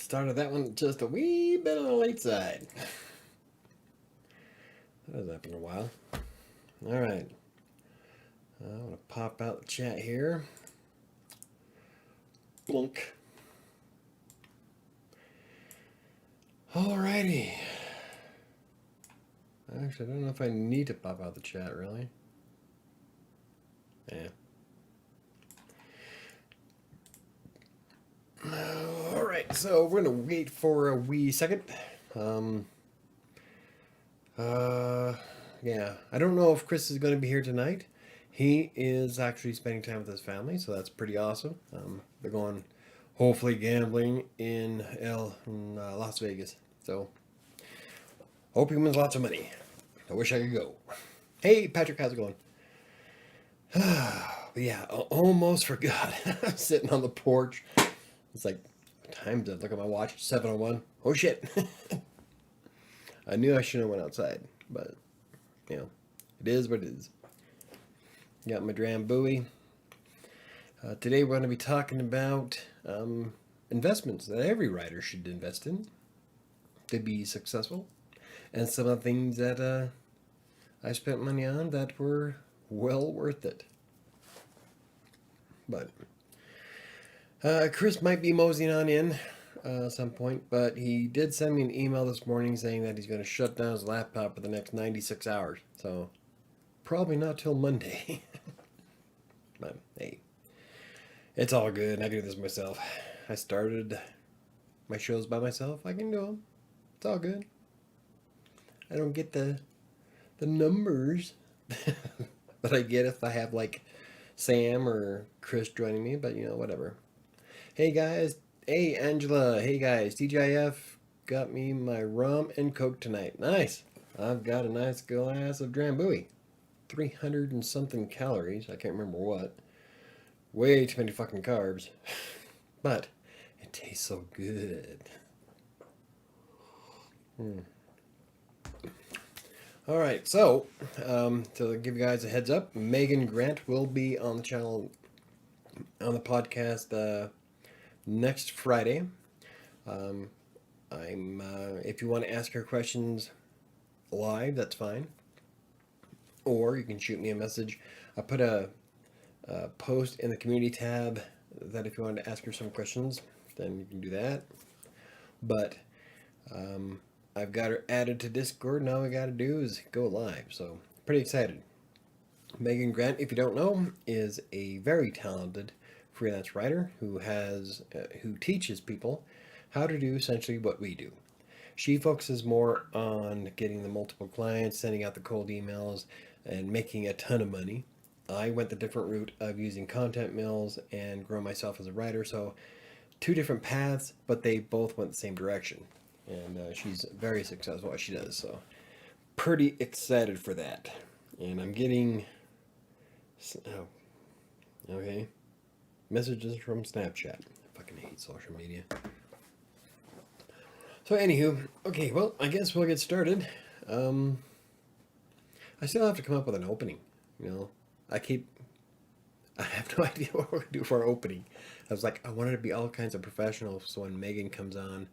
Started that one just a wee bit on the late side. That hasn't happened in a while. All right. I'm going to pop out the chat here. Blunk. Alrighty. Actually, I don't know if I need to pop out the chat, really. Yeah. Alright, so we're going to wait for a wee second. Yeah, I don't know if Chris is going to be here tonight. He is actually spending time with his family, so that's pretty awesome. They're going, hopefully, gambling in Las Vegas. So, hope he wins lots of money. I wish I could go. Hey, Patrick, how's it going? Yeah, almost forgot. I'm sitting on the porch. It's like, what time is it? Look at my watch, 7:01. Oh shit. I knew I shouldn't have went outside, but you know, it is what it is. Got my Drambuie. Today we're going to be talking about investments that every writer should invest in to be successful, and some of the things that I spent money on that were well worth it. But Chris might be moseying on in at some point, but he did send me an email this morning saying that he's going to shut down his laptop for the next 96 hours. So probably not till Monday. But hey, it's all good. I do this myself. I started my shows by myself. I can do them. It's all good. I don't get the numbers that I get if I have like Sam or Chris joining me, but you know, whatever. Hey guys, hey Angela, hey guys, TGIF got me my rum and Coke tonight. Nice. I've got a nice glass of Drambuie. 300 and something calories. I can't remember what. Way too many fucking carbs. But it tastes so good. Alright, so to give you guys a heads up, Megan Grant will be on the channel, on the podcast next Friday. If you want to ask her questions live, that's fine. Or you can shoot me a message. I put a post in the community tab that if you want to ask her some questions, then you can do that. But I've got her added to Discord. Now all we got to do is go live. So pretty excited. Megan Grant, if you don't know, is a very talented freelance writer who teaches people how to do essentially what we do. She focuses more on getting the multiple clients, sending out the cold emails, and making a ton of money. I went the different route of using content mills and grow myself as a writer. So two different paths, but they both went the same direction. And she's very successful at what she does. So pretty excited for that. And I'm getting... Oh, okay. Messages from Snapchat. I fucking hate social media. So anywho, okay, well, I guess we'll get started. I still have to come up with an opening, you know. I have no idea what we're going to do for our opening. I was like, I wanted to be all kinds of professional, so when Megan comes on,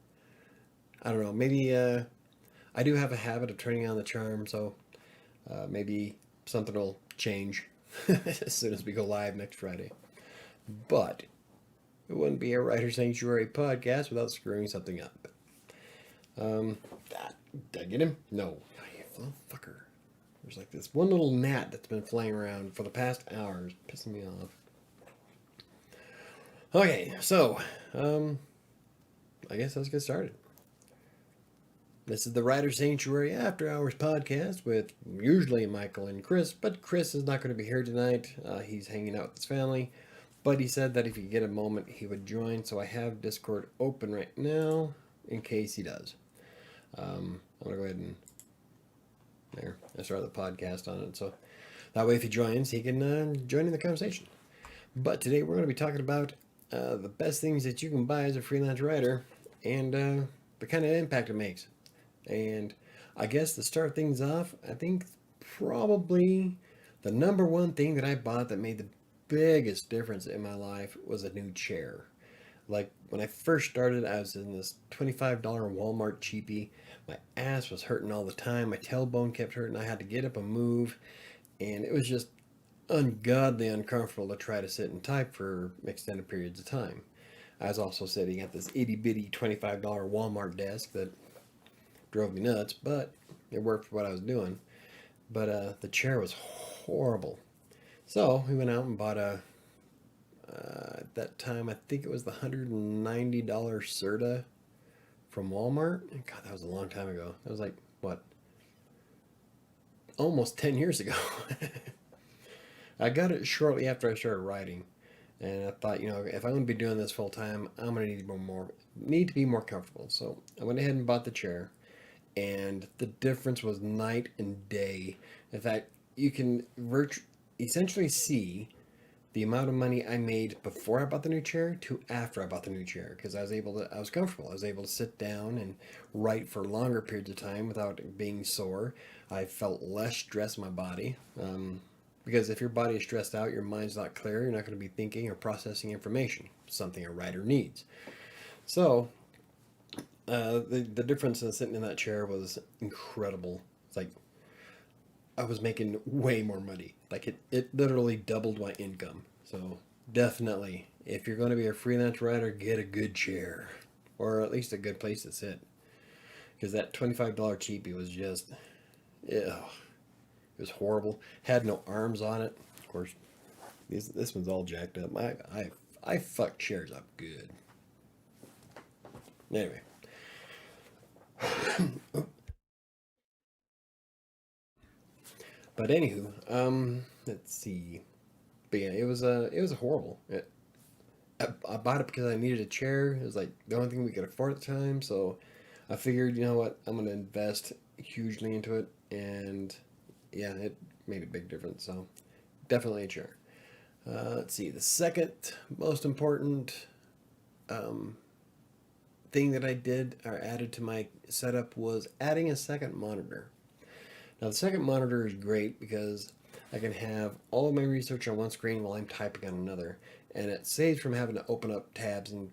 I don't know, maybe, I do have a habit of turning on the charm, so maybe something will change as soon as we go live next Friday. But it wouldn't be a Writer Sanctuary podcast without screwing something up. Did I get him? No. You little fucker. There's like this one little gnat that's been flying around for the past hours, pissing me off. Okay, so, I guess let's get started. This is the Writer Sanctuary After Hours podcast with usually Michael and Chris, but Chris is not going to be here tonight. He's hanging out with his family, but he said that if he could get a moment, he would join, so I have Discord open right now in case he does. I'm going to go ahead and there, I started the podcast on it, so that way if he joins, he can join in the conversation. But today we're going to be talking about the best things that you can buy as a freelance writer and the kind of impact it makes. And I guess to start things off, I think probably the number one thing that I bought that made the biggest difference in my life was a new chair. Like when I first started, I was in this $25 Walmart cheapie. My ass was hurting all the time. My tailbone kept hurting. I had to get up and move, and it was just ungodly uncomfortable to try to sit and type for extended periods of time. I was also sitting at this itty bitty $25 Walmart desk that drove me nuts, but it worked for what I was doing. But the chair was horrible. So we went out and bought at that time, I think it was the $190 Serta from Walmart. God, that was a long time ago. That was like, what, almost 10 years ago. I got it shortly after I started writing. And I thought, if I'm going to be doing this full time, I'm going to need to be more comfortable. So I went ahead and bought the chair, and the difference was night and day. In fact, you can essentially see the amount of money I made before I bought the new chair to after I bought the new chair, because I was comfortable. I was able to sit down and write for longer periods of time without being sore. I felt less stress in my body. Because if your body is stressed out, your mind's not clear, you're not going to be thinking or processing information, something a writer needs. So, the difference in sitting in that chair was incredible. It's like I was making way more money. Like it literally doubled my income. So, definitely, if you're going to be a freelance writer, get a good chair, or at least a good place to sit. Because that $25 cheapie was just, ew. It was horrible. Had no arms on it. Of course, this one's all jacked up. I fucked chairs up good. Anyway, but anywho, let's see. But yeah, it was horrible. I bought it because I needed a chair. It was like the only thing we could afford at the time. So I figured, you know what, I'm gonna invest hugely into it, and yeah, it made a big difference. So definitely a chair. Let's see. The second most important um, thing that I did or added to my setup was adding a second monitor. Now, the second monitor is great because I can have all of my research on one screen while I'm typing on another, and it saves from having to open up tabs and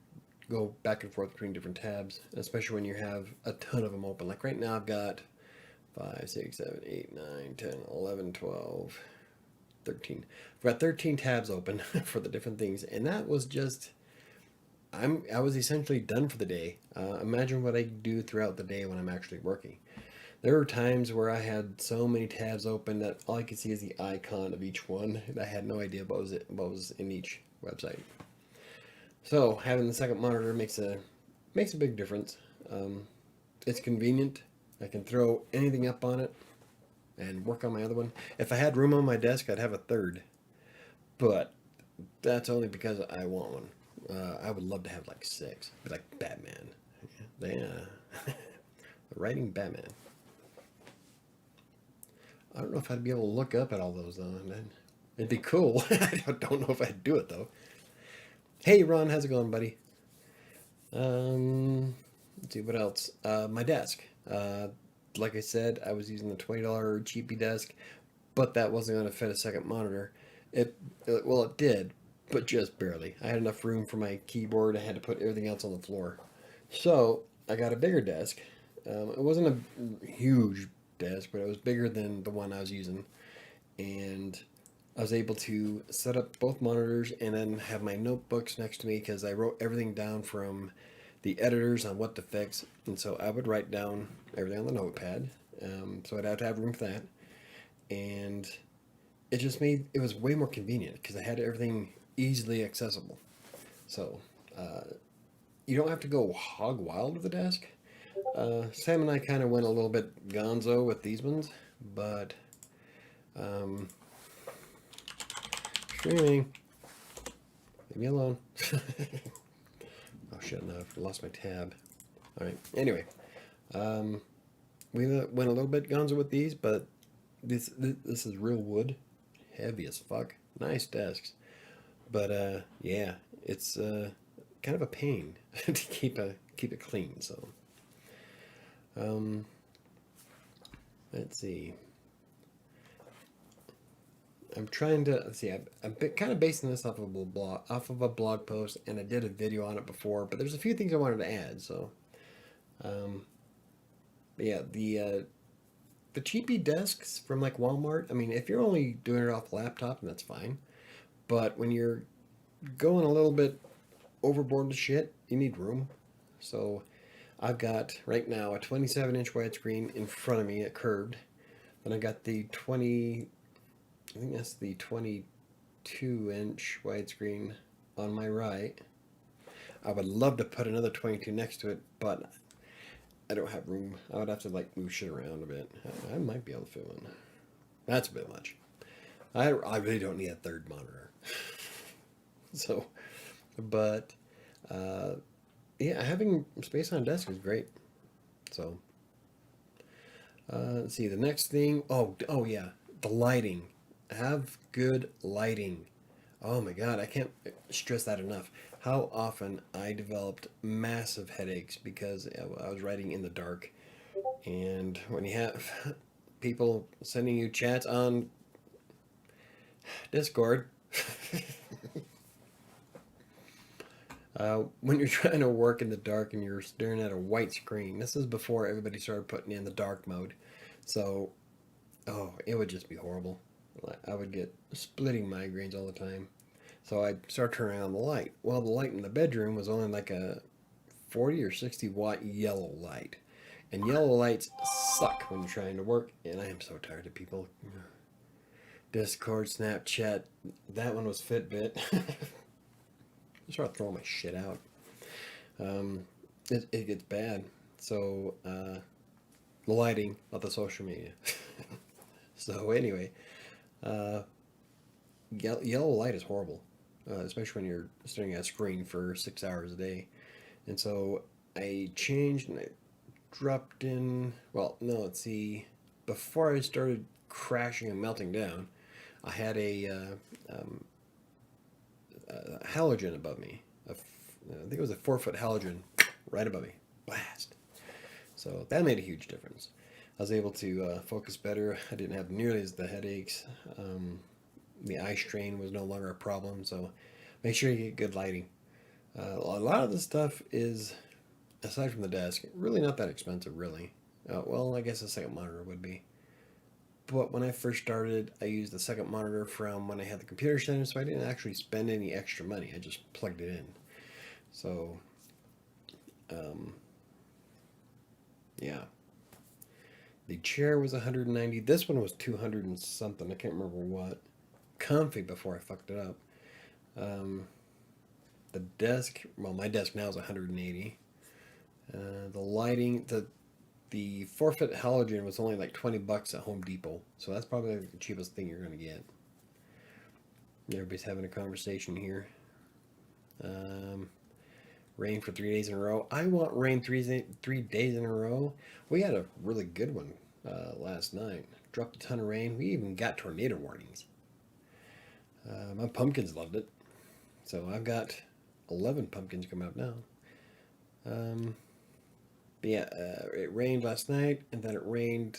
go back and forth between different tabs, especially when you have a ton of them open. Like right now, I've got 5, 6, 7, 8, 9, 10, 11, 12, 13. I've got 13 tabs open for the different things, and that was just I was essentially done for the day. Imagine what I do throughout the day when I'm actually working. There were times where I had so many tabs open that all I could see is the icon of each one. I had no idea what was in each website. So having the second monitor makes a big difference. It's convenient. I can throw anything up on it and work on my other one. If I had room on my desk, I'd have a third, but that's only because I want one. I would love to have like 6, like Batman. Yeah, writing Batman. I don't know if I'd be able to look up at all those though. It'd be cool. I don't know if I'd do it though. Hey Ron, how's it going, buddy? Let's see what else. My desk. Like I said, I was using the $20 cheapy desk, but that wasn't going to fit a second monitor. Well, it did, but just barely. I had enough room for my keyboard. I had to put everything else on the floor. So I got a bigger desk. It wasn't a huge desk, but it was bigger than the one I was using. And I was able to set up both monitors and then have my notebooks next to me because I wrote everything down from the editors on what to fix. And so I would write down everything on the notepad. So I'd have to have room for that. And it just made it was way more convenient because I had everything easily accessible. So you don't have to go hog wild with the desk. Sam and I kind of went a little bit gonzo with these ones, but um, streaming, leave me alone. Oh shit! No, I've lost my tab. All right. Anyway, we went a little bit gonzo with these, but this is real wood, heavy as fuck. Nice desks, but yeah, it's kind of a pain to keep it clean. So, let's see. I'm trying to let's see. I'm kind of basing this off of a blog post, and I did a video on it before. But there's a few things I wanted to add. So, um, but yeah, the cheapy desks from like Walmart. I mean, if you're only doing it off the laptop, then that's fine. But when you're going a little bit overboard with shit, you need room. So I've got right now a 27-inch widescreen in front of me, at curved. Then I got the 20. I think that's the 22-inch widescreen on my right. I would love to put another 22 next to it, but I don't have room. I would have to like move shit around a bit. I might be able to fit one. That's a bit much. I really don't need a third monitor. So, but yeah, having space on a desk is great. So, let's see. The next thing. Oh yeah, the lighting. Have good lighting. Oh my God, I can't stress that enough. How often I developed massive headaches because I was writing in the dark. And when you have people sending you chats on Discord, when you're trying to work in the dark and you're staring at a white screen, this is before everybody started putting in the dark mode. So, oh, it would just be horrible. I would get splitting migraines all the time. So I started turning on the light. Well, the light in the bedroom was only like a 40 or 60 watt yellow light. And yellow lights suck when you're trying to work. And I am so tired of people. Discord, Snapchat. That one was Fitbit. I started throwing my shit out. It gets bad. So, the lighting, not the social media. So anyway, yellow light is horrible, especially when you're staring at a screen for 6 hours a day. And so I changed and I dropped in. Well, no, let's see. Before I started crashing and melting down, I had a halogen above me. I think it was a 4 foot halogen right above me. Blast. So that made a huge difference. I was able to focus better. I didn't have nearly as the headaches. The eye strain was no longer a problem. So make sure you get good lighting. A lot of this stuff is, aside from the desk, really not that expensive, really. Well, I guess a second monitor would be. But when I first started, I used the second monitor from when I had the computer center, so I didn't actually spend any extra money. I just plugged it in. So, yeah. The chair was 190. This one was 200 and something. I can't remember what. Comfy before I fucked it up. The desk, well, my desk now is 180. The lighting, the 4 foot halogen was only like $20 at Home Depot. So that's probably the cheapest thing you're going to get. Everybody's having a conversation here. Rain for 3 days in a row. I want rain 3 days in a row. We had a really good one last night. Dropped a ton of rain. We even got tornado warnings. My pumpkins loved it. So I've got 11 pumpkins coming up now. But yeah, it rained last night, and then it rained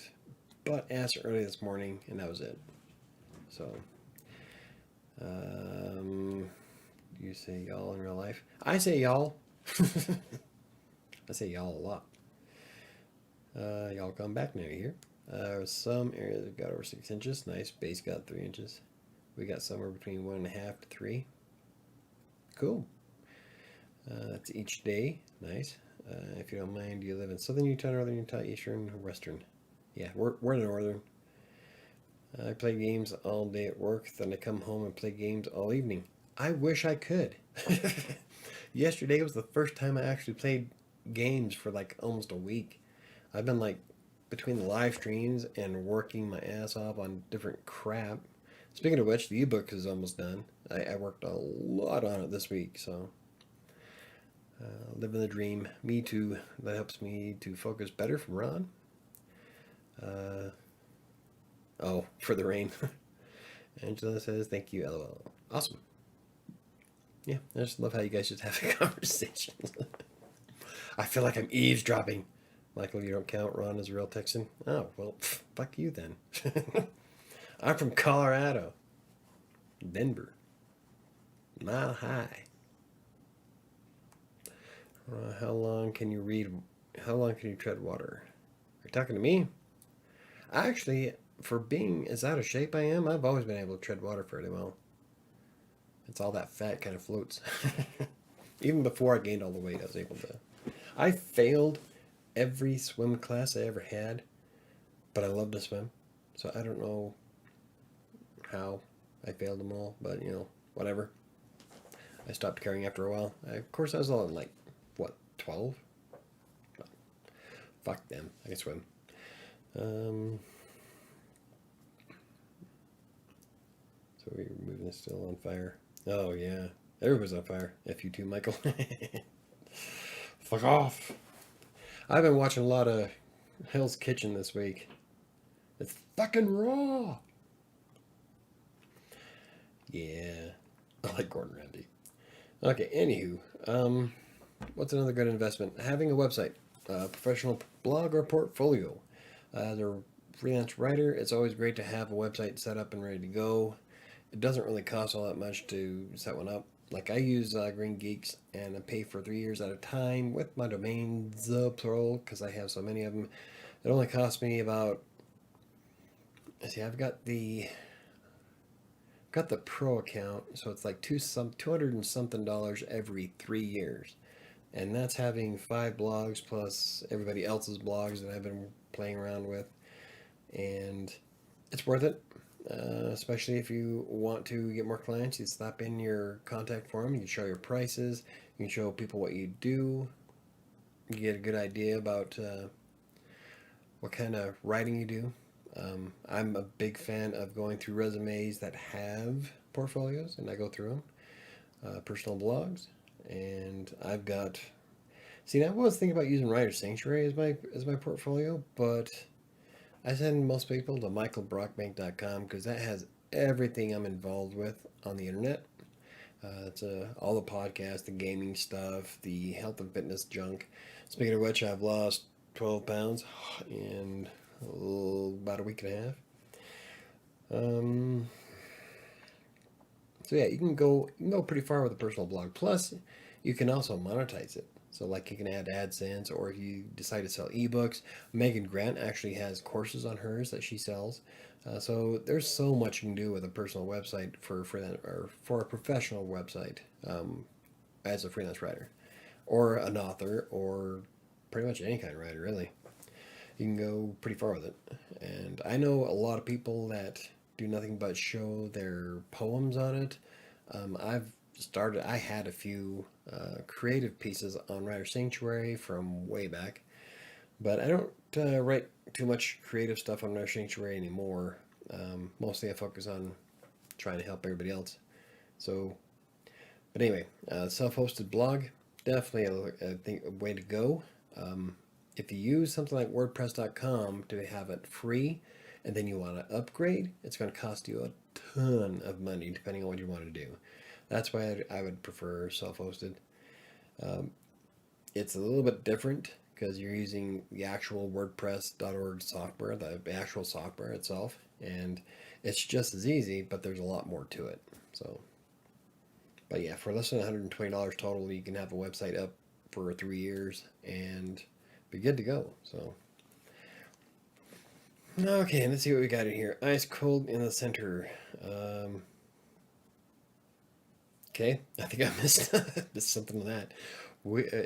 butt ass early this morning, and that was it. So, you say y'all in real life? I say y'all. I say y'all a lot. Y'all come back now here. Some areas have got over 6 inches. Nice. Base got 3 inches. We got somewhere between 1.5 to 3. Cool. That's each day. Nice. If you don't mind, do you live in southern Utah, northern Utah, eastern, or western? Yeah, we're northern. I play games all day at work, then I come home and play games all evening. I wish I could. Yesterday was the first time I actually played games for like almost a week. I've been like between the live streams and working my ass off on different crap. Speaking of which, the ebook is almost done. I worked a lot on it this week, so living the dream. Me too. That helps me to focus better from Ron. Oh, for the rain. Angela says, thank you, LOL. Awesome. Yeah, I just love how you guys just have a conversation. I feel like I'm eavesdropping. Michael, you don't count. Ron is a real Texan. Oh, well, fuck you then. I'm from Colorado. Denver. Mile high. How long can you read? How long can you tread water? Are you talking to me? Actually, for being as out of shape I am, I've always been able to tread water fairly well. It's all that fat kind of floats. Even before I gained all the weight, I was able to. I failed every swim class I ever had, but I love to swim. So I don't know how I failed them all, but whatever. I stopped caring after a while. Of course, I was all in like, what, 12? Fuck them. I can swim. So we're moving this still on fire. Oh, yeah. Everybody's on fire. F you too, Michael. Fuck off. I've been watching a lot of Hell's Kitchen this week. It's fucking raw. Yeah. I like Gordon Ramsay. Okay, anywho. What's another good investment? Having a website, a professional blog or portfolio. As a freelance writer, it's always great to have a website set up and ready to go. It doesn't really cost all that much to set one up. Like I use Green Geeks and I pay for 3 years at a time with my domains, plural, because I have so many of them. It only cost me about. See, I've got the pro account, so it's like $200 and something every 3 years, and that's having 5 blogs plus everybody else's blogs that I've been playing around with, and it's worth it. Especially if you want to get more clients, you slap in your contact form, you can show your prices, you can show people what you do, you get a good idea about what kind of writing you do. I'm a big fan of going through resumes that have portfolios, and I go through them, personal blogs, and I've got. See, I was thinking about using WriterSanctuary as my portfolio, but I send most people to michaelbrockbank.com because that has everything I'm involved with on the internet. It's all the podcasts, the gaming stuff, the health and fitness junk. Speaking of which, I've lost 12 pounds in about a week and a half. So yeah, you can go pretty far with a personal blog. Plus, you can also monetize it. So like you can add AdSense, or if you decide to sell ebooks, Megan Grant actually has courses on hers that she sells. So there's so much you can do with a personal website for that, or for a professional website, as a freelance writer, or an author, or pretty much any kind of writer really. You can go pretty far with it. And I know a lot of people that do nothing but show their poems on it. I had a few creative pieces on WriterSanctuary from way back, but I don't write too much creative stuff on WriterSanctuary anymore. Mostly I focus on trying to help everybody else. So, but anyway, self-hosted blog, definitely I think a way to go. If you use something like WordPress.com to have it free, and then you want to upgrade, it's going to cost you a ton of money depending on what you want to do. That's why I would prefer self-hosted. It's a little bit different because you're using the actual WordPress.org software, the actual software itself, and it's just as easy, but there's a lot more to it. So, but yeah, for less than $120 total, you can have a website up for 3 years and be good to go. So, okay, let's see what we got in here. Ice cold in the center. Okay, I think I missed, missed something of that.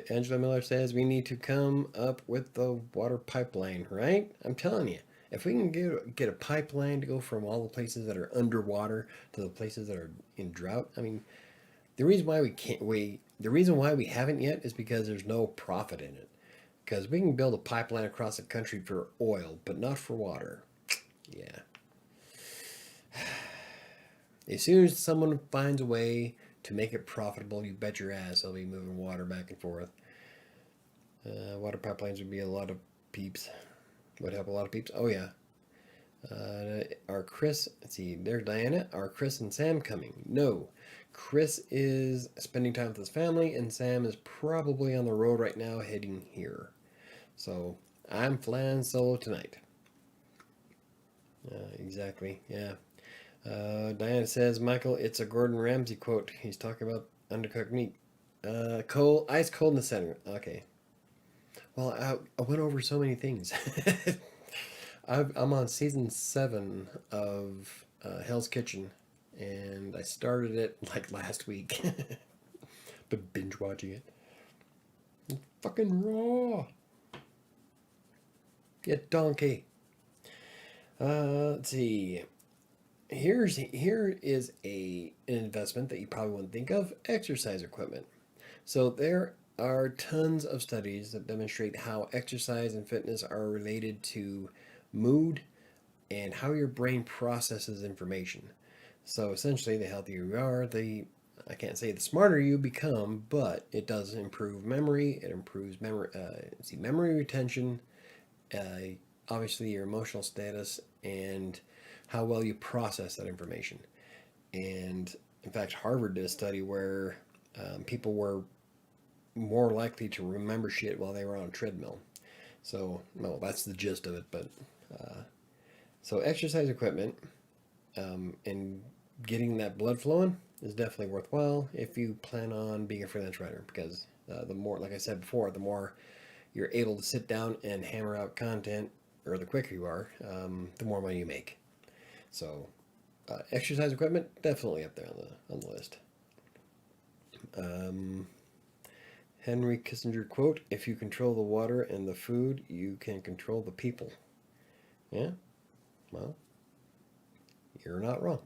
Angela Miller says we need to come up with the water pipeline, right? I'm telling you, if we can get a pipeline to go from all the places that are underwater to the places that are in drought, I mean, the reason why the reason why we haven't yet is because there's no profit in it. Because we can build a pipeline across the country for oil, but not for water. Yeah. As soon as someone finds a way to make it profitable, you bet your ass they'll be moving water back and forth. Water pipelines would be a lot of peeps. Would help a lot of peeps. Oh, yeah. Are Chris, let's see, there's Diana. Are Chris and Sam coming? No. Chris is spending time with his family, and Sam is probably on the road right now heading here. So I'm flying solo tonight. Exactly, yeah. Diana says, Michael, it's a Gordon Ramsay quote. He's talking about undercooked meat. Cold, ice cold in the center. Okay. Well, I went over so many things. I'm on season 7 of Hell's Kitchen, and I started it like last week. But binge watching it. It's fucking raw. Get donkey. Let's see. Here is an investment that you probably wouldn't think of: exercise equipment. So there are tons of studies that demonstrate how exercise and fitness are related to mood and how your brain processes information. So essentially, the healthier you are, the I can't say the smarter you become, but it does improve memory. It improves memory retention, uh, obviously your emotional status, and how well you process that information. And in fact, Harvard did a study where people were more likely to remember shit while they were on a treadmill. So, no, that's the gist of it. But so exercise equipment and getting that blood flowing is definitely worthwhile if you plan on being a freelance writer, because the more, like I said before, the more you're able to sit down and hammer out content, or the quicker you are, the more money you make. So, exercise equipment definitely up there on the list. Henry Kissinger quote: "If you control the water and the food, you can control the people." Yeah, well, you're not wrong.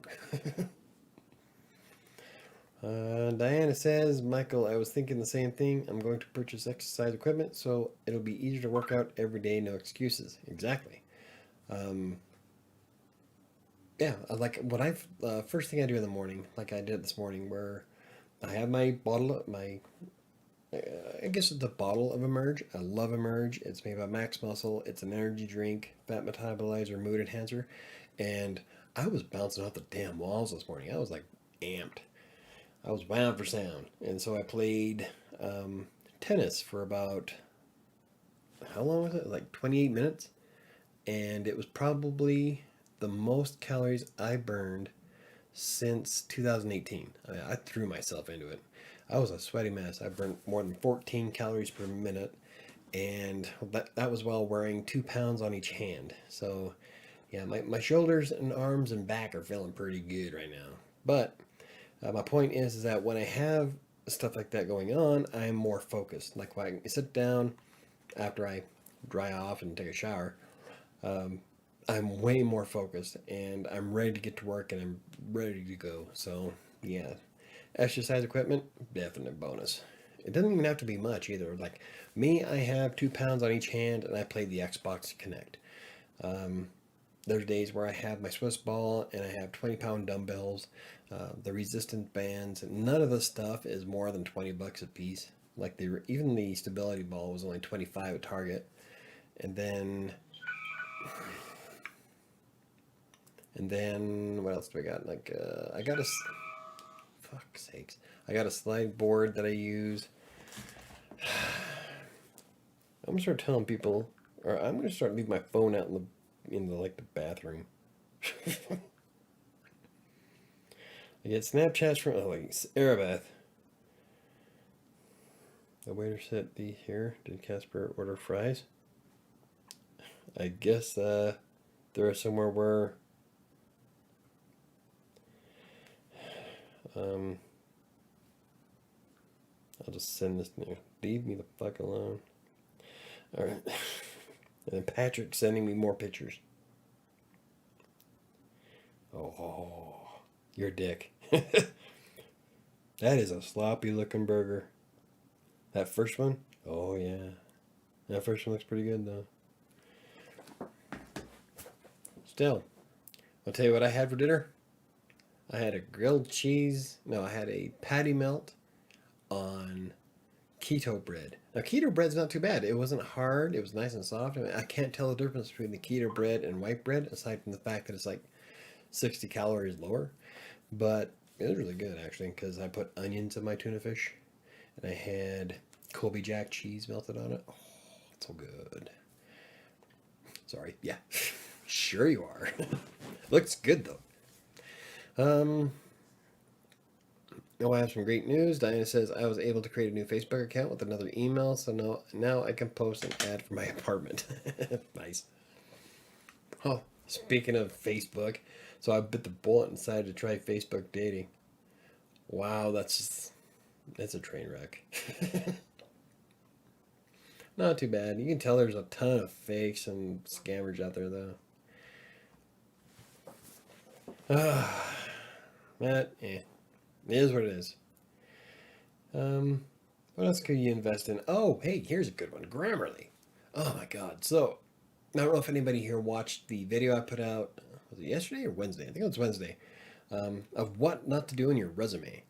Diana says, Michael, I was thinking the same thing. I'm going to purchase exercise equipment so it'll be easier to work out every day, no excuses. Exactly. Um, yeah, like what first thing I do in the morning, like I did this morning, where I have my bottle, I guess it's a bottle of Emerge. I love Emerge. It's made by Max Muscle. It's an energy drink, fat metabolizer, mood enhancer. And I was bouncing off the damn walls this morning. I was like amped. I was wound for sound. And so I played tennis for about, how long was it? Like 28 minutes. And it was probably the most calories I burned since 2018. I threw myself into it. I was a sweaty mess. I burned more than 14 calories per minute, and that was while wearing 2 pounds on each hand. So, yeah, my shoulders and arms and back are feeling pretty good right now. But my point is that when I have stuff like that going on, I'm more focused. Like when I sit down after I dry off and take a shower, um, I'm way more focused and I'm ready to get to work and I'm ready to go. So, yeah, exercise equipment, definite bonus. It doesn't even have to be much either. Like me, I have 2 pounds on each hand and I play the Xbox Connect. Um, there's days where I have my Swiss ball and I have 20-pound dumbbells, the resistance bands. None of this stuff is more than $20 a piece. Like even the stability ball was only 25 at Target. And then what else do I got? Like I got a fuck's sakes. I got a slide board that I use. I'm gonna start telling people, or I'm gonna start leaving my phone out in the like the bathroom. I get Snapchats from like Arabath. The waiter said, "Be here. Did Casper order fries?" I guess there is somewhere where I'll just send this to you. Leave me the fuck alone. All right. And then Patrick sending me more pictures. Oh, you're a dick. That is a sloppy looking burger. That first one? Oh, yeah. That first one looks pretty good, though. Still, I'll tell you what I had for dinner. I had a grilled cheese. No, I had a patty melt on keto bread. Now, keto bread's not too bad. It wasn't hard. It was nice and soft. I mean, I can't tell the difference between the keto bread and white bread, aside from the fact that it's like 60 calories lower. But it was really good, actually, because I put onions in my tuna fish. And I had Colby Jack cheese melted on it. Oh, it's so good. Sorry. Yeah. Sure you are. Looks good, though. Um, oh, I have some great news. Diana says I was able to create a new Facebook account with another email, so now I can post an ad for my apartment. Nice. Oh, speaking of Facebook, so I bit the bullet and decided to try Facebook dating. Wow, that's a train wreck. Not too bad. You can tell there's a ton of fakes and scammers out there, though. Ah, that, it is what it is. Um, what else could you invest in? Oh, hey, here's a good one. Grammarly. Oh my God. So, I don't know if anybody here watched the video I put out. Was it yesterday or Wednesday? I think it was Wednesday. Of what not to do in your resume.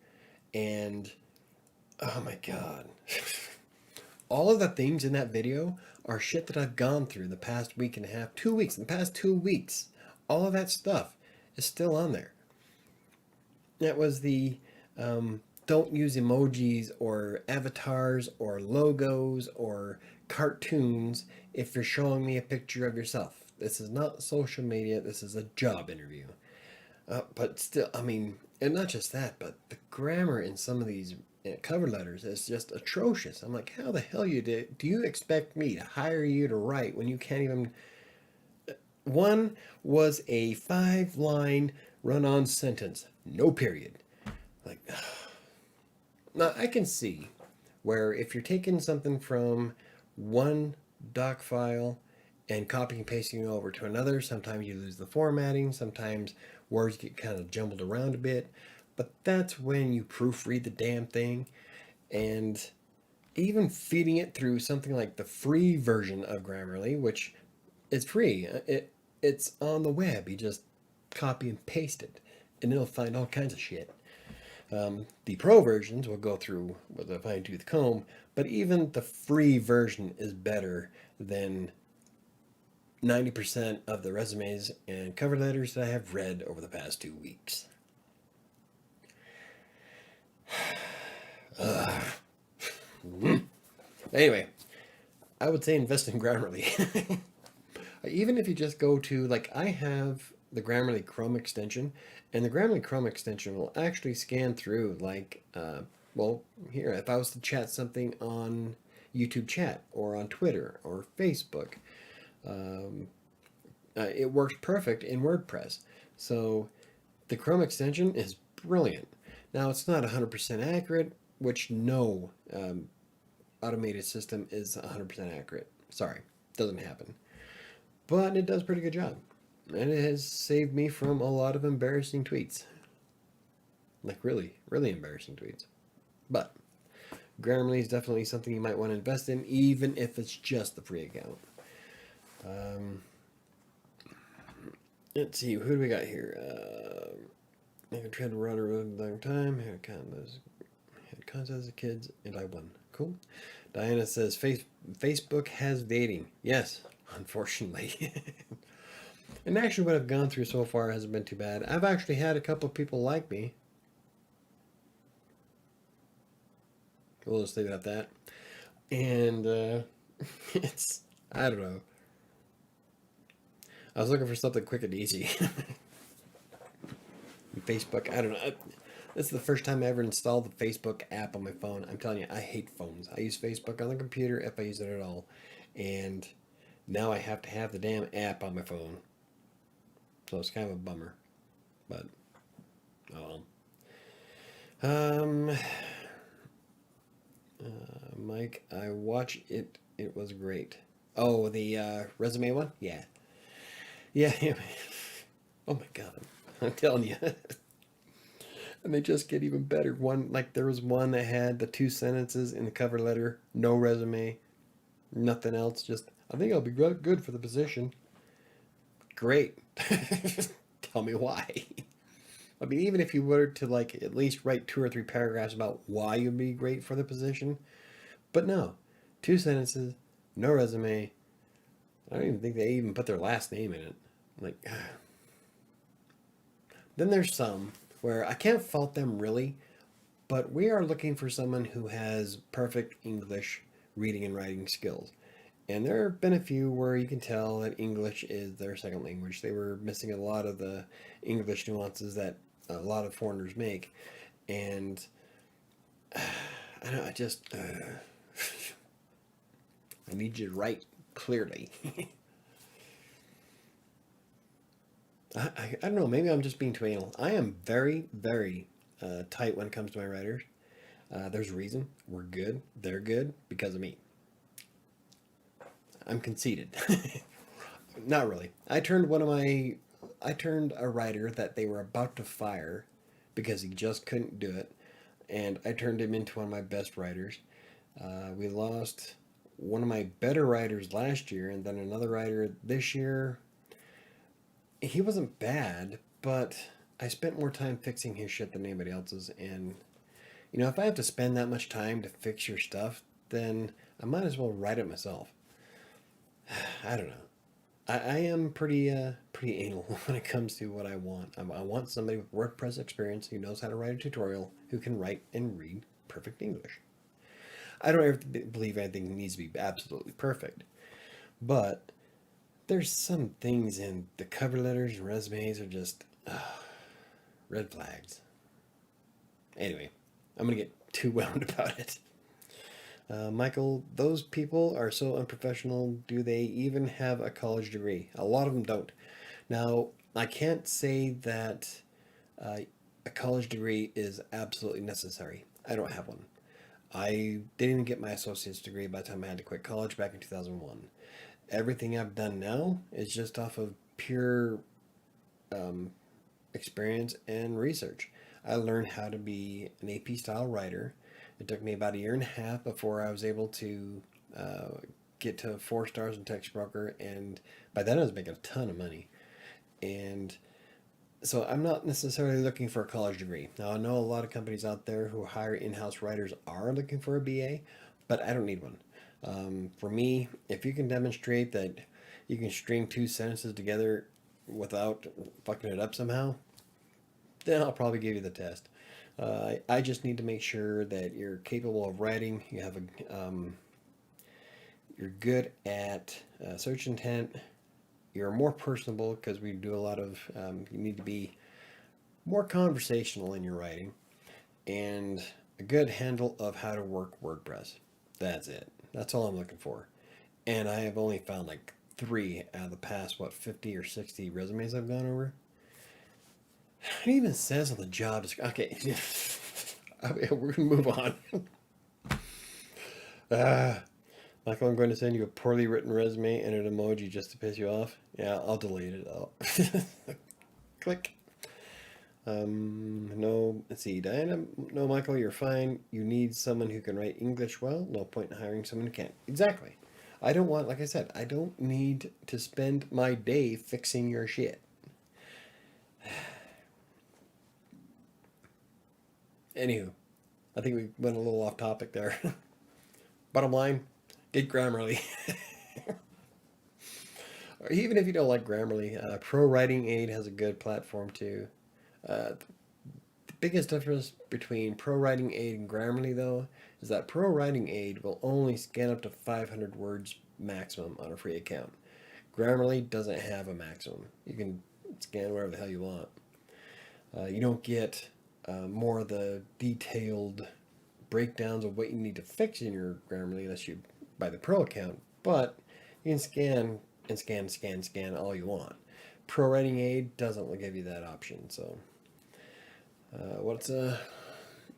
And oh my God. All of the things in that video are shit that I've gone through the past week and a half, 2 weeks. In the past 2 weeks, all of that stuff is still on there. That was the don't use emojis or avatars or logos or cartoons if you're showing me a picture of yourself. This is not social media. This is a job interview. But still, I mean, and not just that, but the grammar in some of these cover letters is just atrocious. I'm like, how the hell do you expect me to hire you to write when you can't even? One was a 5-line run-on sentence, no period. Like, now I can see where if you're taking something from one doc file and copying and pasting it over to another, sometimes you lose the formatting, sometimes words get kind of jumbled around a bit, but that's when you proofread the damn thing. And even feeding it through something like the free version of Grammarly, which is free, it's on the web. You just copy and paste it, and it'll find all kinds of shit. The pro versions will go through with a fine tooth comb, but even the free version is better than 90% of the resumes and cover letters that I have read over the past 2 weeks. Anyway, I would say invest in Grammarly. Even if you just go to, like, I have the Grammarly Chrome extension, and the Grammarly Chrome extension will actually scan through, like, well, here, if I was to chat something on YouTube chat or on Twitter or Facebook, it works perfect in WordPress. So the Chrome extension is brilliant. Now, it's not 100% accurate, which no automated system is 100% accurate. Sorry, doesn't happen. But it does a pretty good job. And it has saved me from a lot of embarrassing tweets. Like really, really embarrassing tweets. But Grammarly is definitely something you might want to invest in, even if it's just the free account. Let's see, who do we got here? I tried to run a road a long time. Had contests as kids, and I won. Cool. Diana says Facebook has dating. Yes, unfortunately. And actually, what I've gone through so far hasn't been too bad. I've actually had a couple of people like me. We'll just leave it at that. And it's, I don't know. I was looking for something quick and easy. Facebook, I don't know. This is the first time I ever installed the Facebook app on my phone. I'm telling you, I hate phones. I use Facebook on the computer if I use it at all. And now I have to have the damn app on my phone. So it's kind of a bummer. But, oh well. Mike, I watched it. It was great. Oh, the resume one? Yeah. Yeah. Oh my God. I'm telling you. And they just get even better. There was one that had the 2 sentences in the cover letter, no resume, nothing else. Just, I think I'll be good for the position. Great. Tell me why. I mean, even if you were to like at least write 2 or 3 paragraphs about why you'd be great for the position, but no, 2 sentences, no resume. I don't even think they even put their last name in it. Like, then there's some where I can't fault them really, but we are looking for someone who has perfect English reading and writing skills. And there have been a few where you can tell that English is their second language. They were missing a lot of the English nuances that a lot of foreigners make. And I don't know, I need you to write clearly. I don't know, maybe I'm just being too anal. I am very, very tight when it comes to my writers. There's a reason. We're good. They're good because of me. I'm conceited. Not really. I turned a writer that they were about to fire because he just couldn't do it, and I turned him into one of my best writers. We lost one of my better writers last year, and then another writer this year. He wasn't bad, but I spent more time fixing his shit than anybody else's, and if I have to spend that much time to fix your stuff, then I might as well write it myself. I don't know. I am pretty anal when it comes to what I want. I want somebody with WordPress experience who knows how to write a tutorial, who can write and read perfect English. I don't ever believe anything needs to be absolutely perfect, but there's some things in the cover letters and resumes are just red flags. Anyway, I'm gonna get too wound about it. Michael, those people are so unprofessional. Do they even have a college degree? A lot of them don't. Now, I can't say that a college degree is absolutely necessary. I don't have one. I didn't even get my associate's degree by the time I had to quit college back in 2001. Everything I've done now is just off of pure experience and research. I learned how to be an AP style writer. It took me about a year and a half before I was able to get to 4 stars in text broker, and by then I was making a ton of money. And so I'm not necessarily looking for a college degree. Now I know a lot of companies out there who hire in-house writers are looking for a BA, but I don't need one. For me, if you can demonstrate that you can string 2 sentences together without fucking it up somehow, then I'll probably give you the test. I just need to make sure that you're capable of writing. You're good at search intent. You're more personable because we do a lot of. You need to be more conversational in your writing, and a good handle of how to work WordPress. That's it. That's all I'm looking for. And I have only found like 3 out of the past 50 or 60 resumes I've gone over. It even says on the job description. Okay, we're gonna move on. Michael, I'm going to send you a poorly written resume and an emoji just to piss you off. Yeah, I'll delete it. Click. No, let's see, Diana. No, Michael, you're fine. You need someone who can write English well. No point in hiring someone who can't. Exactly. I don't want, like I said, I don't need to spend my day fixing your shit. Anywho, I think we went a little off topic there. Bottom line, get Grammarly. Or even if you don't like Grammarly, Pro Writing Aid has a good platform too. The biggest difference between Pro Writing Aid and Grammarly, though, is that Pro Writing Aid will only scan up to 500 words maximum on a free account. Grammarly doesn't have a maximum. You can scan whatever the hell you want. You don't get more of the detailed breakdowns of what you need to fix in your Grammarly unless you buy the Pro account, but you can scan and scan all you want. Pro Writing Aid doesn't give you that option, so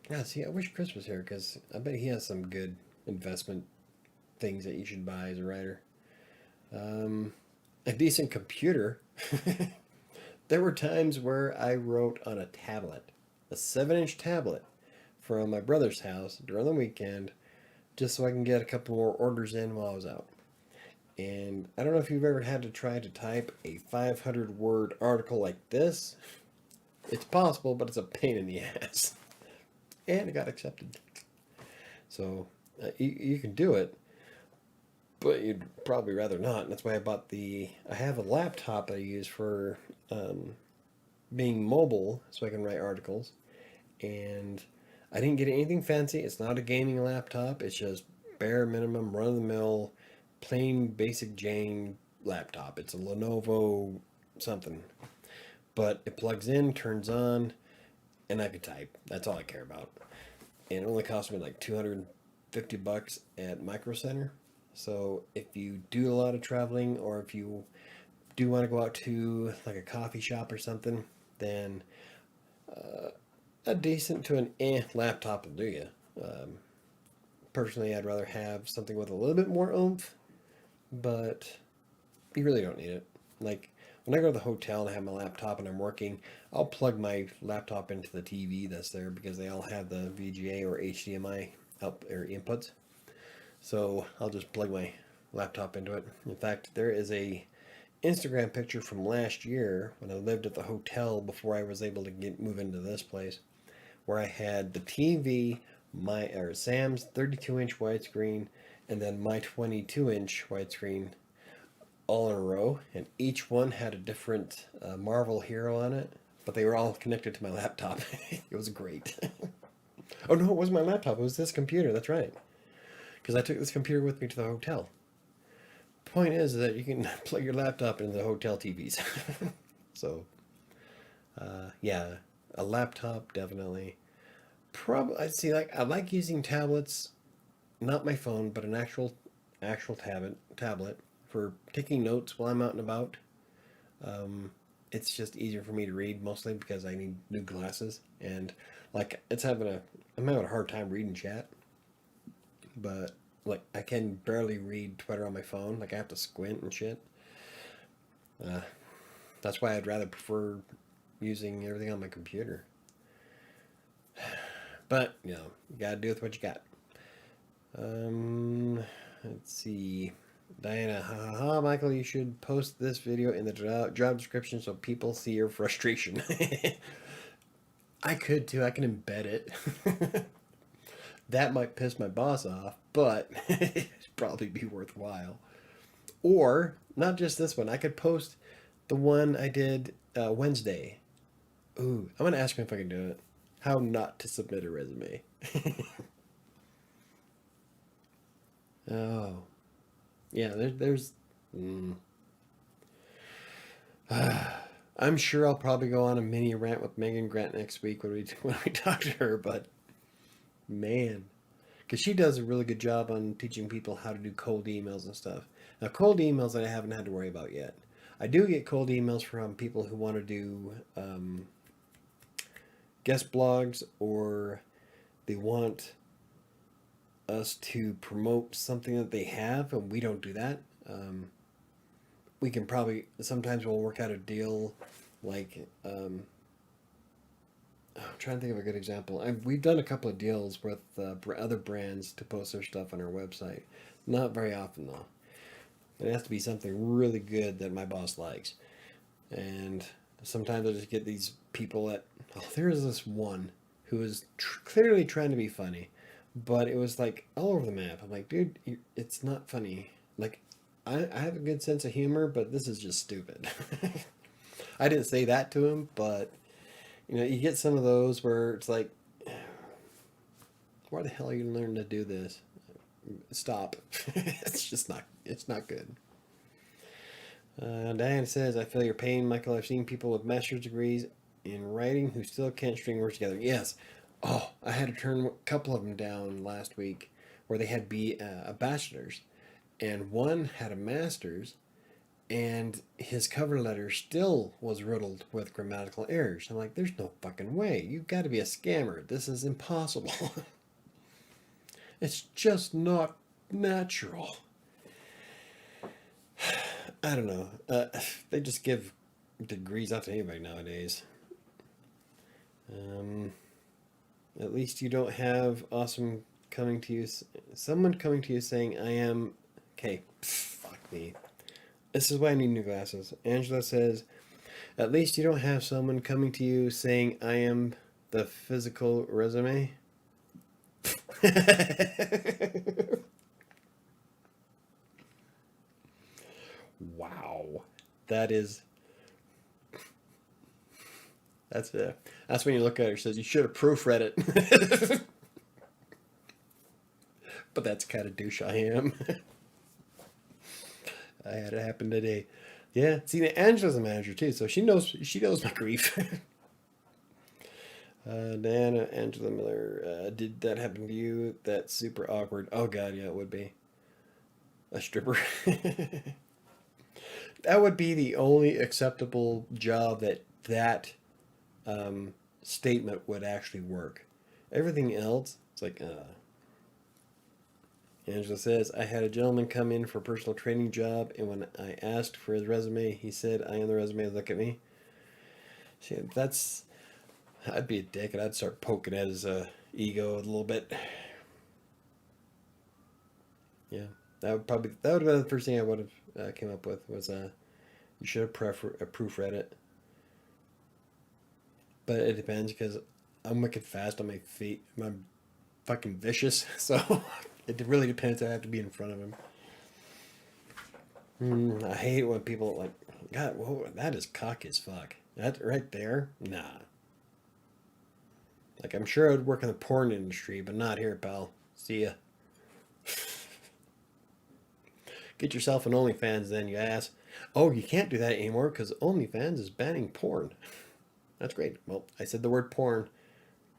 yeah, see, I wish Chris was here because I bet he has some good investment things that you should buy as a writer. A decent computer. There were times where I wrote on a tablet, a 7-inch tablet from my brother's house during the weekend, just so I can get a couple more orders in while I was out. And I don't know if you've ever had to try to type a 500-word article like this. It's possible, but it's a pain in the ass. And it got accepted. So you can do it, but you'd probably rather not. And that's why I have a laptop I use for being mobile so I can write articles. And I didn't get anything fancy. It's not a gaming laptop. It's just bare minimum, run-of-the-mill, plain basic Jane laptop. It's a Lenovo something. But it plugs in, turns on, and I could type. That's all I care about. And it only cost me like $250 at Micro Center. So if you do a lot of traveling, or if you do want to go out to like a coffee shop or something, then a decent to an laptop will do you. Um, Personally, I'd rather have something with a little bit more oomph, but you really don't need it. Like when I go to the hotel and I have my laptop and I'm working, I'll plug my laptop into the TV that's there because they all have the VGA or HDMI out or inputs. So I'll just plug my laptop into it. In fact, there is a Instagram picture from last year when I lived at the hotel before I was able to move into this place, where I had the TV, my or Sam's 32-inch widescreen, and then my 22-inch widescreen all in a row, and each one had a different Marvel hero on it, but they were all connected to my laptop. It was great. Oh no, it wasn't my laptop. It was this computer. That's right, because I took this computer with me to the hotel. Point is that you can plug your laptop into the hotel TVs. So, yeah, a laptop definitely. Probably, I see. Like I like using tablets, not my phone, but an actual tablet for taking notes while I'm out and about. It's just easier for me to read mostly because I need new glasses, and like I'm having a hard time reading chat, but like I can barely read Twitter on my phone. Like I have to squint and shit. Uh, that's why I'd rather prefer using everything on my computer. But you know, you gotta do with what you got. Um, let's see. Diana, haha, Michael, you should post this video in the job description so people see your frustration. I could too. I can embed it. That might piss my boss off, but it'd probably be worthwhile. Or not just this one. I could post the one I did Wednesday. Ooh, I'm gonna ask him if I can do it. How not to submit a resume. Oh, yeah. There's. Mm, I'm sure I'll probably go on a mini rant with Megan Grant next week when we when we talk to her. But man, because she does a really good job on teaching people how to do cold emails and stuff. Now, cold emails I haven't had to worry about yet. I do get cold emails from people who want to do guest blogs, or they want us to promote something that they have, and we don't do that. We can probably sometimes we'll work out a deal, like I'm trying to think of a good example. We've done a couple of deals with other brands to post their stuff on our website. Not very often though. It has to be something really good that my boss likes. And sometimes I just get these people that, oh, there's this one who is clearly trying to be funny, but it was like all over the map. I'm like, dude, it's not funny. Like, I have a good sense of humor, but this is just stupid. I didn't say that to him, but you know, you get some of those where it's like, why the hell are you learning to do this? Stop. It's not good. Diane says, I feel your pain, Michael. I've seen people with master's degrees in writing who still can't string words together. Yes. Oh, I had to turn a couple of them down last week where they had a bachelor's, and one had a master's, and his cover letter still was riddled with grammatical errors. I'm like, there's no fucking way. You've got to be a scammer. This is impossible. It's just not natural. I don't know. They just give degrees out to anybody nowadays. At least you don't have awesome coming to you. Someone coming to you saying, I am. Okay, fuck me. This is why I need new glasses. Angela says, at least you don't have someone coming to you saying, I am the physical resume. Wow. That's when you look at her and says, you should have proofread it. But that's the kind of douche I am. I had it happen today. Yeah, see, Angela's a manager too, so she knows my grief. Diana, Angela Miller, did that happen to you? That's super awkward. Oh god, yeah, it would be. A stripper. That would be the only acceptable job that um, statement would actually work. Everything else, it's like, Angela says, I had a gentleman come in for a personal training job, and when I asked for his resume, he said, I am the resume, look at me. See, I'd be a dick and I'd start poking at his ego a little bit. Yeah, that would have been the first thing I would have came up with was you should have proofread it. But it depends because I'm wicked fast on my feet. I'm fucking vicious, so it really depends. I have to be in front of him. I hate when people like, God, whoa, that is cocky as fuck. That right there, nah. Like I'm sure I'd work in the porn industry, but not here, pal. See ya. Get yourself an OnlyFans then, you ass. Oh, you can't do that anymore because OnlyFans is banning porn. That's great. Well, I said the word porn.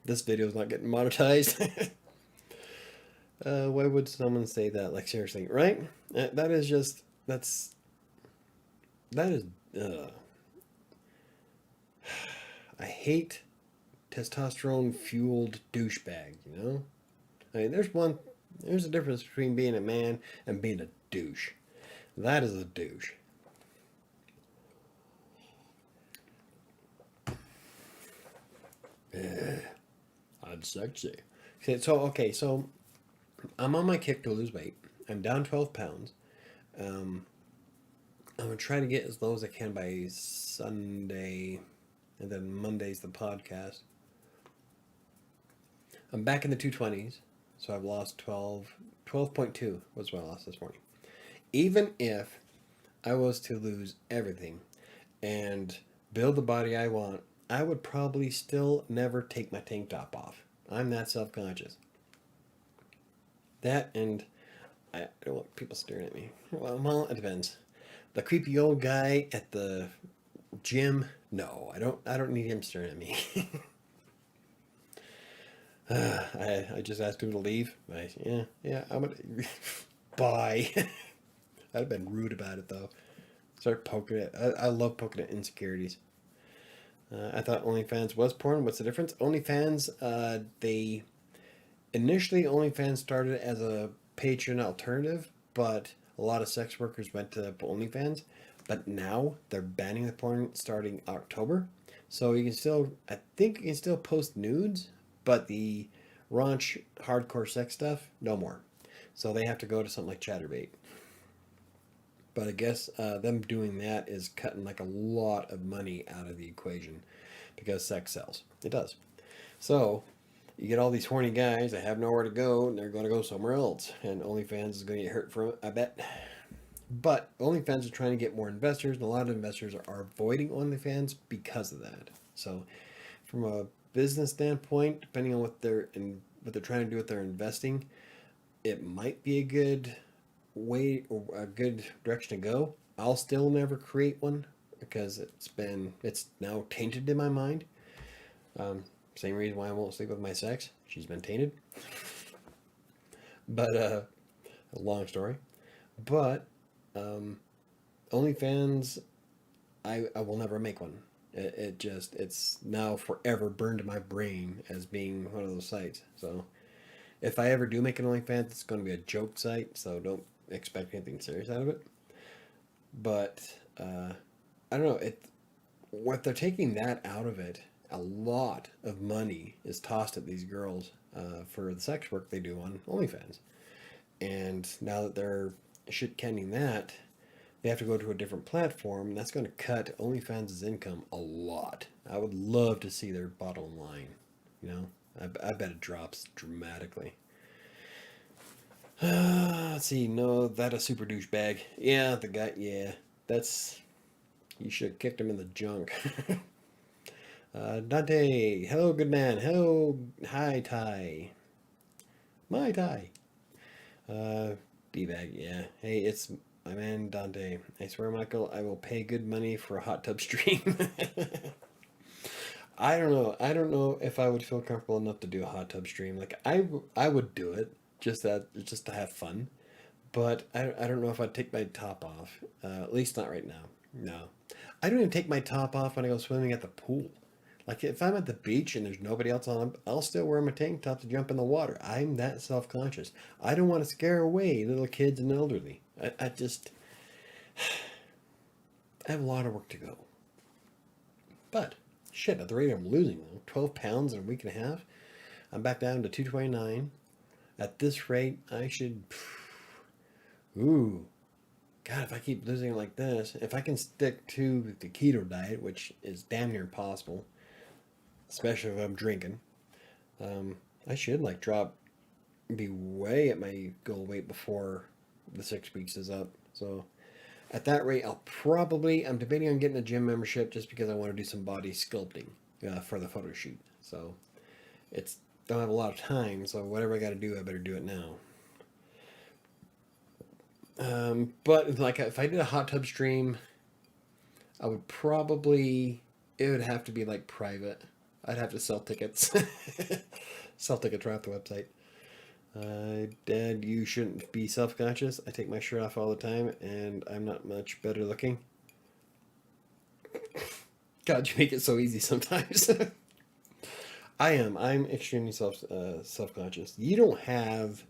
This video is not getting monetized. Why would someone say that? Like seriously, right? That is just that is. I hate testosterone fueled douchebag. You know, I mean, there's a difference between being a man and being a douche. That is a douche. I'm sexy. So I'm on my kick to lose weight. I'm down 12 pounds. Um, I'm gonna try to get as low as I can by Sunday, and then Monday's the podcast. I'm back in the 220s, so I've lost 12.2 was what I lost this morning. Even if I was to lose everything and build the body I want, I would probably still never take my tank top off. I'm that self-conscious. That and I don't want people staring at me. Well, it depends. The creepy old guy at the gym, no, I don't need him staring at me. I just asked him to leave. Yeah, I'm gonna bye. I'd have been rude about it though. Start poking it. I love poking at insecurities. I thought OnlyFans was porn. What's the difference? OnlyFans, they initially OnlyFans started as a Patreon alternative, but a lot of sex workers went to OnlyFans. But now they're banning the porn starting October. So you can still, I think you can still post nudes, but the raunch hardcore sex stuff, no more. So they have to go to something like Chatterbait. But I guess them doing that is cutting like a lot of money out of the equation because sex sells. It does. So you get all these horny guys that have nowhere to go and they're going to go somewhere else. And OnlyFans is going to get hurt from it, I bet. But OnlyFans is trying to get more investors, and a lot of investors are avoiding OnlyFans because of that. So from a business standpoint, depending on what they're trying to do with their investing, it might be a good way or a good direction to go. I'll still never create one because it's now tainted in my mind. Same reason why I won't sleep with my sex. She's been tainted. But a long story. But OnlyFans, I will never make one. It's now forever burned in my brain as being one of those sites. So if I ever do make an OnlyFans, it's going to be a joke site. So don't expect anything serious out of it. But I don't know. What they're taking that out of it, a lot of money is tossed at these girls for the sex work they do on OnlyFans. And now that they're shit canning that, they have to go to a different platform, and that's going to cut OnlyFans' income a lot. I would love to see their bottom line. You know, I bet it drops dramatically. Let's see. No, that a super douchebag. Yeah, the guy. Yeah, that's. You should have kicked him in the junk. Dante. Hello, good man. Hello, hi, Ty. My Ty. D-bag. Yeah. Hey, it's my man Dante. I swear, Michael, I will pay good money for a hot tub stream. I don't know. I don't know if I would feel comfortable enough to do a hot tub stream. Like I would do it just to have fun. But I don't know if I'd take my top off. At least not right now. No. I don't even take my top off when I go swimming at the pool. Like if I'm at the beach and there's nobody else on, I'll still wear my tank top to jump in the water. I'm that self-conscious. I don't want to scare away little kids and elderly. I just, I have a lot of work to go. But shit, at the rate I'm losing though, 12 pounds in a week and a half, I'm back down to 229. At this rate, I should, ooh, God, if I keep losing like this, if I can stick to the keto diet, which is damn near impossible, especially if I'm drinking, I should like be way at my goal weight before the 6 weeks is up. So at that rate, I'm debating on getting a gym membership just because I want to do some body sculpting for the photo shoot. So it's don't have a lot of time, so whatever I got to do, I better do it now. But like if I did a hot tub stream, I would probably it would have to be like private. I'd have to sell tickets. Sell tickets right off the website. Dad, you shouldn't be self-conscious. I take my shirt off all the time, and I'm not much better looking. God, you make it so easy sometimes. I am. I'm extremely self-conscious. You don't have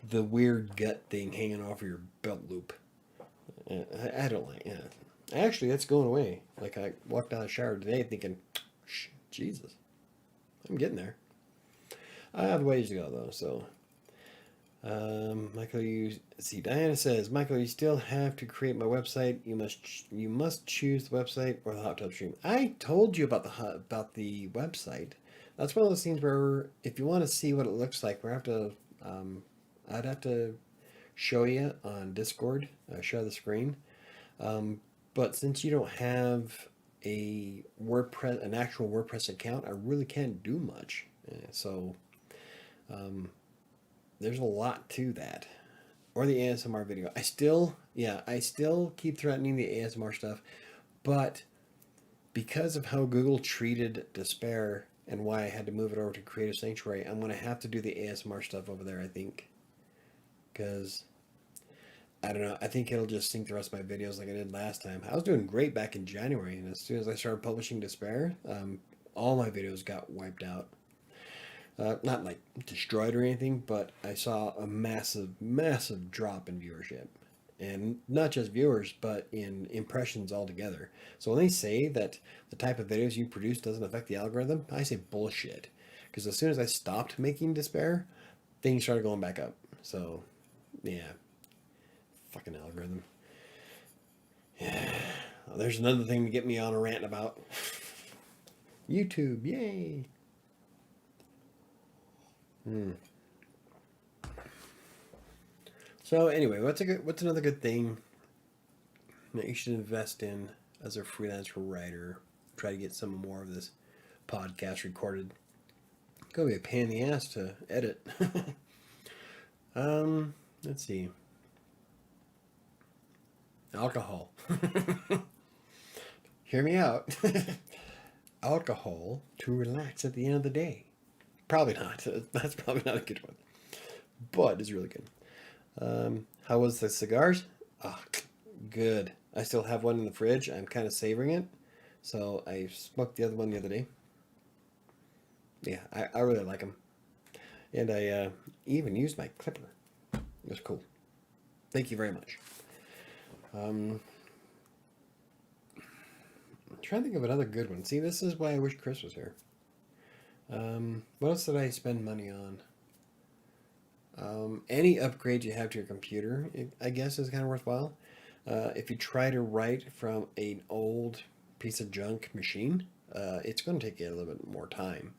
the weird gut thing hanging off of your belt loop. I don't like. Yeah. Actually, that's going away. Like I walked out of the shower today thinking, Jesus, I'm getting there. I have ways to go though. So, Michael, you see. Diana says, Michael, you still have to create my website. You must choose the website or the hot tub stream. I told you about the website. That's one of those things where if you want to see what it looks like, I'd have to show you on Discord, share the screen. But since you don't have an actual WordPress account, I really can't do much. So there's a lot to that. Or the ASMR video. I still keep threatening the ASMR stuff, but because of how Google treated Despair and why I had to move it over to Creative Sanctuary, I'm going to have to do the ASMR stuff over there, I think. Because, I don't know, I think it'll just sync the rest of my videos like I did last time. I was doing great back in January, and as soon as I started publishing Despair, all my videos got wiped out. Not like destroyed or anything, but I saw a massive, massive drop in viewership. And not just viewers, but in impressions altogether. So when they say that the type of videos you produce doesn't affect the algorithm, I say bullshit. Because as soon as I stopped making Despair, things started going back up. So, yeah. Fucking algorithm. Yeah. Well, there's another thing to get me on a rant about. YouTube, yay! So anyway, what's another good thing that you should invest in as a freelance writer? Try to get some more of this podcast recorded. It's gonna be a pain in the ass to edit. Let's see. Alcohol. Hear me out. Alcohol to relax at the end of the day. Probably not. That's probably not a good one. But it's really good. How was the cigars? Ah, good. I still have one in the fridge. I'm kind of savoring it. So I smoked the other one the other day. Yeah, I really like them. And I even used my clipper. It was cool. Thank you very much. I'm trying to think of another good one. See, this is why I wish Chris was here. What else did I spend money on? Any upgrade you have to your computer, I guess, is kind of worthwhile. If you try to write from an old piece of junk machine, it's going to take you a little bit more time.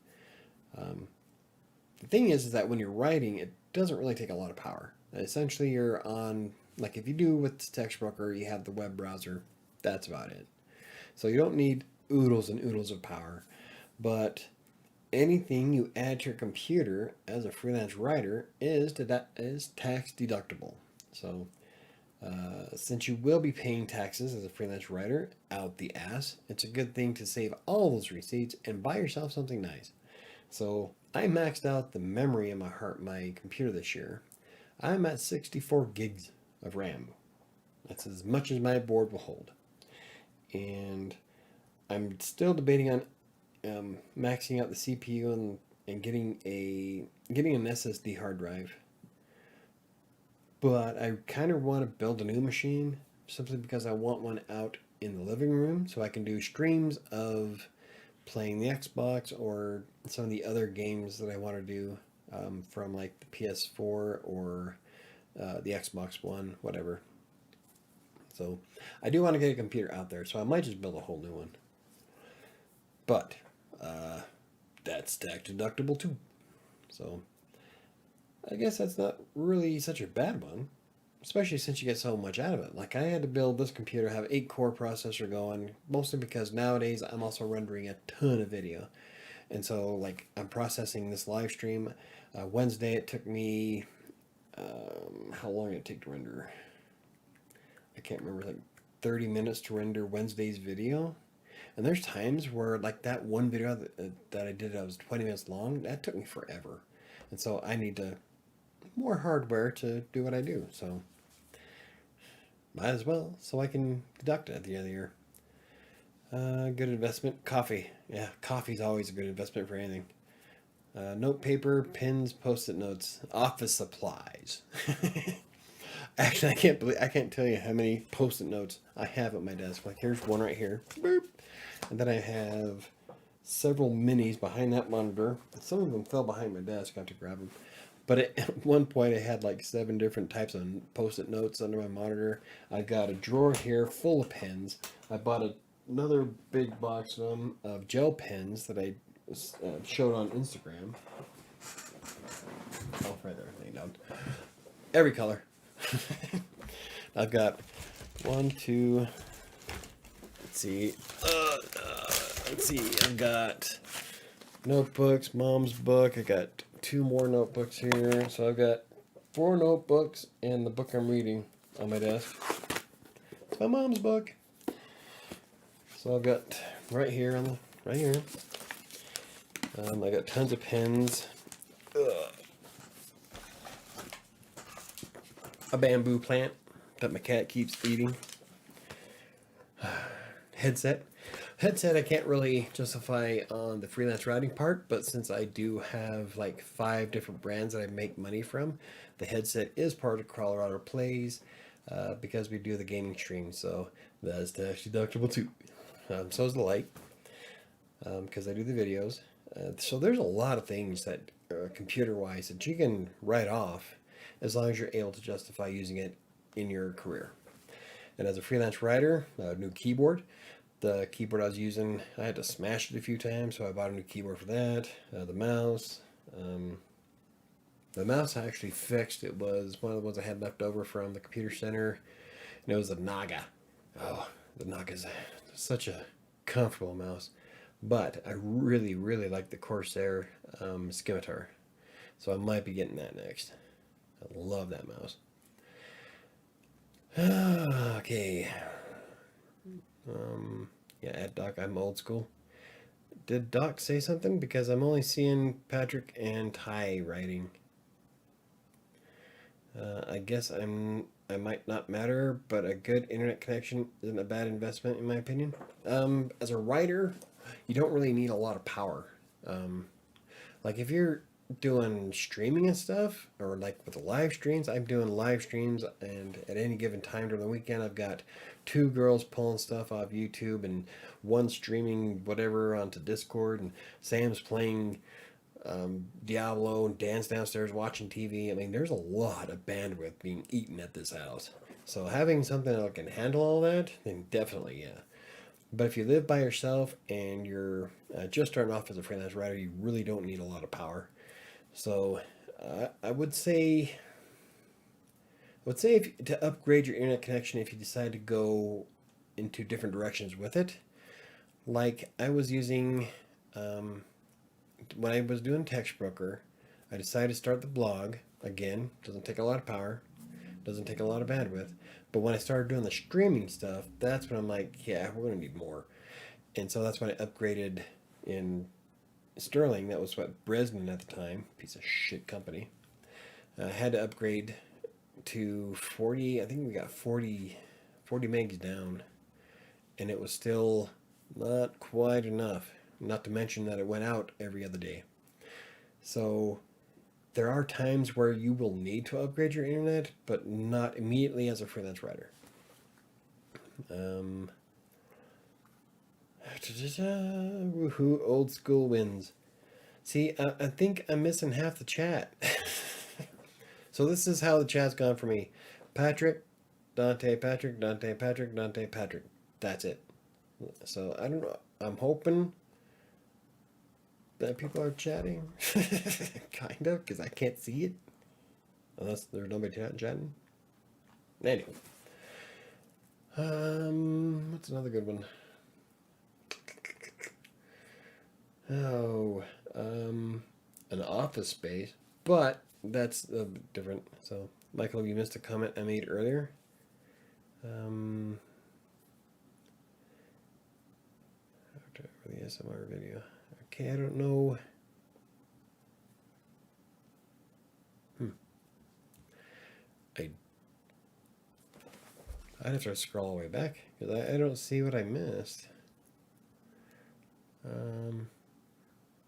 The thing is that when you're writing, it doesn't really take a lot of power. Essentially, you're on, like if you do with TextBroker, you have the web browser. That's about it. So you don't need oodles and oodles of power. But anything you add to your computer as a freelance writer is tax deductible. So Since you will be paying taxes as a freelance writer out the ass, it's a good thing to save all those receipts and buy yourself something nice. So I maxed out the memory in my computer this year. I'm at 64 gigs of RAM. That's as much as my board will hold. And I'm still debating on maxing out the CPU and getting an SSD hard drive. But I kind of want to build a new machine simply because I want one out in the living room so I can do streams of playing the Xbox or some of the other games that I want to do from like the PS4 or the Xbox One, whatever. So I do want to get a computer out there, so I might just build a whole new one. But that's tax deductible too. So I guess that's not really such a bad one, especially since you get so much out of it. Like I had to build this computer, have 8-core processor going, mostly because nowadays I'm also rendering a ton of video. And so like I'm processing this live stream. Wednesday it took me, how long did it take to render? I can't remember, like 30 minutes to render Wednesday's video. And there's times where like that one video that I did that was 20 minutes long, that took me forever. And so I need more hardware to do what I do. So might as well, so I can deduct it at the end of the year. Good investment. Coffee. Yeah, coffee's always a good investment for anything. Note paper, pens, post-it notes, office supplies. Actually, I can't tell you how many post-it notes I have at my desk. Like here's one right here. Boop. And then I have several minis behind that monitor. Some of them fell behind my desk. I have to grab them. But at one point, I had like 7 different types of post-it notes under my monitor. I got a drawer here full of pens. I bought another big box of them of gel pens that I showed on Instagram. Oh, right there, laying down. Every color. I've got 1, 2. Let's see. Let's see. I've got notebooks, mom's book. I got 2 more notebooks here. So I've got 4 notebooks and the book I'm reading on my desk. It's my mom's book. So I've got right here right here. I got tons of pens. A bamboo plant that my cat keeps eating. Headset I can't really justify on the freelance writing part, but since I do have like 5 different brands that I make money from, the headset is part of Colorado Plays because we do the gaming stream, so that is tax deductible too. So is the light because I do the videos. So there's a lot of things that computer wise that you can write off as long as you're able to justify using it in your career. And as a freelance writer, new keyboard. The keyboard I was using, I had to smash it a few times, so I bought a new keyboard for that. The mouse. The mouse I actually fixed. It was one of the ones I had left over from the computer center, and it was a Naga. Oh, the Naga is such a comfortable mouse. But I really, really like the Corsair Scimitar, so I might be getting that next. I love that mouse. Okay. Yeah, at Doc, I'm old school. Did Doc say something? Because I'm only seeing Patrick and Ty writing. I guess I might not matter, but a good internet connection isn't a bad investment in my opinion. As a writer, you don't really need a lot of power. Like if you're doing streaming and stuff, or like with the live streams, I'm doing live streams, and at any given time during the weekend, I've got 2 girls pulling stuff off YouTube and one streaming whatever onto Discord, and Sam's playing Diablo, and Dan's downstairs watching TV. I mean, there's a lot of bandwidth being eaten at this house. So having something that can handle all that, then definitely, yeah. But if you live by yourself and you're just starting off as a freelance writer, you really don't need a lot of power. So I would say to upgrade your internet connection if you decide to go into different directions with it. Like I was using when I was doing Text Broker, I decided to start the blog. Again, doesn't take a lot of power, doesn't take a lot of bandwidth, But when I started doing the streaming stuff, that's when I'm like, yeah, we're going to need more. And so that's when I upgraded in Sterling. That was what, Bresnan at the time, piece of shit company. I had to upgrade to 40. I think we got 40 megs down. And it was still not quite enough. Not to mention that it went out every other day. So there are times where you will need to upgrade your internet, but not immediately as a freelance writer. Woohoo, old school wins. See, I think I'm missing half the chat. So this is how the chat's gone for me. Patrick, Dante, Patrick, Dante, Patrick, Dante, Patrick. That's it. So I don't know. I'm hoping that people are chatting. Kind of, because I can't see it. Unless there's nobody chatting. Anyway. What's another good one? Oh, an office space. But that's different. So, Michael, you missed a comment I made earlier. For the SMR video. Okay, I don't know. I'd have to scroll all the way back because I don't see what I missed.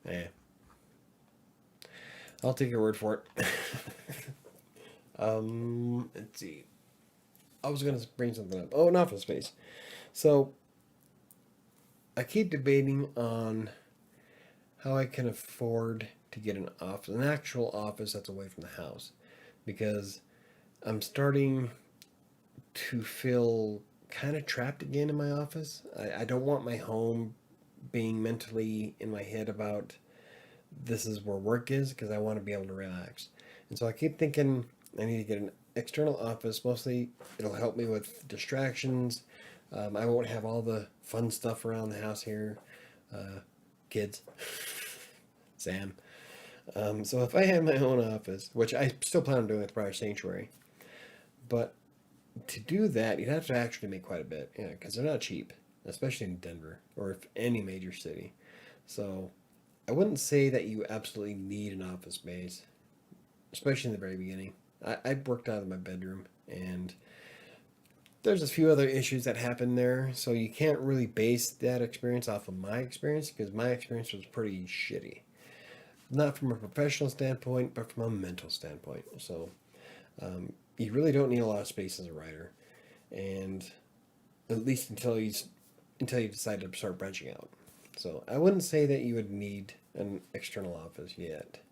Eh. I'll take your word for it. Let's see. I was gonna bring something up. Oh, an office space. So I keep debating on how I can afford to get an office, an actual office that's away from the house, because I'm starting to feel kind of trapped again in my office. I don't want my home being mentally in my head about this is where work is, because I want to be able to relax. And so I keep thinking I need to get an external office. Mostly it'll help me with distractions. I won't have all the fun stuff around the house here. Kids. Sam. So if I had my own office, which I still plan on doing with WriterSanctuary, but to do that, you'd have to actually make quite a bit, because they're not cheap, especially in Denver or if any major city. So I wouldn't say that you absolutely need an office space, especially in the very beginning. I worked out of my bedroom, and there's a few other issues that happen there, so you can't really base that experience off of my experience, because my experience was pretty shitty. Not from a professional standpoint, but from a mental standpoint. So you really don't need a lot of space as a writer, and at least until you decide to start branching out. So I wouldn't say that you would need an external office yet.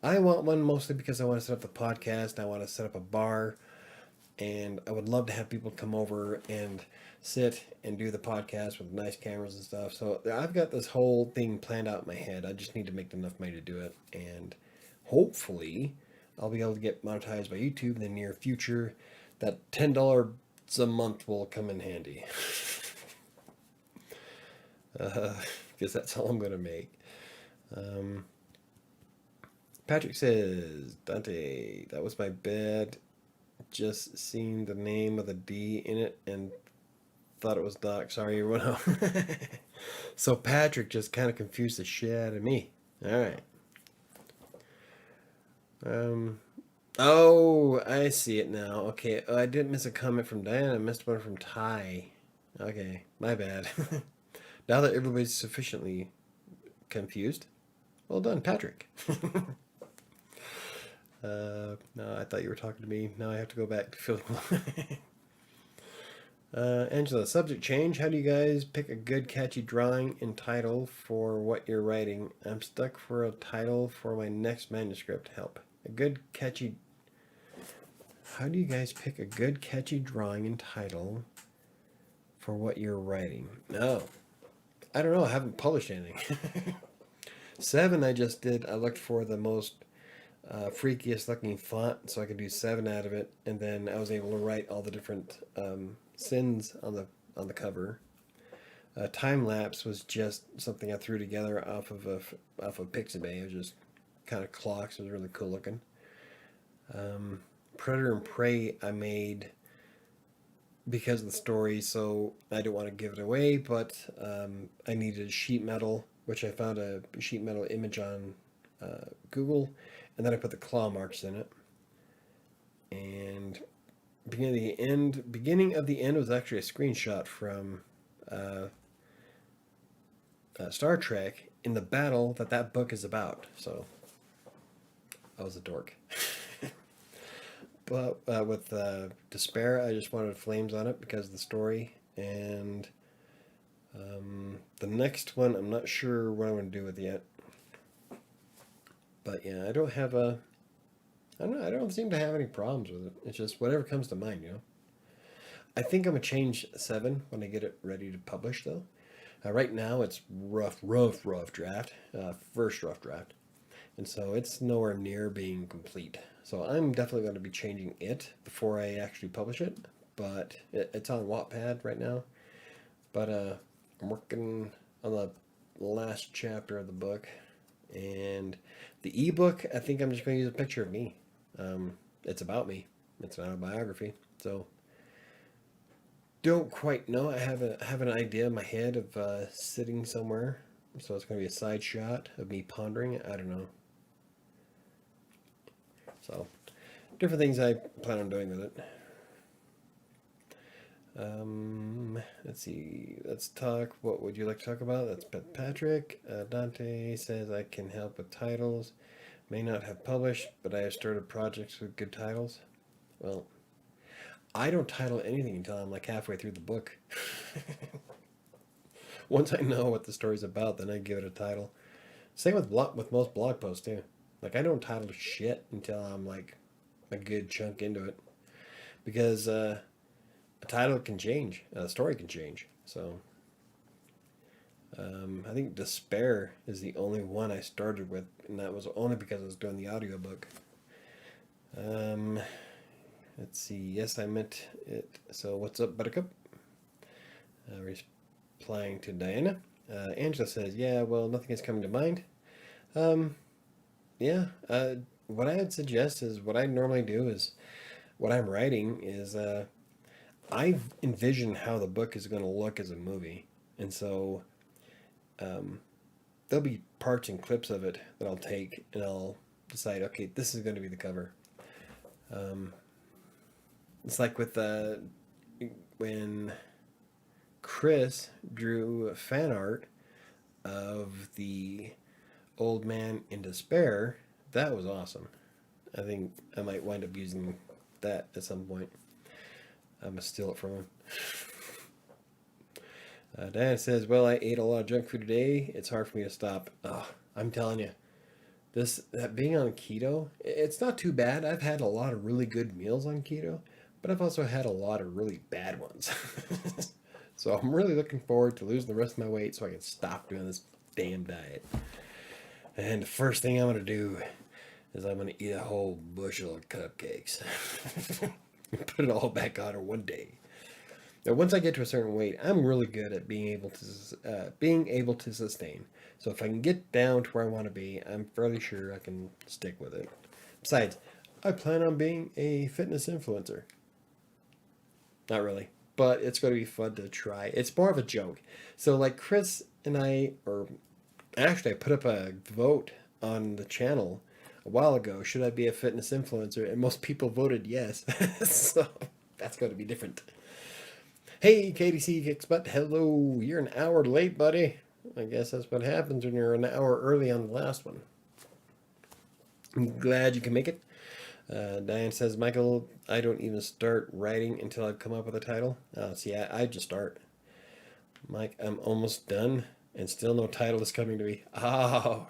I want one mostly because I want to set up the podcast. I want to set up a bar, and I would love to have people come over and sit and do the podcast with nice cameras and stuff. So I've got this whole thing planned out in my head. I just need to make enough money to do it, and hopefully I'll be able to get monetized by YouTube in the near future. That $10 a month will come in handy. Because that's all I'm going to make. Patrick says, Dante, that was my bad. Just seen the name of the D in it and thought it was Doc. Sorry, everyone. So Patrick just kind of confused the shit out of me. All right. Oh, I see it now. Okay, I didn't miss a comment from Diana. I missed one from Ty. Okay, my bad. Now that everybody's sufficiently confused, well done, Patrick. No, I thought you were talking to me. Now I have to go back to feeling. Angela, subject change. How do you guys pick a good catchy drawing and title for what you're writing? I'm stuck for a title for my next manuscript. Help. A good catchy. How do you guys pick a good catchy drawing and title for what you're writing? No. I don't know. I haven't published anything. 7 I just did. I looked for the most freakiest looking font so I could do 7 out of it, and then I was able to write all the different sins on the cover. Time lapse was just something I threw together off of Pixabay. It was just kind of clocks. It was really cool looking. Predator and Prey I made because of the story, so I don't want to give it away, but I needed sheet metal, which I found a sheet metal image on Google, and then I put the claw marks in it. And beginning of the end was actually a screenshot from uh, Star Trek in the battle that book is about. So I was a dork. But with Despair, I just wanted flames on it because of the story. And the next one, I'm not sure what I'm going to do with it yet. But yeah, I don't have a. I don't know. I don't seem to have any problems with it. It's just whatever comes to mind, you know. I think I'm gonna change 7 when I get it ready to publish, though. Right now, it's rough draft, first rough draft, and so it's nowhere near being complete. So I'm definitely going to be changing it before I actually publish it. But it's on Wattpad right now. But I'm working on the last chapter of the book, and the ebook. I think I'm just going to use a picture of me. It's about me. It's not a biography, so don't quite know. I have an idea in my head of sitting somewhere, so it's going to be a side shot of me pondering. I don't know. So different things I plan on doing with it. Let's see. Let's talk. What would you like to talk about? That's Patrick. Dante says I can help with titles. May not have published, but I have started projects with good titles. Well, I don't title anything until I'm like halfway through the book. Once I know what the story's about, then I give it a title. Same with most blog posts too. Like I don't title shit until I'm like a good chunk into it, because a title can change, a story can change. So I think Despair is the only one I started with, and that was only because I was doing the audiobook. Um, let's see. Yes, I meant it. So what's up, Buttercup? Replying to Diana. Angela says, yeah, well, nothing is coming to mind. Um, yeah, what I would suggest is what I normally do is what I'm writing is I envision how the book is going to look as a movie. And so um, there'll be parts and clips of it that I'll take and I'll decide, okay, this is going to be the cover. Um, it's like with when Chris drew fan art of the old man in despair. That was awesome. I think I might wind up using that at some point. I'm gonna steal it from him. Diana says, "Well, I ate a lot of junk food today. It's hard for me to stop." Oh, I'm telling you, that being on keto, it's not too bad. I've had a lot of really good meals on keto, but I've also had a lot of really bad ones. So I'm really looking forward to losing the rest of my weight so I can stop doing this damn diet. And the first thing I'm gonna do is I'm gonna eat a whole bushel of cupcakes. Put it all back on her one day. Now, once I get to a certain weight, I'm really good at being able to sustain. So if I can get down to where I want to be, I'm fairly sure I can stick with it. Besides, I plan on being a fitness influencer. Not really, but it's going to be fun to try. It's more of a joke. So like Chris and I, or actually, I put up a vote on the channel a while ago. Should I be a fitness influencer? And most people voted yes. So that's going to be different. Hey, KDC Kicks Butt. Hello. You're an hour late, buddy. I guess that's what happens when you're an hour early on the last one. I'm glad you can make it. Diane says, Michael, I don't even start writing until I've come up with a title. See, I just start. Mike, I'm almost done, and still no title is coming to me. Oh.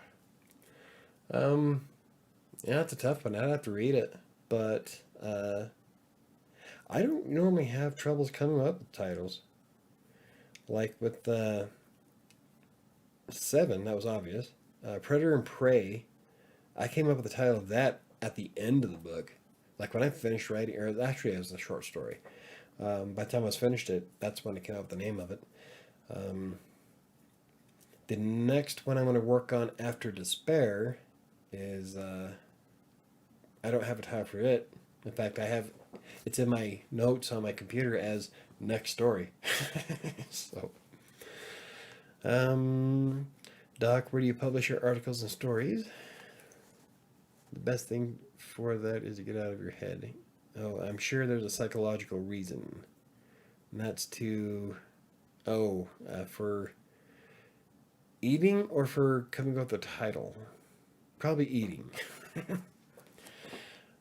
Yeah, it's a tough one. I'd have to read it. But, I don't normally have troubles coming up with titles. Like with 7, that was obvious. Predator and Prey, I came up with the title of that at the end of the book. Like when I finished writing, or actually it was a short story. By the time I was finished it, that's when I came up with the name of it. The next one I'm going to work on after Despair is, I don't have a title for it. In fact, it's in my notes on my computer as next story. So, um, Doc, where do you publish your articles and stories? The best thing for that is to get out of your head. Oh, I'm sure there's a psychological reason. And that's to, for eating or for coming up with the title? Probably eating.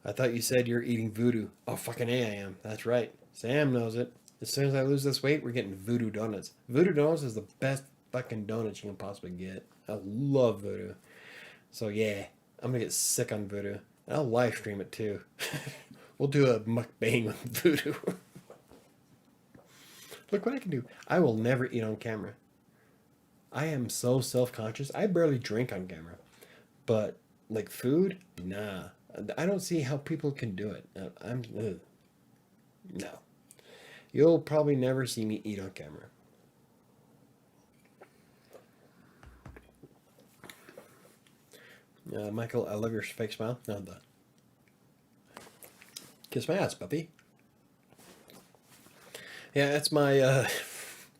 I thought you said you're eating voodoo. Oh, fucking A, I am. That's right. Sam knows it. As soon as I lose this weight, we're getting voodoo donuts. Voodoo donuts is the best fucking donuts you can possibly get. I love voodoo. So yeah, I'm gonna get sick on voodoo. And I'll live stream it too. We'll do a mukbang with voodoo. Look what I can do. I will never eat on camera. I am so self-conscious. I barely drink on camera. But like food, nah. I don't see how people can do it. No. You'll probably never see me eat on camera. Michael, I love your fake smile. No, the kiss my ass, puppy. Yeah, that's my I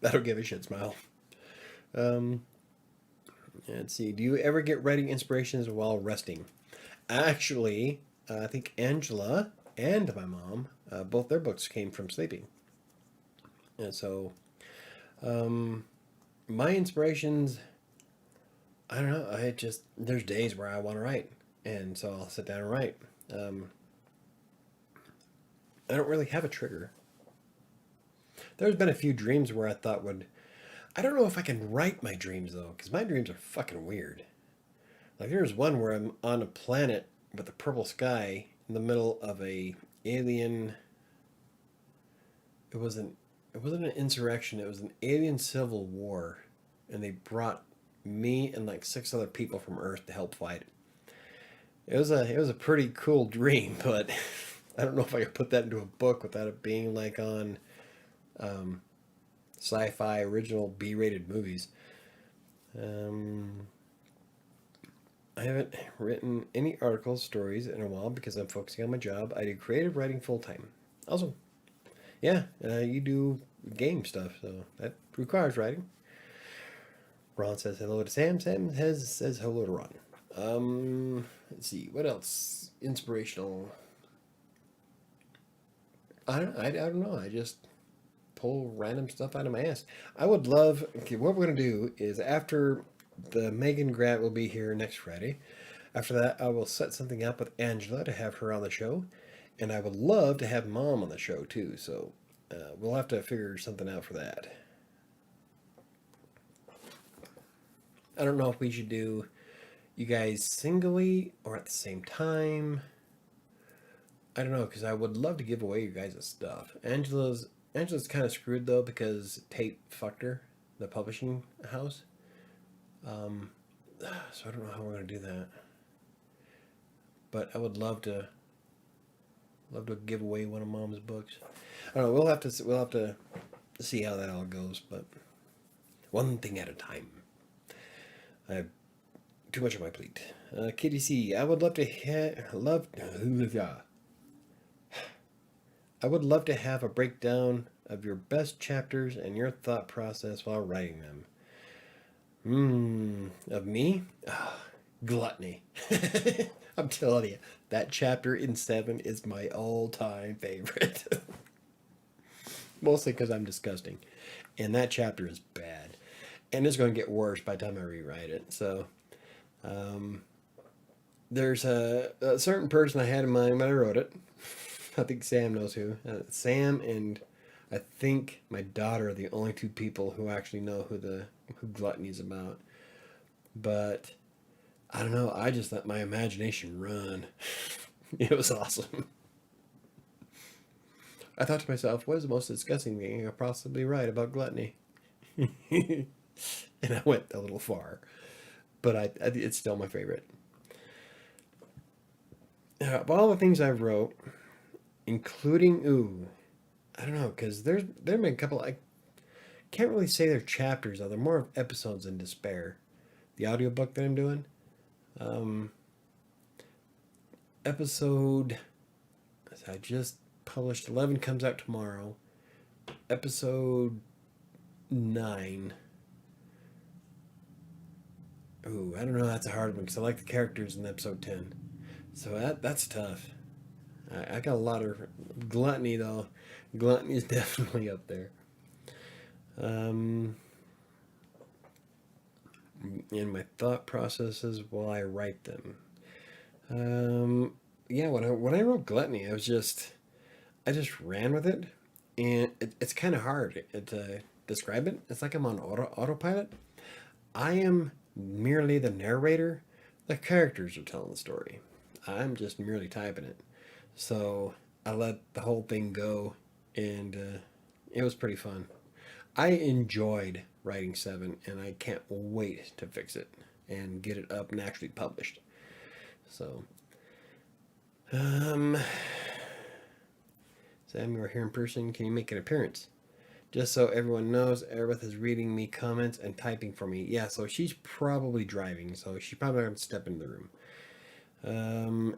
don't give a shit smile. Um, let's see. Do you ever get writing inspirations while resting? Actually, I think Angela and my mom, both their books came from sleeping. And so, my inspirations, I don't know. There's days where I want to write. And so I'll sit down and write. I don't really have a trigger. There's been a few dreams where I thought I don't know if I can write my dreams though, because my dreams are fucking weird. Like there's one where I'm on a planet with a purple sky in the middle of a alien. It wasn't an insurrection. It was an alien civil war, and they brought me and like 6 other people from Earth to help fight it. It was a pretty cool dream, but I don't know if I could put that into a book without it being like on sci-fi original B-rated movies. I haven't written any articles, stories in a while because I'm focusing on my job. I do creative writing full time. Also, yeah, you do game stuff, so that requires writing. Ron says hello to Sam. Sam says hello to Ron. Let's see, what else? Inspirational. I don't know. I just pull random stuff out of my ass. I would love. Okay, what we're gonna do is after the Megan Grant will be here next Friday. After that, I will set something up with Angela to have her on the show, and I would love to have Mom on the show too. So we'll have to figure something out for that. I don't know if we should do you guys singly or at the same time. I don't know because I would love to give away you guys' stuff. Angela's kind of screwed though because Tate fucked her, the publishing house. So I don't know how we're gonna do that. But I would love to give away one of Mom's books. I don't know. We'll have to see how that all goes. But one thing at a time. I have too much on my plate. Kitty C, I would love to I would love to have a breakdown of your best chapters and your thought process while writing them. Of me? Gluttony. I'm telling you, that chapter in 7 is my all-time favorite. Mostly because I'm disgusting. And that chapter is bad. And it's going to get worse by the time I rewrite it. So, there's a certain person I had in mind when I wrote it. I think Sam knows who. Sam and I think my daughter are the only 2 people who actually know who Gluttony is about. But I don't know. I just let my imagination run. It was awesome. I thought to myself, what is the most disgusting thing I could possibly write about gluttony? And I went a little far. But it's still my favorite. Of all the things I wrote, including, I don't know, because there have been a couple, I can't really say they're chapters, though. They're more of episodes in Despair. The audiobook that I'm doing. Episode, I just published 11 comes out tomorrow. episode 9. Ooh, I don't know. That's a hard one because I like the characters in episode 10. So that's tough. I got a lot of gluttony though. Gluttony is definitely up there. Um, and my thought processes while I write them. Yeah, when I wrote gluttony, I just ran with it, and it's kind of hard to describe it. It's like I'm on autopilot. I am merely the narrator. The characters are telling the story. I'm just merely typing it. So I let the whole thing go, and it was pretty fun. I enjoyed writing 7, and I can't wait to fix it and get it up and actually published. So, um, Sam, you're here in person. Can you make an appearance? Just so everyone knows, Erebeth is reading me comments and typing for me. Yeah, so she's probably driving, so she's probably going to step into the room.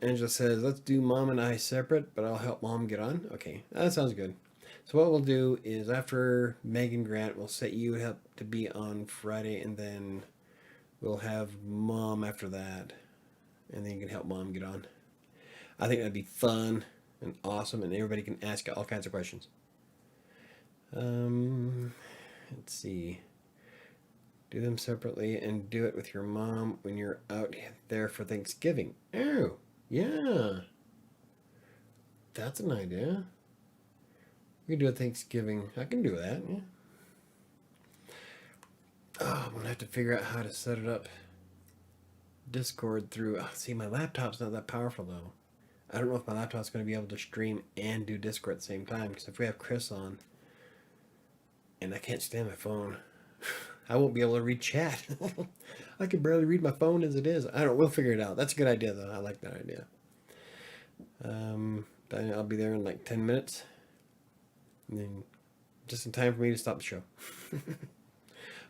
Angela says, let's do Mom and I separate, but I'll help Mom get on. Okay, that sounds good. So what we'll do is after Megan Grant, we'll set you up to be on Friday, and then we'll have Mom after that, and then you can help Mom get on. I think that'd be fun and awesome, and everybody can ask all kinds of questions. Let's see. Do them separately and do it with your mom when you're out there for Thanksgiving. Oh, yeah. That's an idea. We can do a Thanksgiving. I can do that, yeah. Oh, I'm going to have to figure out how to set it up. Discord through... Oh, see, my laptop's not that powerful, though. I don't know if my laptop's going to be able to stream and do Discord at the same time, because if we have Chris on, and I can't stand my phone... I won't be able to read chat. I can barely read my phone as it is. I don't. We'll figure it out. That's a good idea, though. I like that idea. I'll be there in like 10 minutes, and then just in time for me to stop the show.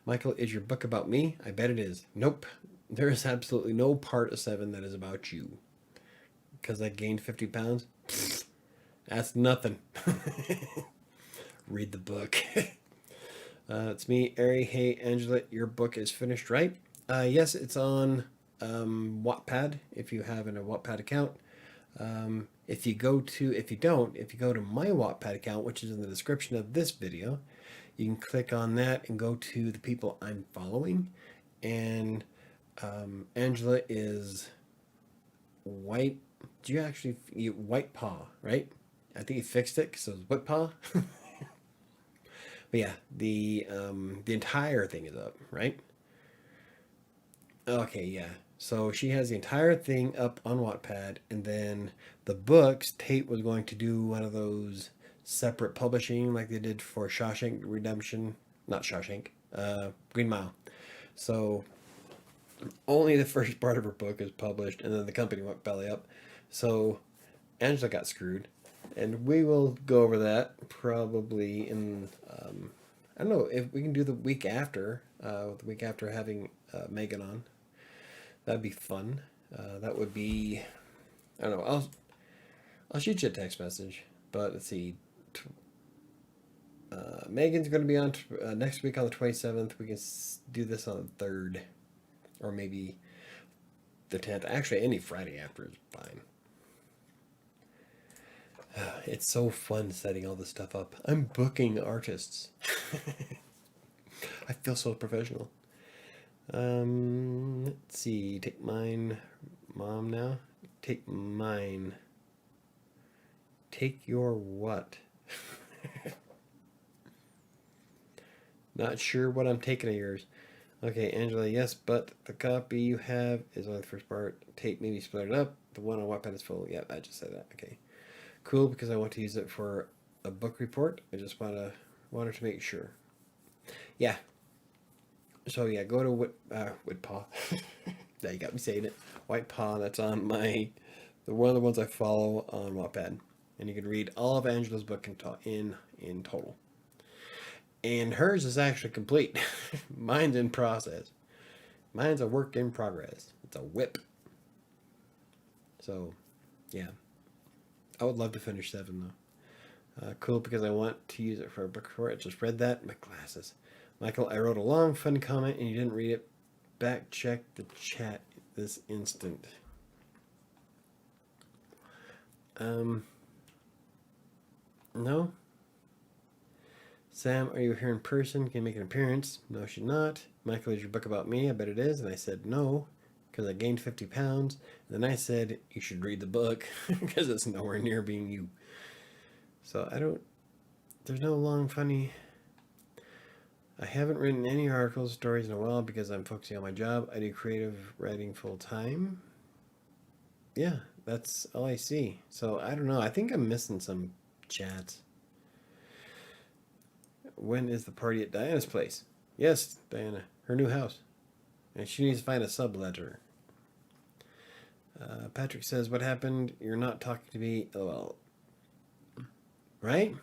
Michael, is your book about me? I bet it is. Nope. There is absolutely no part of 7 that is about you. Because I gained 50 pounds. That's nothing. Read the book. It's me, Ari. Hey, Angela, your book is finished, right? Yes, it's on Wattpad, if you have a Wattpad account. If you go to my Wattpad account, which is in the description of this video, you can click on that and go to the people I'm following. And Angela is White. White Paw, right? I think you fixed it because it was White Paw. But yeah, the entire thing is up, right? Okay, yeah. So she has the entire thing up on Wattpad, and then the books, Tate was going to do one of those separate publishing like they did for Shawshank Redemption, not Shawshank, Green Mile. So only the first part of her book is published, and then the company went belly up. So Angela got screwed. And we will go over that probably in, I don't know, if we can do the week after having Megan on. That'd be fun. That would be, I don't know, I'll shoot you a text message. But let's see. Megan's going to be on next week on the 27th. We can do this on the 3rd. Or maybe the 10th. Actually, any Friday after is fine. It's so fun setting all this stuff up. I'm booking artists. I feel so professional. Let's see. Take mine, Mom, now. Take mine. Take your what? Not sure what I'm taking of yours. Okay, Angela, yes, but the copy you have is only the first part. Tate, maybe split it up. The one on Wattpad is full. Yep, I just said that. Okay. Cool, because I want to use it for a book report. I just wanted to make sure. Yeah. So yeah, go to Whitpaw. Now you got me saying it. White Paw. That's on one of the ones I follow on Wattpad, and you can read all of Angela's book in total. And hers is actually complete. Mine's in process. Mine's a work in progress. It's a whip. So, yeah. I would love to finish 7 though. Cool, because I want to use it for a book report. I just read that. My glasses. Michael, I wrote a long, fun comment and you didn't read it. Back check the chat this instant. No. Sam, are you here in person? Can you make an appearance? No, she's not. Michael, is your book about me? I bet it is. And I said no, because I gained 50 pounds. And then I said, you should read the book, because it's nowhere near being you. So there's no long, funny. I haven't written any articles, stories in a while because I'm focusing on my job. I do creative writing full time. Yeah, that's all I see. So I don't know. I think I'm missing some chats. When is the party at Diana's place? Yes, Diana, her new house. And she needs to find a subletter. Patrick says, what happened? You're not talking to me. LOL. Right?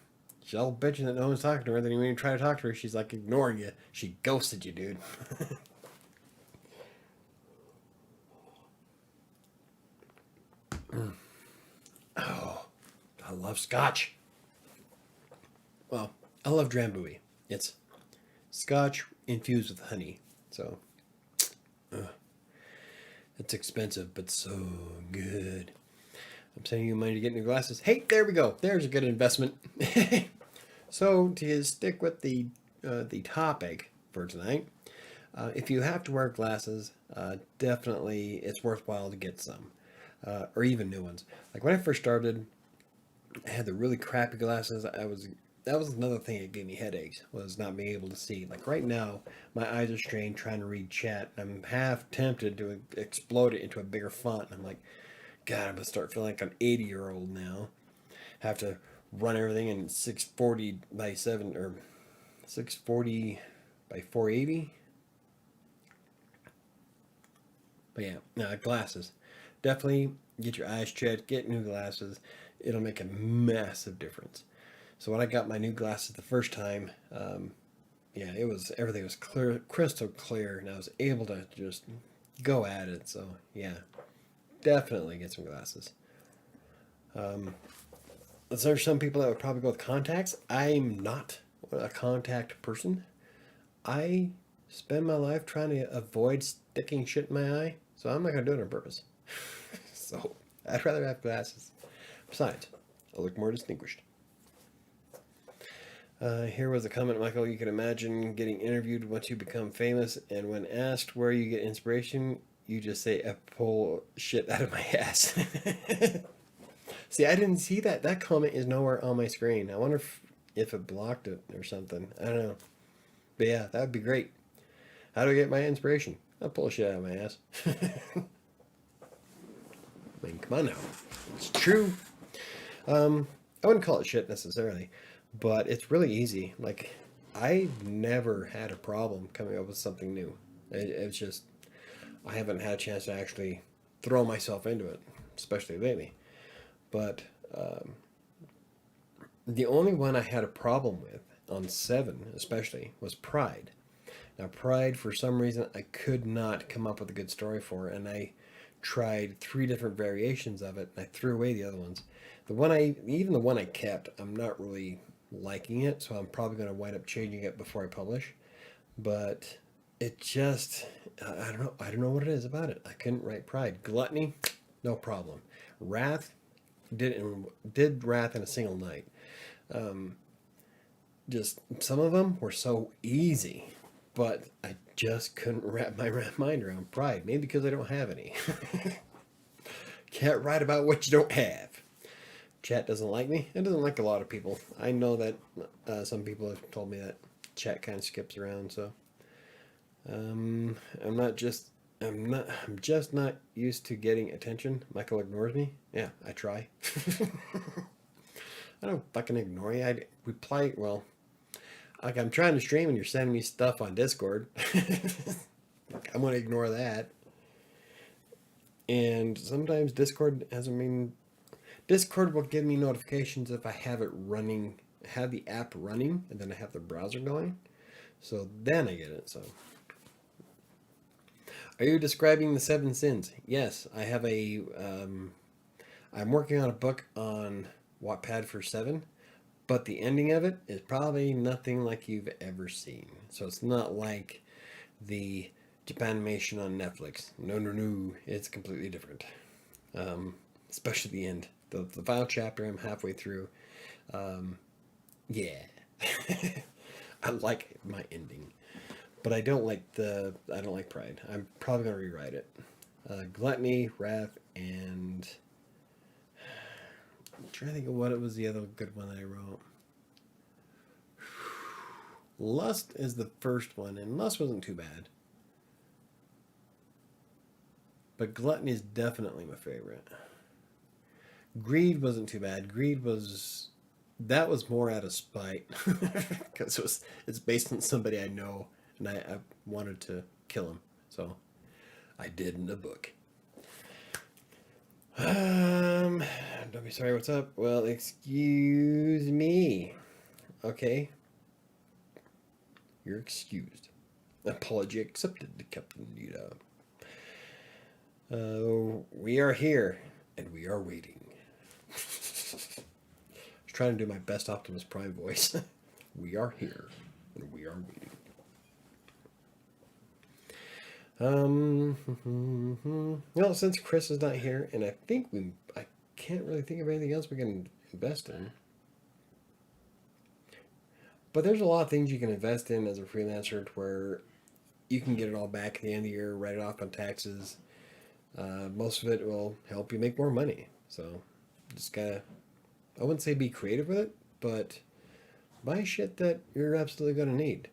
She's all bitching that no one's talking to her. Then when you try to talk to her, she's like ignoring you. She ghosted you, dude. Oh, I love scotch. Well, I love Drambuie. It's scotch infused with honey. So, it's expensive, but so good. I'm sending you money to get new glasses. Hey, there we go. There's a good investment. So, to stick with the topic for tonight, if you have to wear glasses, definitely it's worthwhile to get some, or even new ones. Like when I first started, I had the really crappy glasses. That was another thing that gave me headaches, was not being able to see. Like right now, my eyes are strained trying to read chat. I'm half tempted to explode it into a bigger font. I'm like, God, I'm gonna start feeling like an 80-year-old now. Have to run everything in 640 by 7 or 640 by 480. But yeah, glasses. Definitely get your eyes checked, get new glasses. It'll make a massive difference. So when I got my new glasses the first time, everything was clear, crystal clear, and I was able to just go at it. So yeah, definitely get some glasses. There's some people that would probably go with contacts. I'm not a contact person. I spend my life trying to avoid sticking shit in my eye, so I'm not gonna do it on purpose. So I'd rather have glasses. Besides, I look more distinguished. Here was a comment, Michael. You can imagine getting interviewed once you become famous, and when asked where you get inspiration, you just say, I pull shit out of my ass. See, I didn't see that. That comment is nowhere on my screen. I wonder if it blocked it or something. I don't know. But yeah, that would be great. How do I get my inspiration? I pull shit out of my ass. I mean, come on now. It's true. I wouldn't call it shit necessarily, but it's really easy. Like, I never had a problem coming up with something new. It's just, I haven't had a chance to actually throw myself into it, especially lately. But the only one I had a problem with, on 7 especially, was Pride. Now, Pride, for some reason, I could not come up with a good story for, and I tried 3 different variations of it, and I threw away the other ones. Even the one I kept, I'm not really liking it, so I'm probably going to wind up changing it before I publish. But it just, I don't know what it is about it. I couldn't write Pride. Gluttony, no problem. Wrath, did Wrath in a single night. Just some of them were so easy, but I just couldn't wrap my mind around Pride. Maybe because I don't have any. Can't write about what you don't have. Chat doesn't like me. It doesn't like a lot of people. I know that some people have told me that chat kind of skips around. So I'm just not used to getting attention. Michael ignores me. Yeah, I try. I don't fucking ignore you. I reply, well, like I'm trying to stream and you're sending me stuff on Discord. I'm going to ignore that. And sometimes Discord will give me notifications if I have it running, have the app running, and then I have the browser going. So then I get it. So, are you describing the 7 sins? Yes, I have I'm working on a book on Wattpad for 7, But the ending of it is probably nothing like you've ever seen. So it's not like the Japanimation on Netflix. No, no, no. It's completely different. Especially the end. The final chapter, I'm halfway through. Yeah. I like my ending. But I don't like Pride. I'm probably gonna rewrite it. Gluttony, Wrath, and I'm trying to think of what it was the other good one that I wrote. Lust is the first one, and Lust wasn't too bad. But Gluttony is definitely my favorite. Greed wasn't too bad. That was more out of spite because it's based on somebody I know, and I wanted to kill him, so I did in the book. Don't be sorry. What's up? Well, excuse me. Okay, you're excused. Apology accepted, Captain Nita. We are here, and we are waiting. I was trying to do my best Optimus Prime voice. We are here, and we are waiting. Well, since Chris is not here, and I can't really think of anything else we can invest in. But there's a lot of things you can invest in as a freelancer where you can get it all back at the end of the year, write it off on taxes. Most of it will help you make more money. So just gotta, I wouldn't say be creative with it, but buy shit that you're absolutely gonna need.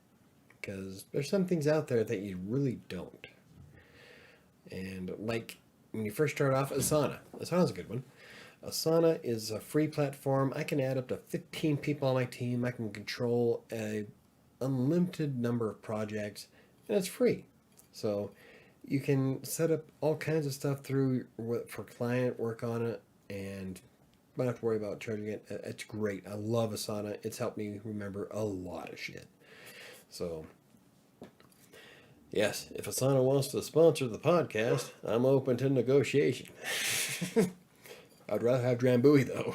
Because there's some things out there that you really don't. And like when you first start off, Asana's a good one. Asana is a free platform. I can add up to 15 people on my team. I can control a unlimited number of projects, and it's free. So you can set up all kinds of stuff through for client work on it, and don't have to worry about charging it. It's great. I love Asana. It's helped me remember a lot of shit. So yes, if Asana wants to sponsor the podcast, I'm open to negotiation. I'd rather have Drambuie, though.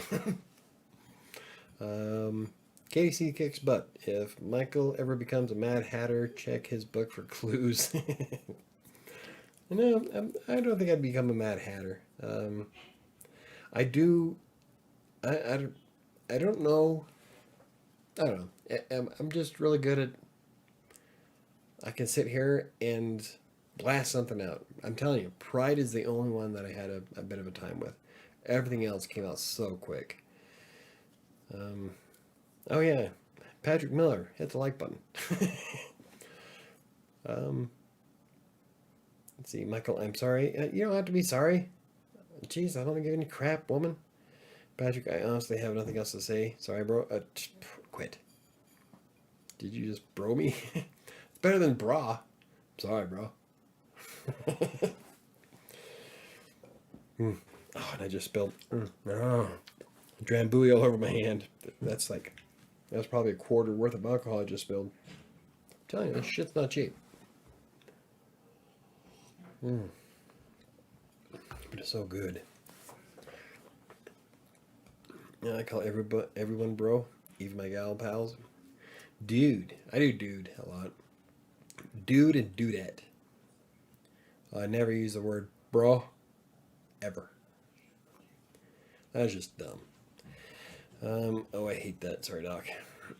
KDC kicks butt. If Michael ever becomes a Mad Hatter, check his book for clues. No, I don't think I'd become a Mad Hatter. I do. I don't know. I don't know. I'm just really good at. I can sit here and blast something out. I'm telling you, Pride is the only one that I had a bit of a time with. Everything else came out so quick. Oh yeah, Patrick Miller, hit the like button. Let's see, Michael, I'm sorry. You don't have to be sorry. Jeez, I don't give any crap, woman. Patrick, I honestly have nothing else to say. Sorry, bro. Quit. Did you just bro me? It's better than bra. Sorry, bro. Oh, and I just spilled Drambuie all over my hand. That's probably a quarter worth of alcohol I just spilled. I'm telling you, this shit's not cheap. But it's so good. Yeah, I call everyone bro, even my gal pals. Dude. I do dude a lot. Dude and dudette. I never use the word bro, ever. That's just dumb. Oh, I hate that. Sorry, Doc.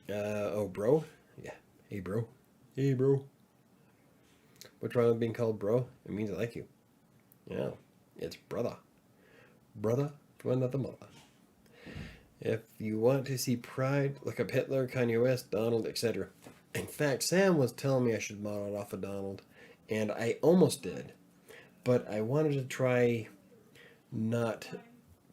Oh, bro? Yeah. Hey, bro. Hey, bro. What's wrong with being called bro? It means I like you. Yeah. It's brother. Brother from another mother. If you want to see Pride, look up Hitler, Kanye West, Donald, etc. In fact, Sam was telling me I should model it off of Donald, and I almost did. But I wanted to try not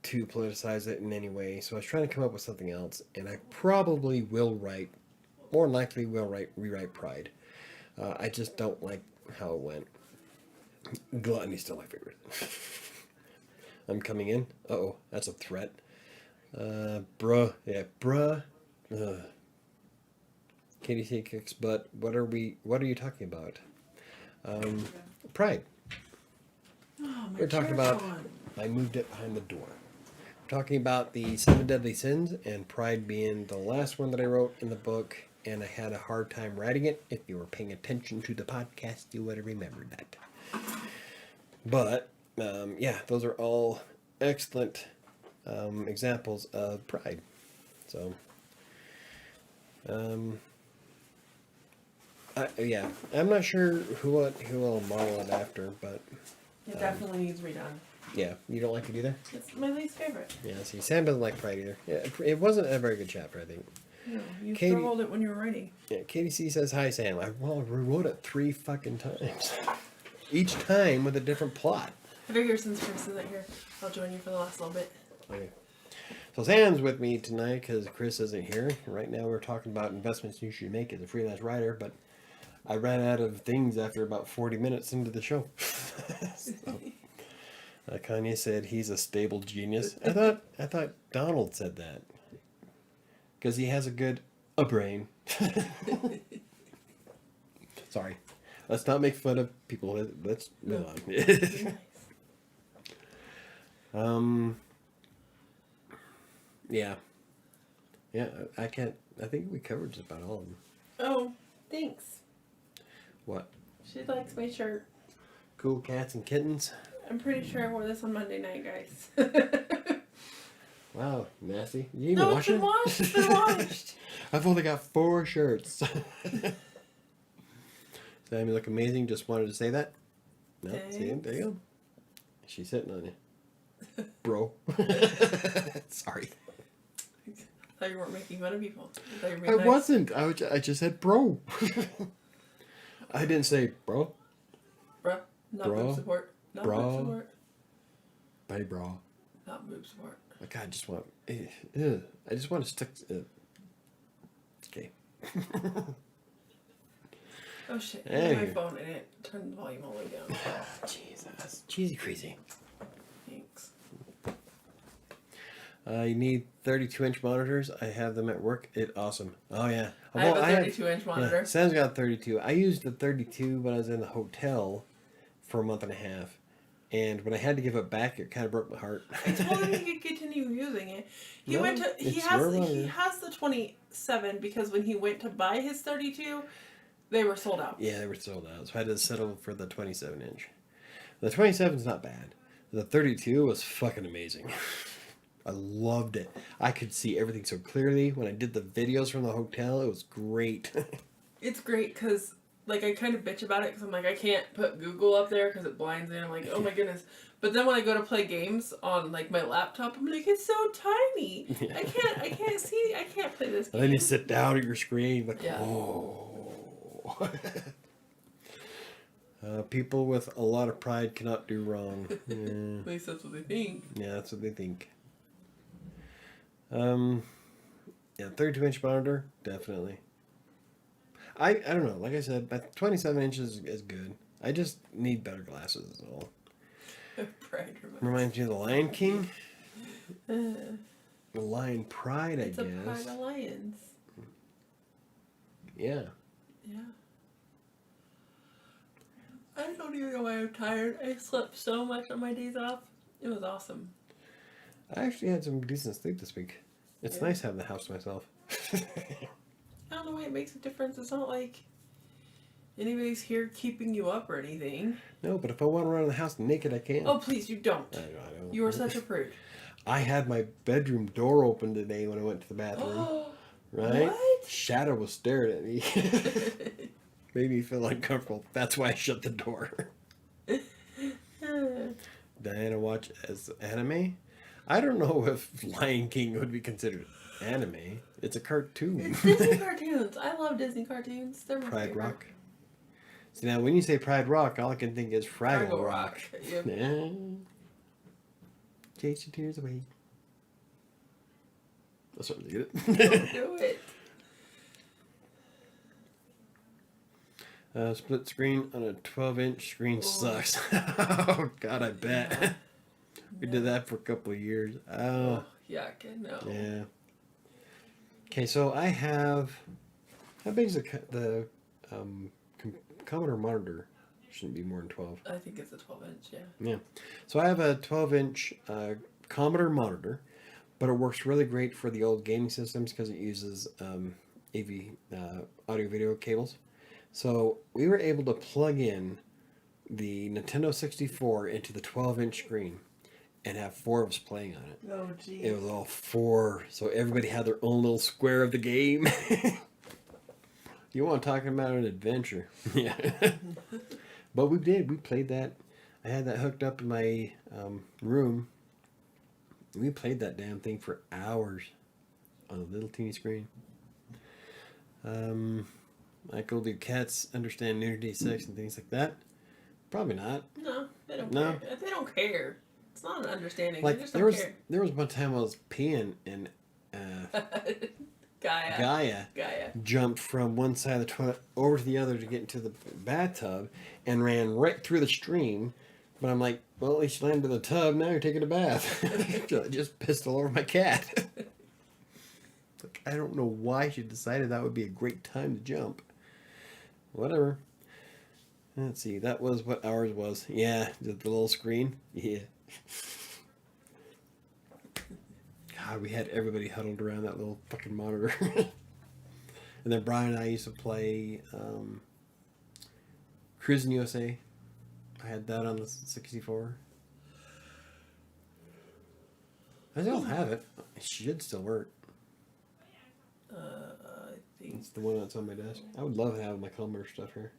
to politicize it in any way, so I was trying to come up with something else, and I probably will rewrite Pride. I just don't like how it went. Gluttony's still my favorite. I'm coming in. Uh-oh, that's a threat. Bruh. Yeah, bruh. KDC kicks butt. What are you talking about? Pride. Oh, We're talking about, I moved it behind the door. We're talking about the 7 deadly sins, and pride being the last one that I wrote in the book, and I had a hard time writing it. If you were paying attention to the podcast, you would have remembered that. But, yeah, those are all excellent examples of pride. So, yeah, I'm not sure who I'll model it after, but... It definitely needs redone. Yeah, you don't like it either? It's my least favorite. Yeah, see, Sam doesn't like pride either. Yeah, it wasn't a very good chapter, I think. No, you Katie- struggled it when you were writing. Yeah, Katie C says, hi, Sam. I rewrote it 3 fucking times. Each time with a different plot. I figure since Chris isn't here, I'll join you for the last little bit. Okay. So Sam's with me tonight because Chris isn't here. Right now we're talking about investments you should make as a freelance writer, but I ran out of things after about 40 minutes into the show. So, Kanye said he's a stable genius. I thought Donald said that. Because he has a brain. Sorry. Let's not make fun of people. Let's move on. Yeah. Yeah, I think we covered just about all of them. Oh, thanks. What? She likes my shirt. Cool cats and kittens. I'm pretty sure I wore this on Monday night, guys. Wow, nasty. You even No, wash it's been it? washed. It's been washed. I've only got 4 shirts. Sam, you look amazing. Just wanted to say that. No, see, there you go. She's hitting on you. Bro. Sorry. I thought you weren't making fun of people. I wasn't. I just said bro. I didn't say bro. Bruh. Not Bra. boob support. Not Bra. boob support. Hey, bro. Not boob support. Like, I just want... I just want to stick... okay. Oh shit. Hey. My phone and it turned the volume all the way down. Jesus. Cheesy crazy. Thanks. You need 32-inch monitors. I have them at work. It's awesome. Oh, yeah. I have a 32-inch monitor. Yeah, Sam's got 32. I used the 32 when I was in the hotel for a month and a half. And when I had to give it back, it kind of broke my heart. I told him he could continue using it. He No, went to he it's your has monitor. the 27 because when he went to buy his 32, they were sold out. Yeah, they were sold out. So I had to settle for the 27-inch. The 27's not bad. The 32 was fucking amazing. I loved it. I could see everything so clearly. When I did the videos from the hotel, it was great. It's great because like I kind of bitch about it because I'm like I can't put Google up there because it blinds me. I'm like oh my goodness. But then when I go to play games on like my laptop, I'm like it's so tiny. Yeah. I can't see. I can't play this game. And then you sit down at your screen like, Yeah. whoa. People with a lot of pride cannot do wrong. Yeah. At least that's what they think. Yeah, that's what they think. Yeah, 32-inch monitor, definitely. I don't know. Like I said, 27 inches is good. I just need better glasses is all. Pride Reminds me of the Lion King. The Lion Pride, I It's a guess. pride alliance. Yeah. Yeah. I don't even know why I'm tired. I slept so much on my days off. It was awesome. I actually had some decent sleep this week. It's Yeah. nice having the house to myself. I don't know why it makes a difference. It's not like anybody's here keeping you up or anything. No, but if I want to run around the house naked, I can. Oh, please, you don't. I know. You are such a prude. I had my bedroom door open today when I went to the bathroom. Right? What? Shadow was staring at me. Made me feel uncomfortable. That's why I shut the door. Diana watch as anime? I don't know if Lion King would be considered anime. It's a cartoon. It's Disney cartoons. I love Disney cartoons. They're my Pride favorite. Rock. See, now when you say Pride Rock, all I can think is Fraggle Fraggle Rock. Rock. Yep. Yeah. Chase your tears away. That's what I it. Don't do it. Split screen on a 12-inch screen sucks. Oh, God, I bet. We did that for a couple of years. Oh, Yuck, no. yeah. Okay, so I have... How big is the Commodore monitor? Shouldn't be more than 12. I think it's a 12-inch, yeah. Yeah. So I have a 12-inch Commodore monitor but it works really great for the old gaming systems because it uses AV audio video cables. So we were able to plug in the Nintendo 64 into the 12-inch screen and have 4 of us playing on it. Oh, geez. It was all 4, so everybody had their own little square of the game. You want to talk about an adventure? Yeah. But we did. We played that. I had that hooked up in my room. We played that damn thing for hours on a little teeny screen. Michael, do cats understand nudity, sex, and things like that? Probably not. No, they don't care. They don't care. It's not an understanding. Like they just don't care. there was one time I was peeing and Gaia jumped from one side of the toilet over to the other to get into the bathtub and ran right through the stream. But I'm like, well, at least you landed in the tub. Now you're taking a bath. I just pissed all over my cat. Like, I don't know why she decided that would be a great time to jump. Whatever. Let's see. That was what ours was. Yeah, the little screen. Yeah. God, we had everybody huddled around that little fucking monitor. And then Brian and I used to play Cruising USA. I had that on the 64. I don't have it. It should still work. I think It's the one that's on my desk. I would love to have my Commodore stuff here.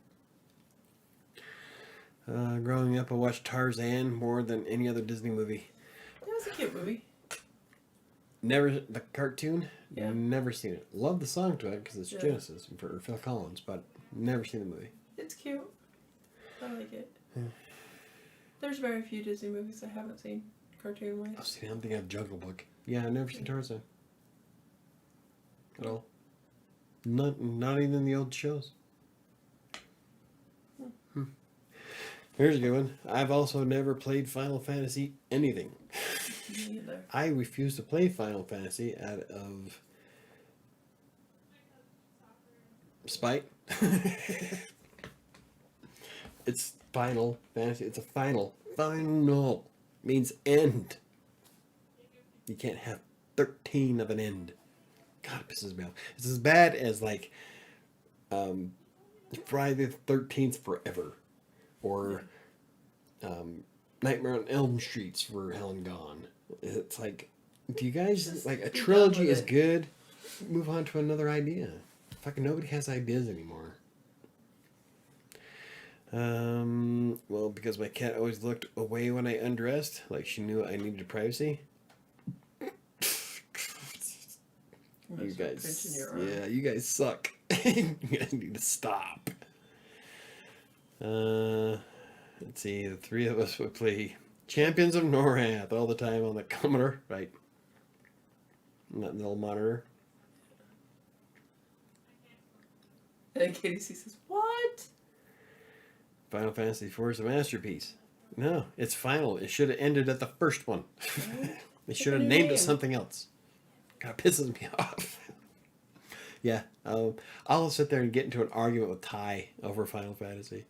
Growing up, I watched Tarzan more than any other Disney movie. it was a cute movie. Never the cartoon. Yeah. Never seen it. Love the song to it because it's Yeah. Genesis for Phil Collins, but never seen the movie. It's cute. I like it. There's very few Disney movies I haven't seen cartoon wise. Oh, see, I'm thinking of Jungle Book. Yeah, I've never seen Tarzan. At all. Not even the old shows. Here's a good one. I've also never played Final Fantasy anything. Me either. I refuse to play Final Fantasy out of spite. It's Final Fantasy. It's a final. Final means end. You can't have 13 of an end. God, it pisses me off. It's as bad as like Friday the 13th Forever. Or Nightmare on Elm Street's for Helen Gone. It's like, do you guys Just like a be done trilogy with is it. good? Move on to another idea. Fucking nobody has ideas anymore. Well, because my cat always looked away when I undressed, like she knew I needed privacy. You guys, yeah, you guys suck. You guys need to stop. Let's see, the 3 of us would play Champions of Norath all the time on the Commodore, right? And that little monitor. And Katie says, "What?" Final Fantasy IV is a masterpiece. No, it's final. It should have ended at the first one. They should have named it something else. God, it pisses me off. Yeah, I'll sit there and get into an argument with Ty over Final Fantasy.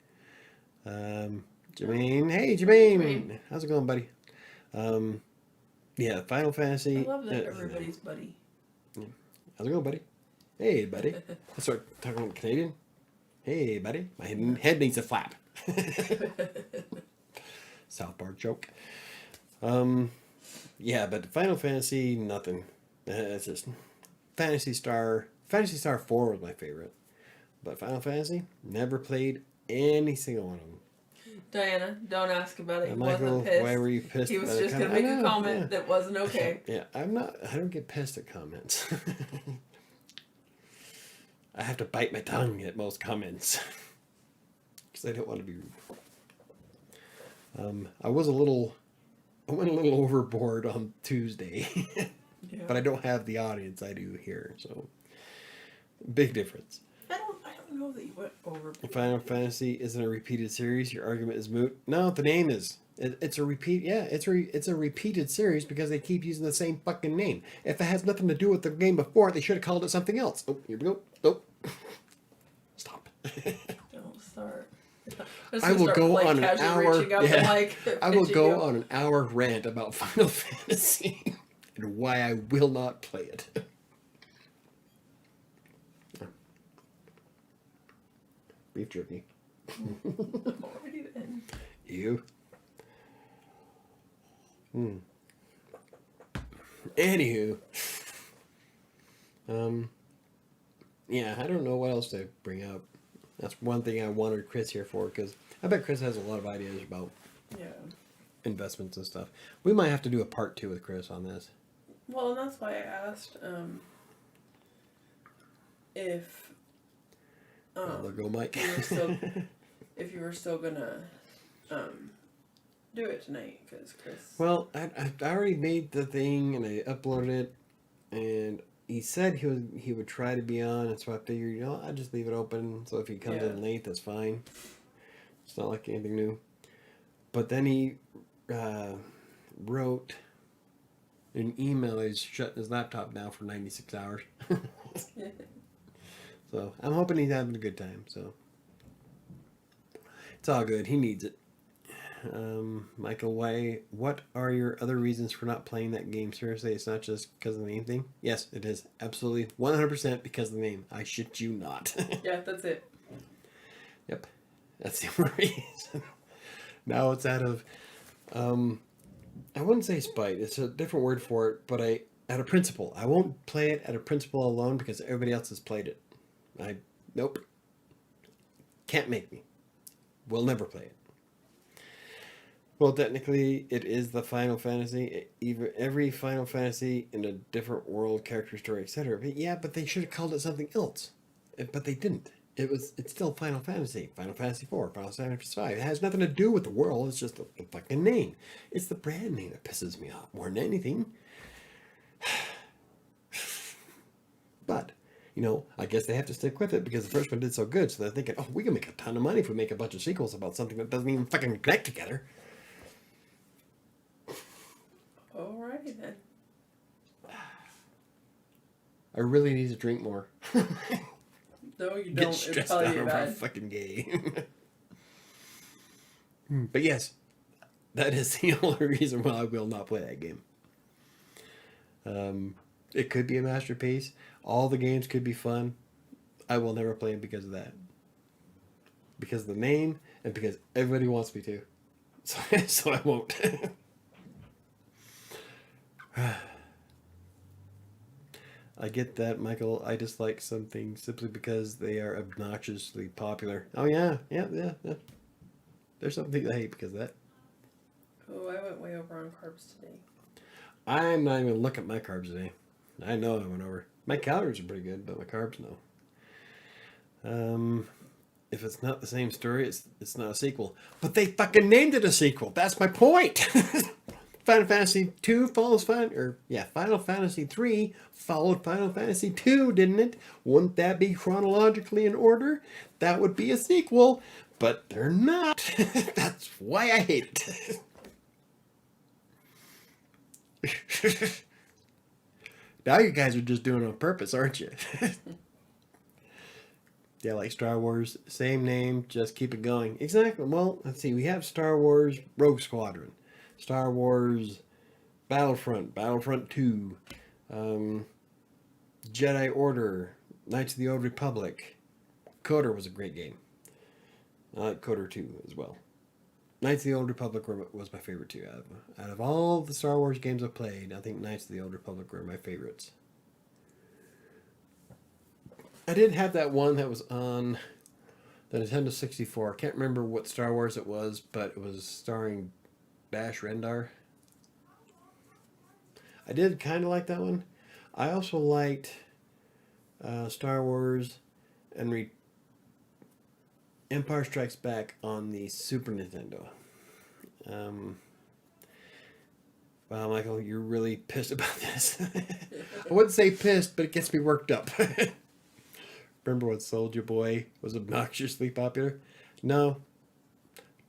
Jermaine, hey Jermaine, how's it going, buddy? Yeah, Final Fantasy. I love that everybody's buddy. How's it going, buddy? Hey, buddy. I start talking Canadian. Hey, buddy. My head needs a flap. South Park joke. Yeah, but Final Fantasy, nothing. It's just Phantasy Star. Phantasy Star 4 was my favorite. But Final Fantasy, never played any single one of them. Diana, don't ask about it. He Michael, wasn't pissed. why were you pissed? He was by the just going to comment? make a I know, comment yeah. that wasn't okay. Yeah, I don't get pissed at comments. I have to bite my tongue at most comments. Because I don't want to be rude. I went a little overboard on Tuesday. Yeah. But I don't have the audience I do here, so big difference. I don't know that you went over. Final Fantasy isn't a repeated series. Your argument is moot. No, the name is. It's a repeat. Yeah, it's a repeated series because they keep using the same fucking name. If it has nothing to do with the game before, they should have called it something else. Oh, here we go. Oh, stop. Don't start. I will go on an hour. Yeah, I will go on. on an hour rant about Final Fantasy. and why I will not play it. Beef jerky. Alrighty then. You. Anywho. Yeah, I don't know what else to bring up. That's one thing I wanted Chris here for, because I bet Chris has a lot of ideas about investments and stuff. We might have to do a part 2 with Chris on this. Well, and that's why I asked if There go Mike. if you were still gonna do it tonight, because Chris. Well, I already made the thing and I uploaded it, and he said he would try to be on, and so I figured, I'd just leave it open. So if he comes in late, that's fine. It's not like anything new. But then he wrote an email. He's shutting his laptop down for 96 hours. So I'm hoping he's having a good time. So it's all good. He needs it. Michael, what are your other reasons for not playing that game? Seriously, it's not just because of the name thing? Yes, it is. Absolutely 100% because of the name. I shit you not. Yeah, that's it. Yep. That's the only reason. Now it's out of, I wouldn't say spite. It's a different word for it, but out of principle. I won't play it out of principle alone because everybody else has played it. Nope. Can't make me. Will never play it. Well, technically, it is the Final Fantasy. Every Final Fantasy in a different world, character story, etc. But they should have called it something else. But they didn't. It's still Final Fantasy. Final Fantasy 4, Final Fantasy 5. It has nothing to do with the world. It's just the fucking name. It's the brand name that pisses me off more than anything. But, I guess they have to stick with it because the first one did so good. So they're thinking, we can make a ton of money if we make a bunch of sequels about something that doesn't even fucking connect together. Alrighty then. I really need to drink more. No, you Get don't. It's stressed probably out over a bad. fucking game. But yes, that is the only reason why I will not play that game. It could be a masterpiece. All the games could be fun. I will never play them because of that. Because of the name and because everybody wants me to. So I won't. I get that, Michael. I dislike something simply because they are obnoxiously popular. Oh, yeah. There's some things I hate because of that. Oh, I went way over on carbs today. I'm not even looking at my carbs today. I know I went over. My calories are pretty good, but my carbs, no. If it's not the same story, it's not a sequel. But they fucking named it a sequel. That's my point. Final Fantasy 2 follows Final Fantasy 3 followed Final Fantasy 2, didn't it? Wouldn't that be chronologically in order? That would be a sequel, but they're not. That's why I hate it. Now you guys are just doing it on purpose, aren't you? Yeah, like Star Wars, same name, just keep it going. Exactly. Well, let's see. We have Star Wars Rogue Squadron. Star Wars Battlefront, Battlefront 2, Jedi Order, Knights of the Old Republic. KOTOR was a great game. I like KOTOR 2 as well. Knights of the Old Republic was my favorite too. Out of all the Star Wars games I've played, I think Knights of the Old Republic were my favorites. I did have that one that was on the Nintendo 64. I can't remember what Star Wars it was, but it was starring Bash Rendar. I did kind of like that one. I also liked Star Wars and Empire Strikes Back on the Super Nintendo. Wow, Michael, you're really pissed about this. I wouldn't say pissed, but it gets me worked up. Remember when Soulja Boy was obnoxiously popular? No.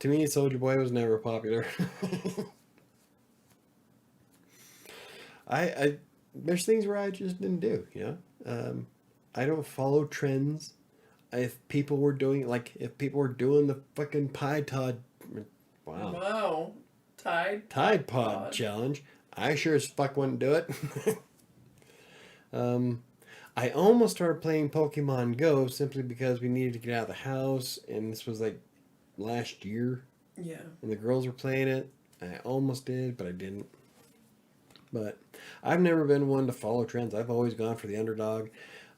To me, Soulja Boy was never popular. I there's things where I just didn't do, I don't follow trends. If people were doing the fucking Tide Pod, Wow. Tide Pod challenge, I sure as fuck wouldn't do it. I almost started playing Pokemon Go simply because we needed to get out of the house, and this was like last year, Yeah. and the girls were playing it. I almost did, but I didn't. But I've never been one to follow trends. I've always gone for the underdog.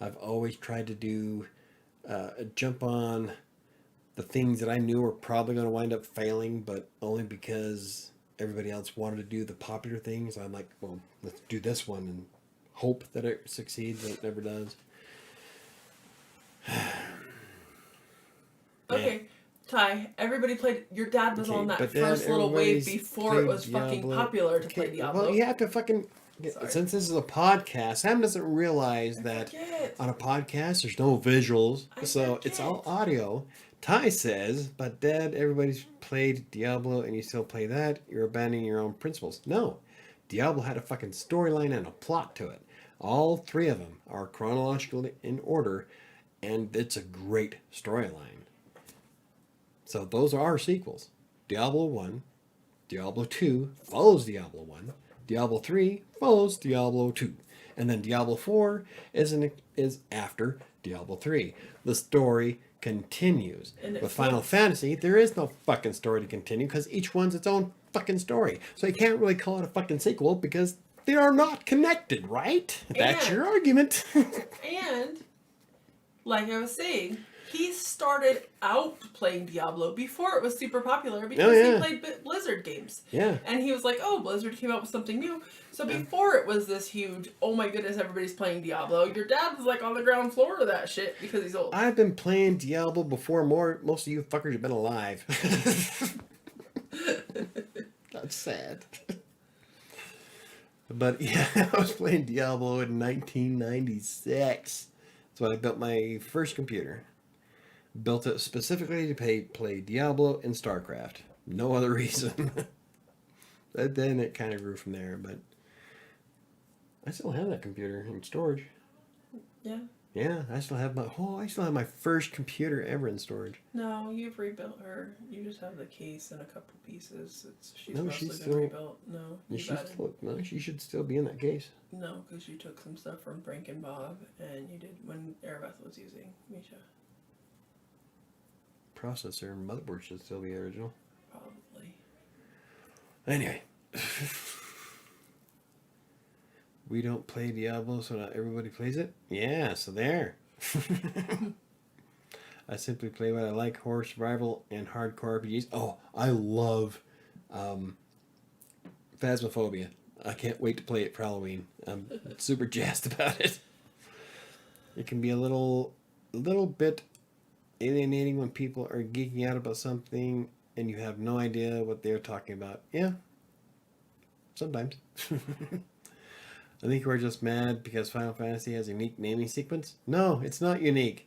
I've always tried to do jump on the things that I knew were probably going to wind up failing, but only because everybody else wanted to do the popular things. I'm like, well, let's do this one and hope that it succeeds, and it never does. Okay, Ty, everybody played. Your dad was Okay, on that but first then little wave everybody's before it played was fucking Diablo. popular to Okay, play Diablo. well, you have to fucking. Sorry. Since this is a podcast, Sam doesn't realize that forget. on a podcast there's no visuals, I so it's all audio. Ty says, but Dad, everybody's played Diablo and you still play that, you're abandoning your own principles. No. Diablo had a fucking storyline and a plot to it. All three of them are chronologically in order, and it's a great storyline. So those are our sequels. Diablo 1, Diablo 2 follows Diablo 1, Diablo 3 follows Diablo 2, and then Diablo 4 is after Diablo 3. The story continues. With Final Fantasy, there is no fucking story to continue because each one's its own fucking story. So you can't really call it a fucking sequel because they are not connected, right? That's your argument. And, like I was saying, he started out playing Diablo before it was super popular because he played Blizzard games. Yeah. And he was like, oh, Blizzard came out with something new. So before it was this huge, oh my goodness, everybody's playing Diablo, your dad was like on the ground floor of that shit because he's old. I've been playing Diablo before most of you fuckers have been alive. That's sad. But yeah, I was playing Diablo in 1996. That's when I built my first computer. Built it specifically to play Diablo and StarCraft. No other reason. But then it kind of grew from there, but I still have that computer in storage. Yeah. Yeah, I still have my first computer ever in storage. No, you've rebuilt her. You just have the case and a couple pieces. She's No, mostly she's been still- rebuilt. No, She should still be in that case. No, because you took some stuff from Frank and Bob, and you did when Erebeth was using Misha. Processor and motherboard should still be original. Probably. Anyway. We don't play Diablo, so not everybody plays it? Yeah, so there. I simply play what I like, horror, survival, and hardcore RPGs. Oh, I love Phasmophobia. I can't wait to play it for Halloween. I'm super jazzed about it. It can be a little bit alienating when people are geeking out about something and you have no idea what they're talking about. Yeah. Sometimes. I think we're just mad because Final Fantasy has a unique naming sequence. No, it's not unique.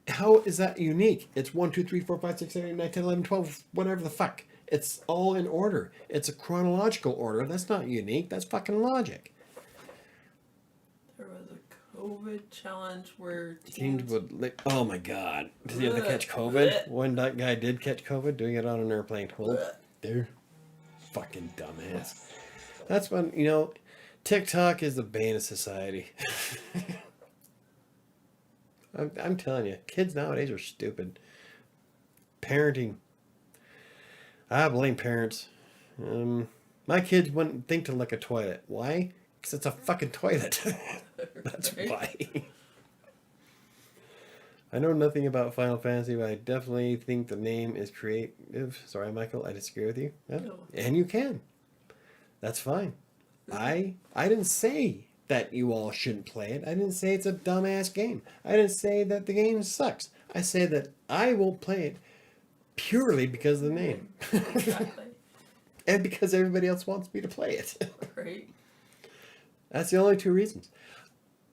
How is that unique? It's 1, 2, 3, 4, 5, 6, 7, 8, 9, 10, 11, 12, whatever the fuck. It's all in order. It's a chronological order. That's not unique. That's fucking logic. There was a COVID challenge where Teams would... Oh my god. Did you have to catch COVID? When that guy did catch COVID, doing it on an airplane. Well, they're fucking dumbass. That's when, TikTok is the bane of society. I'm telling you, kids nowadays are stupid. Parenting. I blame parents. My kids wouldn't think to lick a toilet. Why? Because it's a fucking toilet. That's why. I know nothing about Final Fantasy, but I definitely think the name is creative. Sorry, Michael, I disagree with you. Yeah. No. And you can. That's fine. I didn't say that you all shouldn't play it. I didn't say it's a dumbass game. I didn't say that the game sucks. I say that I won't play it purely because of the name. Exactly. And because everybody else wants me to play it. Right. That's the only two reasons.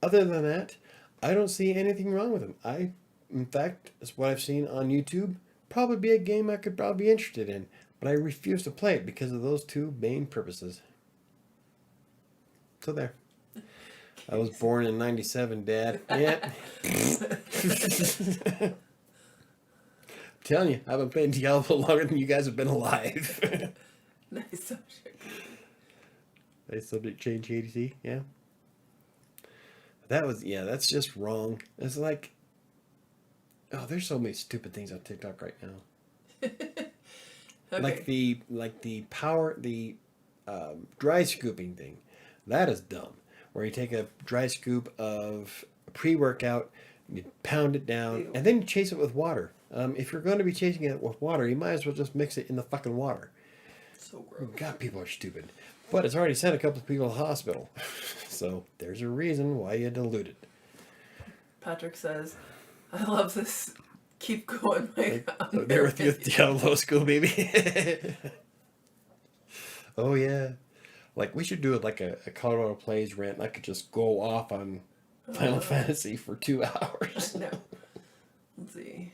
Other than that, I don't see anything wrong with them. In fact, as what I've seen on YouTube, probably be a game I could probably be interested in. But I refuse to play it because of those two main purposes. So there. I was born in 97, Dad. Yeah. I'm telling you, I've been playing Diablo longer than you guys have been alive. Nice subject. I subject change ADC. Yeah. That was, yeah, that's just wrong. It's like, oh, there's so many stupid things on TikTok right now. Okay. Like the power, dry scooping thing. That is dumb. Where you take a dry scoop of pre-workout, you pound it down, Ew. and then you chase it with water. If you're going to be chasing it with water, you might as well just mix it in the fucking water. So gross. God, people are stupid. But it's already sent a couple of people to the hospital. So there's a reason why you dilute it. Patrick says, I love this. Keep going, Mike. I'm There there with you at the yellow school, baby. Oh, yeah. Like, we should do it like a Colorado Plays rant. I could just go off on Final Fantasy for 2 hours. No. Let's see.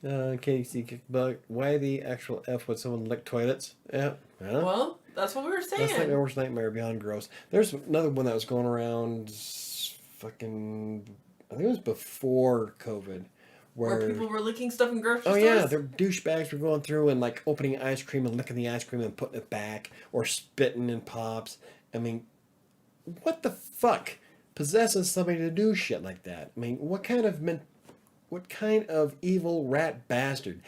KC Kickbug. Why the actual F would someone lick toilets? Yeah. Huh? Well, that's what we were saying. That's like my worst nightmare beyond gross. There's another one that was going around fucking, I think it was before COVID. Where people were licking stuff in grocery Oh stores? yeah, their douchebags were going through and like opening ice cream and licking the ice cream and putting it back or spitting in pops. I mean, what the fuck possesses somebody to do shit like that? I mean, what kind of evil rat bastard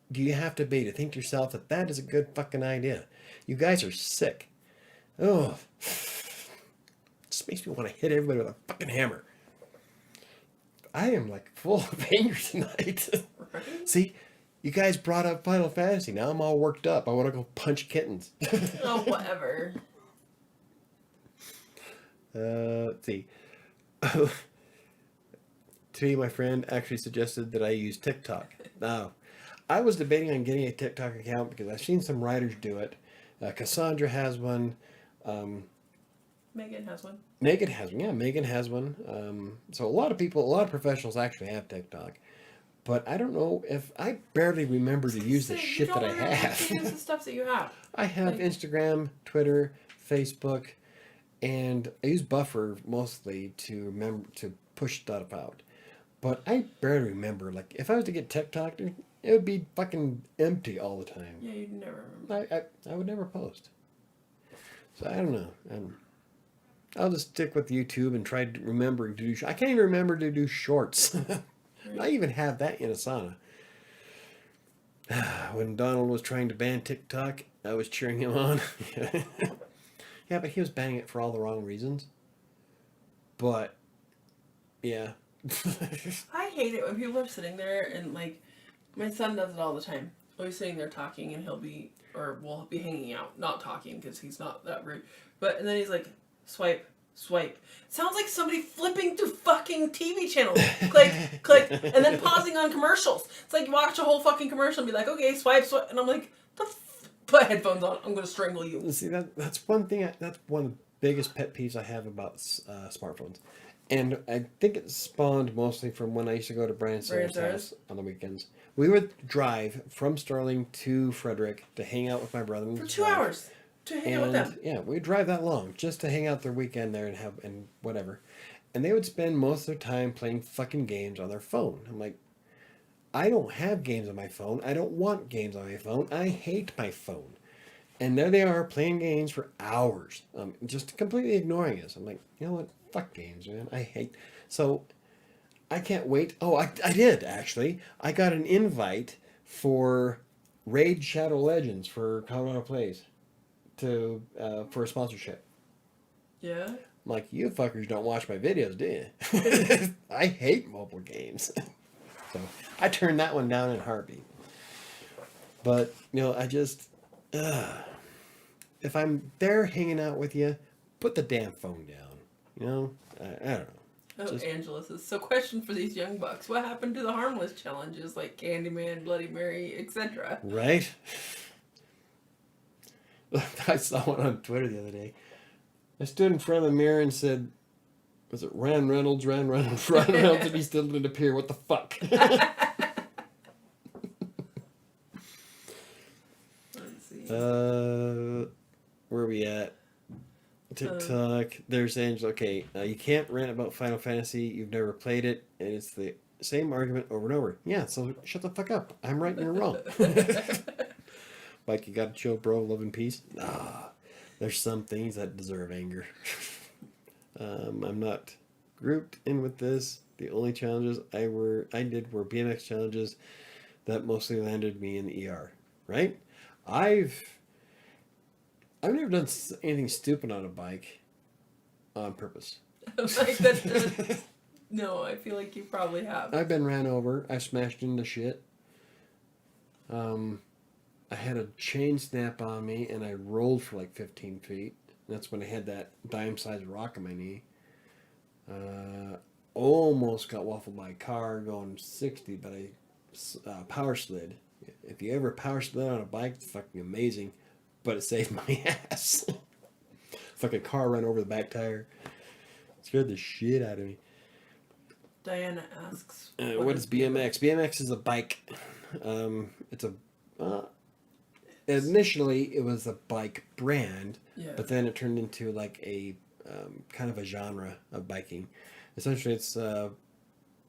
do you have to be to think to yourself that that is a good fucking idea? You guys are sick. Oh, just makes me want to hit everybody with a fucking hammer. I am like full of anger tonight. Right? See, you guys brought up Final Fantasy. Now I'm all worked up. I want to go punch kittens. Oh, whatever. Let's see. Today, my friend actually suggested that I use TikTok. Now, I was debating on getting a TikTok account because I've seen some writers do it. Cassandra has one. Megan has one. Megan has one. Yeah, Megan has one. So a lot of professionals actually have TikTok. But I don't know if I barely remember to use the shit that I have. Use the stuff that you have. I have Instagram, Twitter, Facebook, and I use Buffer mostly to remember to push stuff out. But I barely remember. Like if I was to get TikTok, it would be fucking empty all the time. Yeah, you'd never remember. I would never post. So I don't know. I'll just stick with YouTube and try to remember to do. I can't even remember to do shorts. I even have that in Asana. When Donald was trying to ban TikTok, I was cheering him on. Yeah, but he was banning it for all the wrong reasons. But, yeah. I hate it when people are sitting there and like, my son does it all the time. Always sitting there talking and we'll be hanging out, not talking because he's not that rude. And then he's like, swipe. Sounds like somebody flipping through fucking TV channels. Click, and then pausing on commercials. It's like you watch a whole fucking commercial and be like, okay, swipe, and I'm like, put headphones on. I'm gonna strangle you. See, that's one thing. That's one of the biggest pet peeves I have about smartphones, and I think it spawned mostly from when I used to go to Brandon's house on the weekends. We would drive from Sterling to Frederick to hang out with my brother for 2 hours. To hang out with them. Yeah, we'd drive that long just to hang out their weekend there and whatever. And they would spend most of their time playing fucking games on their phone. I'm like, I don't have games on my phone. I don't want games on my phone. I hate my phone. And there they are playing games for hours, just completely ignoring us. I'm like, you know what? Fuck games, man. I hate. So I can't wait. Oh, I did actually. I got an invite for Raid Shadow Legends for Colorado Plays. For a sponsorship. Yeah. I'm like, you fuckers don't watch my videos, do you? I hate mobile games. So I turned that one down in a heartbeat. But, I just, if I'm there hanging out with you, put the damn phone down. I don't know. Oh, Angela says, so question for these young bucks. What happened to the harmless challenges like Candyman, Bloody Mary, etc.? Right? I saw one on Twitter the other day. I stood in front of the mirror and said, was it Ryan Reynolds, Ryan Reynolds, and he still didn't appear. What the fuck? Let's see. Where are we at? TikTok. There's Angela. Okay, you can't rant about Final Fantasy. You've never played it, and it's the same argument over and over. Yeah, so shut the fuck up. I'm right and you're wrong. Like, you gotta chill, bro. Love and peace. Nah. There's some things that deserve anger. I'm not grouped in with this. The only challenges I did were BMX challenges that mostly landed me in the ER. Right? I've never done anything stupid on a bike on purpose. Like that. No, I feel like you probably have. I've been ran over. I've smashed into shit. I had a chain snap on me and I rolled for like 15 feet. That's when I had that dime-sized rock on my knee. Almost got waffled by a car going 60, but I power slid. If you ever power slid on a bike, it's fucking amazing, but it saved my ass. Fucking car ran over the back tire. It scared the shit out of me. Diana asks, what is BMX? BMX is a bike. It's a initially it was a bike brand, but then it turned into like a kind of a genre of biking. Essentially, it's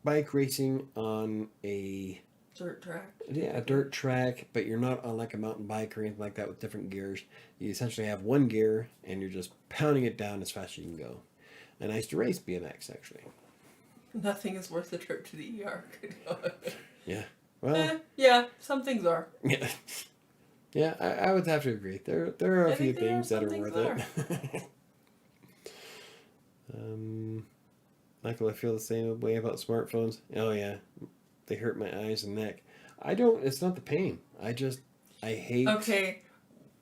bike racing on a dirt track. Yeah, a dirt track, but you're not on like a mountain bike or anything like that with different gears. You essentially have one gear and you're just pounding it down as fast as you can go. And I used to race BMX actually. Nothing is worth the trip to the ER. Yeah. Well. Yeah, some things are. Yeah. Yeah, I would have to agree. There are a few things that are worth it. Michael, I feel the same way about smartphones. Oh yeah, they hurt my eyes and neck. I don't. It's not the pain. I hate. Okay.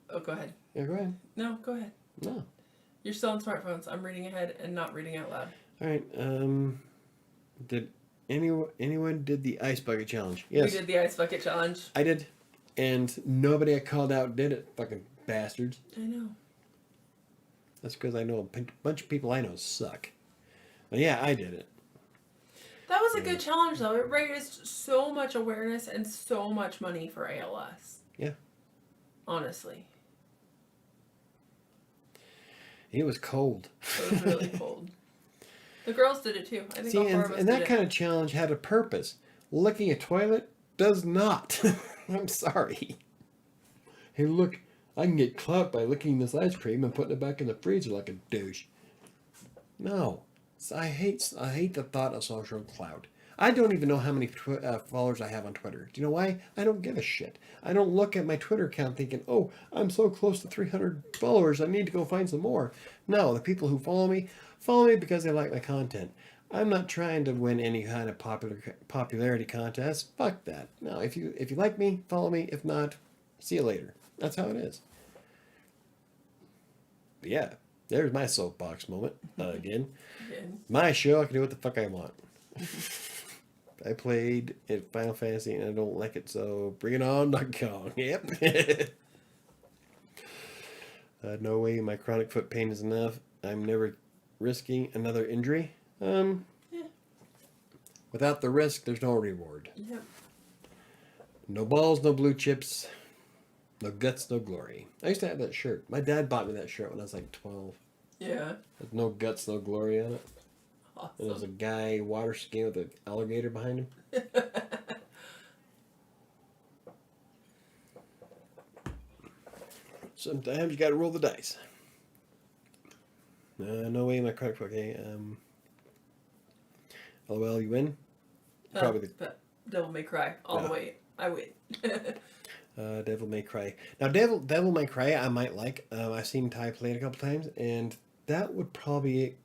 Oh, go ahead. Yeah, go ahead. No, go ahead. No. You're still on smartphones. I'm reading ahead and not reading out loud. All right. Did anyone did the ice bucket challenge? Yes. We did the ice bucket challenge. I did, and nobody I called out did it. Fucking bastards. I know. That's because I know a bunch of people I know suck. But yeah, I did it. That was a good challenge, though. It raised so much awareness and so much money for ALS. Yeah. Honestly. It was cold. It was really cold. The girls did it too. I think all four of us and did that it. kind of challenge had a purpose. Licking a toilet does not. I'm sorry. Hey, look, I can get clout by licking this ice cream and putting it back in the freezer like a douche. No. I hate the thought of social clout. I don't even know how many followers I have on Twitter. Do you know why? I don't give a shit. I don't look at my Twitter account thinking, oh, I'm so close to 300 followers, I need to go find some more. No, the people who follow me because they like my content. I'm not trying to win any kind of popularity contest. Fuck that. No, if you like me, follow me. If not, see you later. That's how it is. But yeah, there's my soapbox moment again. My show, I can do what the fuck I want. I played at Final Fantasy and I don't like it, so bring it on, Donkey Kong. Yep. No way my chronic foot pain is enough. I'm never risking another injury. Yeah. Without the risk, there's no reward. Yep. No balls, no blue chips. No guts, no glory. I used to have that shirt. My dad bought me that shirt when I was like 12. Yeah. There's no guts, no glory on it. Awesome. And there's a guy water skiing with an alligator behind him. Sometimes you gotta roll the dice. No way, my chronic. Okay. LOL, you win. Probably. Devil May Cry all the way. I win. Devil May Cry. Now, Devil May Cry, I might like. I've seen Ty play it a couple times, and that would probably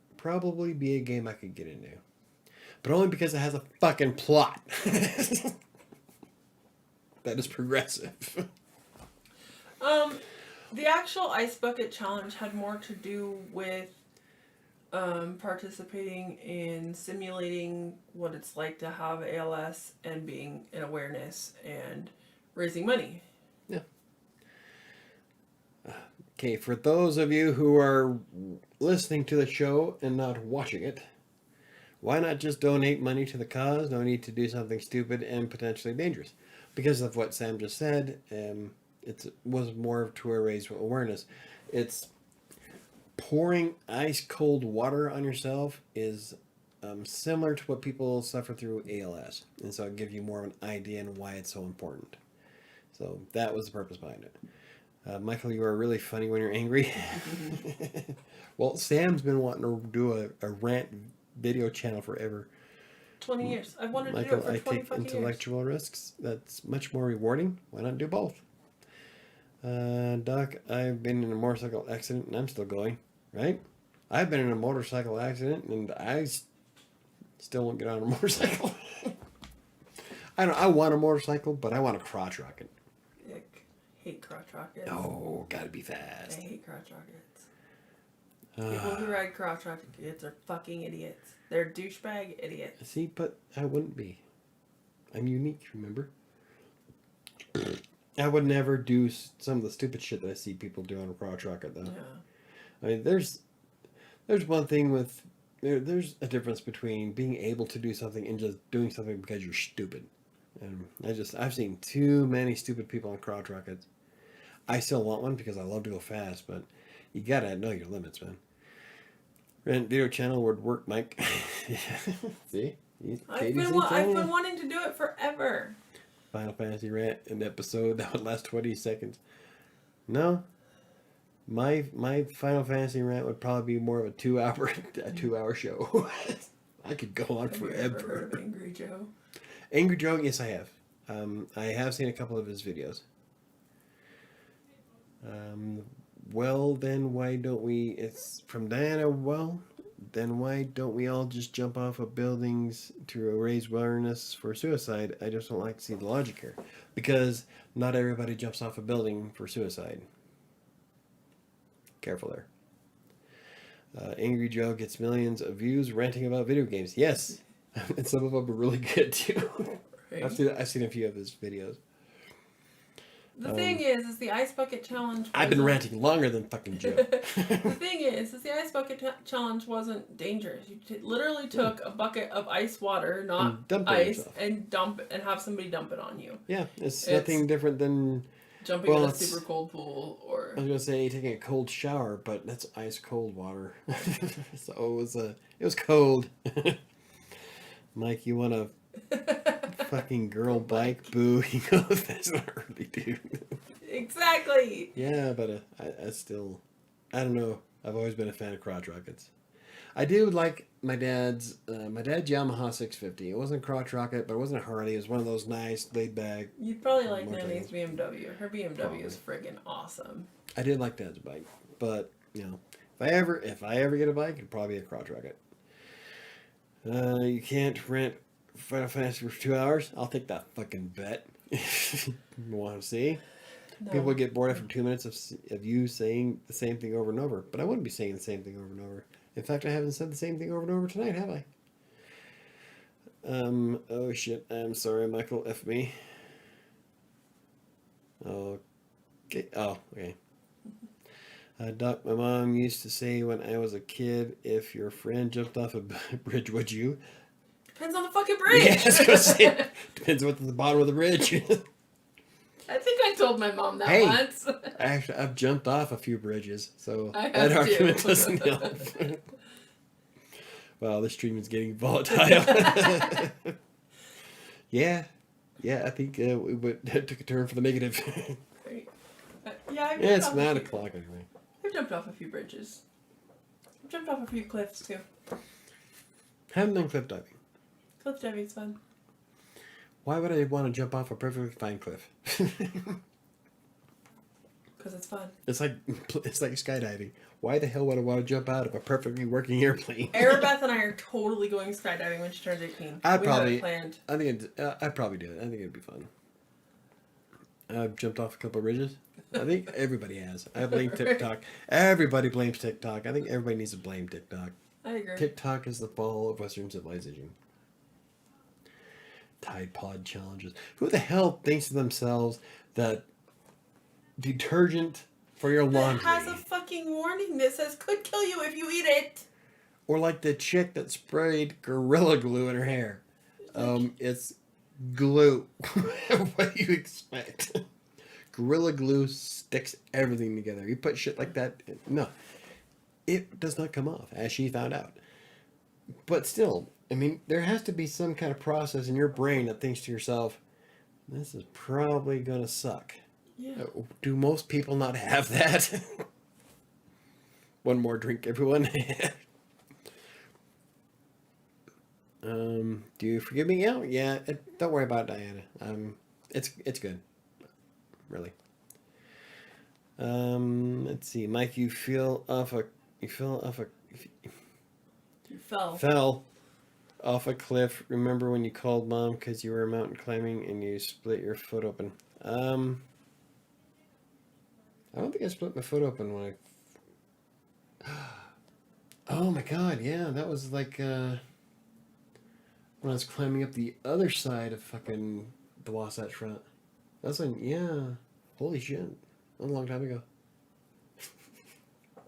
be a game I could get into, but only because it has a fucking plot that is progressive. The actual ice bucket challenge had more to do with participating in simulating what it's like to have ALS and being in awareness and raising money. Yeah. Okay, for those of you who are listening to the show and not watching it, why not just donate money to the cause? No need to do something stupid and potentially dangerous. Because of what Sam just said, it was more to raise awareness. It's pouring ice cold water on yourself is similar to what people suffer through ALS. And so it gives you more of an idea on why it's so important. So that was the purpose behind it. Michael, you are really funny when you're angry. Well, Sam's been wanting to do a rant video channel forever. 20 years. I've wanted to do Michael, it for I 20 take fucking years. intellectual risks. That's much more rewarding. Why not do both? Doc, I've been in a motorcycle accident and I'm still going. Right? I've been in a motorcycle accident and still won't get on a motorcycle. I want a motorcycle, but I want a crotch rocket. Ick. Hate crotch rockets. Oh, gotta be I fast. hate crotch rockets. People who ride crotch rockets are fucking idiots. They're douchebag idiots. See, but I wouldn't be. I'm unique, remember? I would never do some of the stupid shit that I see people do on a crotch rocket, though. Yeah. I mean, there's one thing with there's a difference between being able to do something and just doing something because you're stupid. And I've seen too many stupid people on crotch rockets. I still want one because I love to go fast, but you gotta know your limits, man. Rent video channel would work, Mike. See? I've been wanting to do it forever. Final Fantasy rant, an episode that would last 20 seconds. No. My Final Fantasy rant would probably be more of a 2-hour show. I could go on forever. Have you ever heard of Angry Joe? Angry Joe, yes, I have. I have seen a couple of his videos. Well, then why don't we... It's from Diana. Well, then why don't we all just jump off of buildings to raise awareness for suicide? I just don't like to see the logic here. Because not everybody jumps off a building for suicide. Careful there. Angry Joe gets millions of views ranting about video games. Yes. And some of them are really good too. Right. I've seen a few of his videos. The thing is the Ice Bucket Challenge... I've been ranting longer than fucking Joe. The thing is the Ice Bucket Challenge wasn't dangerous. You literally took a bucket of ice water, not ice, and have somebody dump it on you. Yeah, it's nothing different than... Jumping in a super cold pool, or... I was going to say taking a cold shower, but that's ice cold water. So it was cold. Mike, you want a fucking girl bike? Boo. He goes, that's not really, dude. Exactly. Yeah, but I still, I don't know. I've always been a fan of crotch rockets. I do like my dad's Yamaha 650. It wasn't a crotch rocket, but it wasn't a Harley. It was one of those nice, laid back. You'd probably like Nanny's BMW. Her BMW is friggin' awesome. I did like Dad's bike, but you know, if I ever get a bike, it'd probably be a crotch rocket. You can't rent Final Fantasy for 2 hours. I'll take that fucking bet. You want to see? No. People get bored after 2 minutes of you saying the same thing over and over. But I wouldn't be saying the same thing over and over. In fact, I haven't said the same thing over and over tonight, have I? Oh shit. I'm sorry, Michael. F me. Okay. Oh, okay. Doc, my mom used to say when I was a kid, if your friend jumped off a bridge, would you? Depends on the fucking bridge. Yeah, I was gonna say, depends what's at the bottom of the bridge. I think I told my mom that once. Actually, I've jumped off a few bridges, so that argument doesn't help. Wow, this stream is getting volatile. Yeah, I think it took a turn for the negative. Right. It's 9 o'clock anyway. I've jumped off a few bridges. I've jumped off a few cliffs too. Haven't done cliff diving. Cliff diving's fun. Why would I want to jump off a perfectly fine cliff? Because it's fun. It's like skydiving. Why the hell would I want to jump out of a perfectly working airplane? Arabeth and I are totally going skydiving when she turns 18. I'd probably planned. I'd probably do it. I think it'd be fun. I've jumped off a couple of bridges. I think everybody has. I blame TikTok. Everybody blames TikTok. I think everybody needs to blame TikTok. I agree. TikTok is the fall of Western civilization. Tide Pod challenges. Who the hell thinks to themselves that detergent for your laundry it has a fucking warning that says could kill you if you eat it? Or like the chick that sprayed Gorilla Glue in her hair. It's glue. What do you expect? Gorilla Glue sticks everything together. You put shit like that, no. It does not come off, as she found out. But still, I mean, there has to be some kind of process in your brain that thinks to yourself, this is probably going to suck. Yeah. Do most people not have that? One more drink, everyone. Do you forgive me? Yeah. Don't worry about it, Diana. It's good, really. Let's see, Mike. You fell off a You fell. fell off a cliff. Remember when you called mom because you were mountain climbing and you split your foot open? I don't think I split my foot open when I. Oh my god, yeah, that was like when I was climbing up the other side of fucking the Wasatch Front. That's when, yeah, holy shit, that was a long time ago.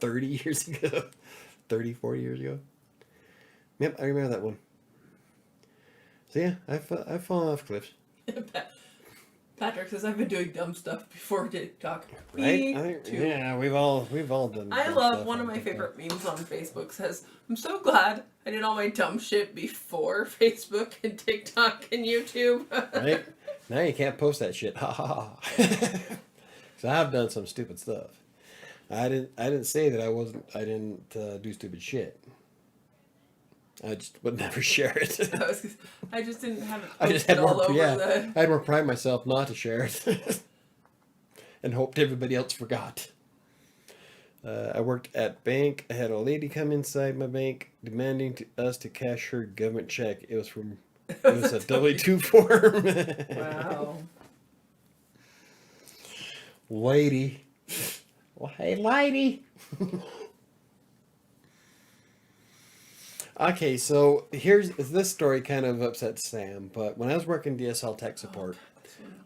30 years ago, 30, 40 years ago. Yep, I remember that one. So yeah, I've fallen off cliffs. Patrick says I've been doing dumb stuff before TikTok. Right? Me too. Yeah, we've all done. I dumb love stuff one of on my TikTok. favorite memes on Facebook says, I'm so glad I did all my dumb shit before Facebook and TikTok and YouTube. Right? Now you can't post that shit. Ha ha ha. So I've done some stupid stuff. I didn't say that I didn't do stupid shit. I just would never share it. I just didn't have it I just posted had more, all over the... I had more pride in myself not to share it, and hoped everybody else forgot. I worked at bank. I had a lady come inside my bank demanding us to cash her government check. It was a W-2 form. Wow. Lady. Well, hey, lady. Okay, so this story kind of upsets Sam, but when I was working DSL tech support,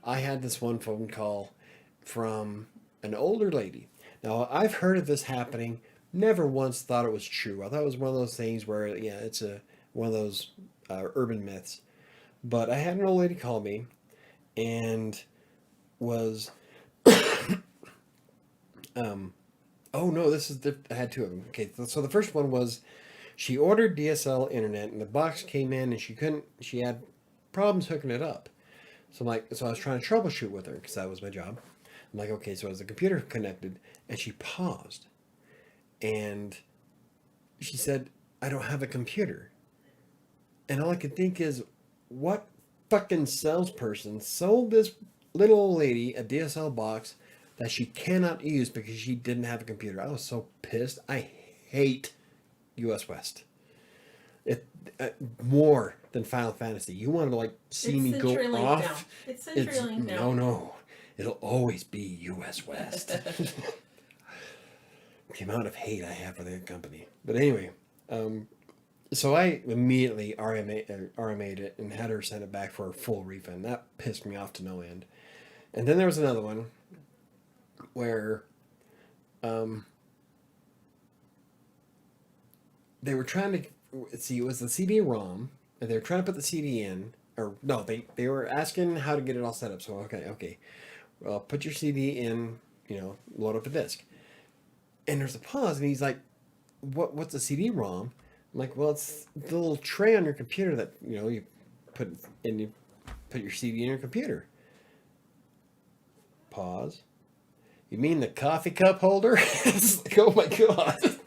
I had this one phone call from an older lady. Now, I've heard of this happening, never once thought it was true. I thought it was one of those things where, yeah, it's one of those urban myths. But I had an old lady call me and was, oh no, I had two of them. Okay, so the first one was, she ordered DSL internet and the box came in and she had problems hooking it up. So I was trying to troubleshoot with her because that was my job. I'm like, okay, so is the computer connected? And she paused and she said, I don't have a computer. And all I could think is, what fucking salesperson sold this little old lady a DSL box that she cannot use because she didn't have a computer? I was so pissed. I hate US West. It more than Final Fantasy. You want to see me go off? Now. It's CenturyLink now. No. It'll always be US West. The amount of hate I have for that company. But anyway, so I immediately RMA'd it and had her send it back for a full refund. That pissed me off to no end. And then there was another one where they were trying to see, it was the CD-ROM, and they were trying to put the CD in, or no, they were asking how to get it all set up. So okay, well, put your CD in, load up a disc. And there's a pause, and he's like, what's a CD-ROM? I'm like, well, it's the little tray on your computer that, you put your CD in your computer. Pause. You mean the coffee cup holder? It's like, oh my God.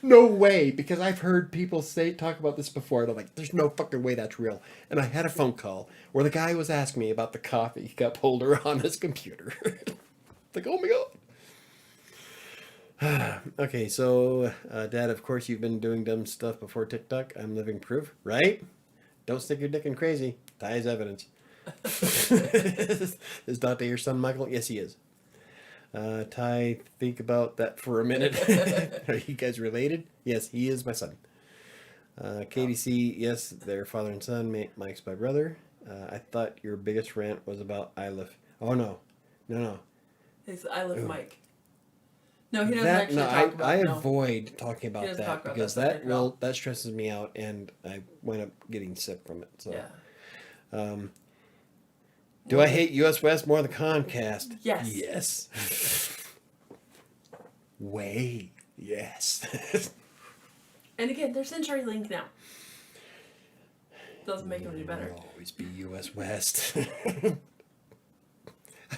No way, because I've heard people talk about this before, and I'm like, there's no fucking way that's real. And I had a phone call where the guy was asking me about the coffee cup holder on his computer. Like, oh my God. Okay, so, Dad, of course you've been doing dumb stuff before TikTok. I'm living proof, right? Don't stick your dick in crazy. Ty is evidence. Is Dante your son, Michael? Yes, he is. Ty, think about that for a minute. Are you guys related? Yes, he is my son. KDC, yes, they're father and son. Mike's my brother. I thought your biggest rant was about Ilif. Oh, no. It's Ilif Mike. No, he doesn't actually talk about it. I avoid talking about that because that stresses me out and I wind up getting sick from it. So, yeah. Do I hate US West more than Comcast? Yes. Yes. Way. Yes. And again, they're CenturyLink now. Doesn't make them any better. It'll always be US West.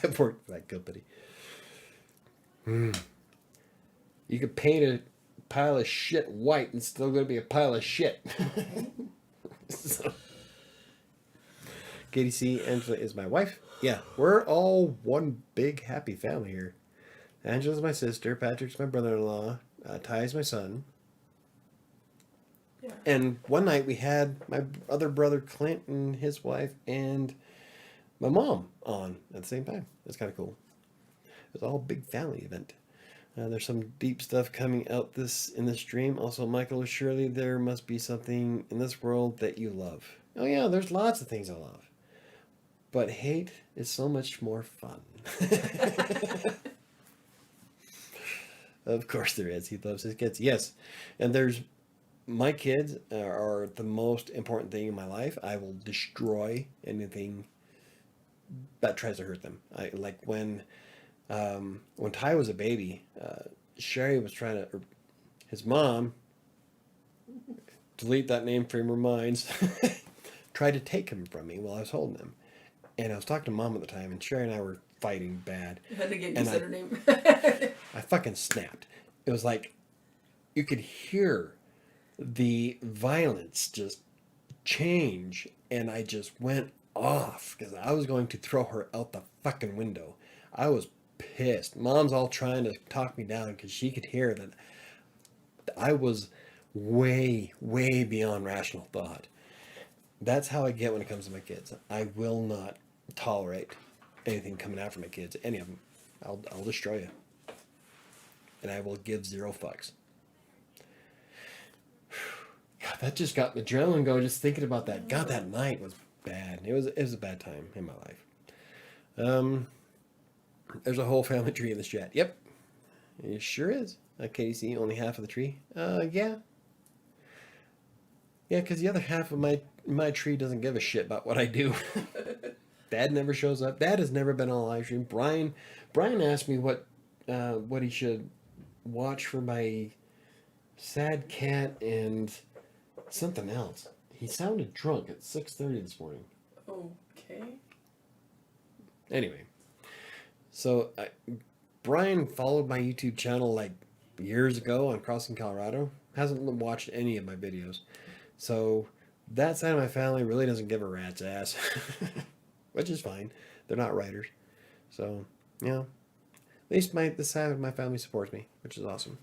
I've worked for that company. You could paint a pile of shit white and still going to be a pile of shit. So, Katie C. Angela is my wife. Yeah, we're all one big happy family here. Angela's my sister. Patrick's my brother-in-law. Ty is my son. Yeah. And one night we had my other brother Clint and his wife and my mom on at the same time. It's kind of cool. It was all a big family event. There's some deep stuff coming out in this stream. Also, Michael, surely there must be something in this world that you love. Oh yeah, there's lots of things I love. But hate is so much more fun. Of course there is. He loves his kids. Yes. And my kids are the most important thing in my life. I will destroy anything that tries to hurt them. When Ty was a baby, Sherry was his mom, delete that name from her minds, tried to take him from me while I was holding him. And I was talking to Mom at the time, and Sherry and I were fighting bad. You had to get used to her name. I fucking snapped. It was like you could hear the violence just change, and I just went off because I was going to throw her out the fucking window. I was pissed. Mom's all trying to talk me down because she could hear that I was way, way beyond rational thought. That's how I get when it comes to my kids. I will not tolerate anything coming after my kids, any of them. I'll destroy you. And I will give zero fucks. God, that just got the adrenaline going just thinking about that. God, that night was bad. It was a bad time in my life. There's a whole family tree in this chat. Yep. It sure is. KDC, only half of the tree. Yeah. Yeah, because the other half of my tree doesn't give a shit about what I do. Dad never shows up. Dad has never been on a live stream. Brian asked me what he should watch for my sad cat and something else. He sounded drunk at 6:30 this morning. Okay. Anyway, so Brian followed my YouTube channel like years ago on Crossing Colorado. Hasn't watched any of my videos. So that side of my family really doesn't give a rat's ass. Which is fine. They're not writers. So, yeah. At least this side of my family supports me, which is awesome.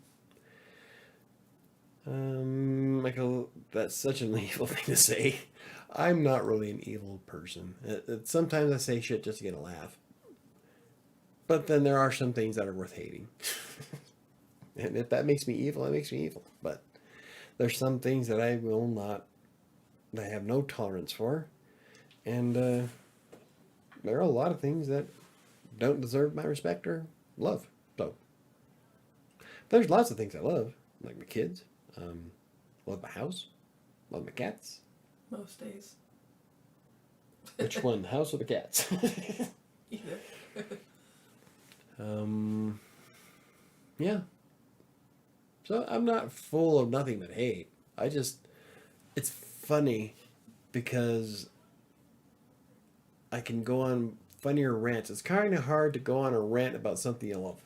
Michael, that's such an evil thing to say. I'm not really an evil person. Sometimes I say shit just to get a laugh. But then there are some things that are worth hating. And if that makes me evil, it makes me evil. But there's some things that I have no tolerance for. And there are a lot of things that don't deserve my respect or love. So there's lots of things I love, like my kids, love my house, love my cats. Most days. Which one, the house or the cats? Either. Yeah. So I'm not full of nothing but hate. It's funny because I can go on funnier rants. It's kind of hard to go on a rant about something you love.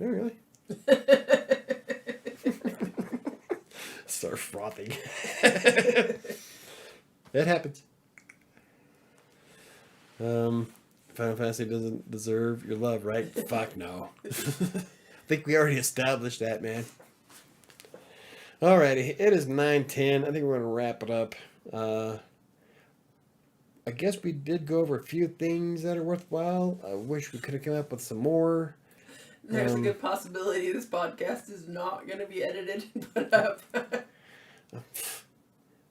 Oh, really? Start frothing. It happens. Final Fantasy doesn't deserve your love, right? Fuck no. I think we already established that, man. Alrighty, it is 9:10. I think we're gonna wrap it up. I guess we did go over a few things that are worthwhile. I wish we could have come up with some more. There's a good possibility this podcast is not going to be edited and put up.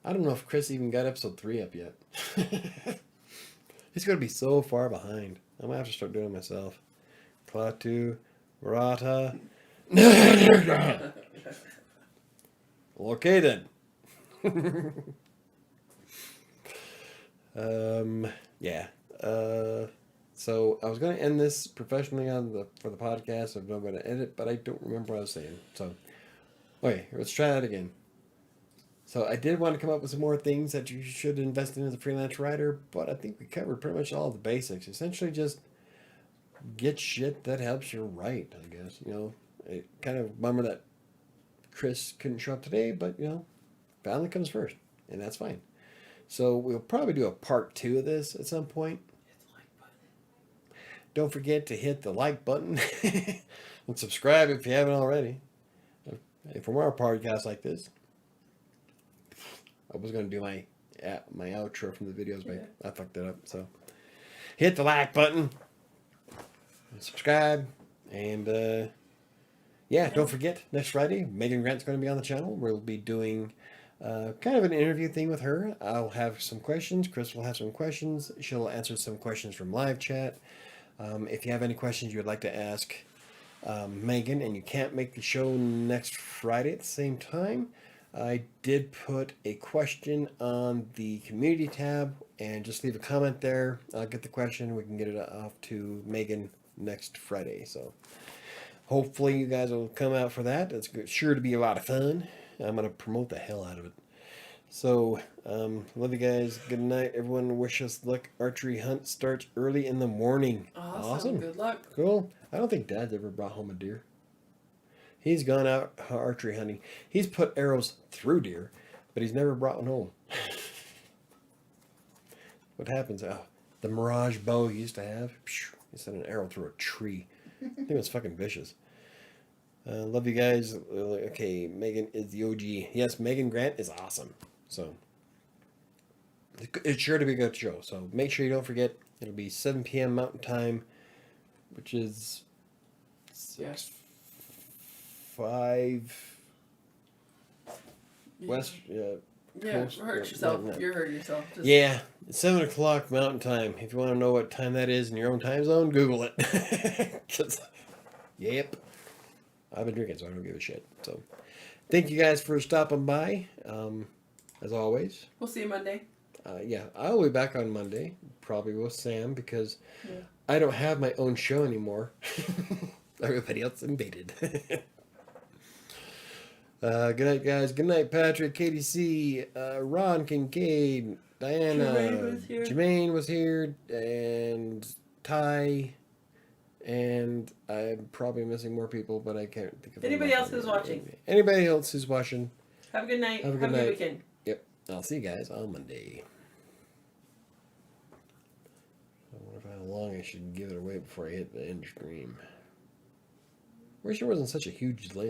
I don't know if Chris even got episode 3 up yet. He's going to be so far behind. I'm going to have to start doing it myself. Klaatu, Rata. Well, okay then. Yeah. So I was going to end this professionally for the podcast. I'm not going to edit, but I don't remember what I was saying. So, okay, let's try that again. So I did want to come up with some more things that you should invest in as a freelance writer, but I think we covered pretty much all of the basics. Essentially, just get shit that helps you write. I guess it kind of bummer that Chris couldn't show up today, but family comes first, and that's fine. So we'll probably do a part 2 of this at some point. Hit the like button. Don't forget to hit the like button and subscribe if you haven't already. For more podcasts like this, I was going to do my outro from the videos, but I fucked it up. So hit the like button, and subscribe, and don't forget, next Friday, Megan Grant's going to be on the channel. We'll be doing kind of an interview thing with her. I'll have some questions. Chris will have some questions. She'll answer some questions from live chat. If you have any questions you would like to ask Megan and you can't make the show next Friday at the same time, I did put a question on the community tab, and just leave a comment there. I'll get the question. We can get it off to Megan next Friday. So hopefully you guys will come out for that. It's sure to be a lot of fun. I'm going to promote the hell out of it. So, love you guys. Good night, everyone. Wish us luck. Archery hunt starts early in the morning. Awesome. Good luck. Cool. I don't think Dad's ever brought home a deer. He's gone out archery hunting. He's put arrows through deer, but he's never brought one home. What happens? The Mirage bow he used to have. He sent an arrow through a tree. I think it was fucking vicious. Love you guys. Okay, Megan is the OG. Yes, Megan Grant is awesome. So it's sure to be a good show. So make sure you don't forget. It'll be 7 p.m. Mountain Time, which is 5 West. Hurt yourself. No. You're hurting yourself. It's 7 o'clock Mountain Time. If you want to know what time that is in your own time zone, Google it. Yep. I've been drinking, so I don't give a shit. So, thank you guys for stopping by. As always. We'll see you Monday. I'll be back on Monday, probably with Sam, because I don't have my own show anymore. Everybody else invaded. Good night, guys. Good night, Patrick, KDC, Ron Kincaid, Diana, Jermaine was here, and Ty. And I'm probably missing more people, but I can't think of anybody else who's watching. Anybody else who's watching. Have a good night. Have a good weekend. Yep. I'll see you guys on Monday. I wonder how long I should give it away before I hit the end stream. Wish there wasn't such a huge delay.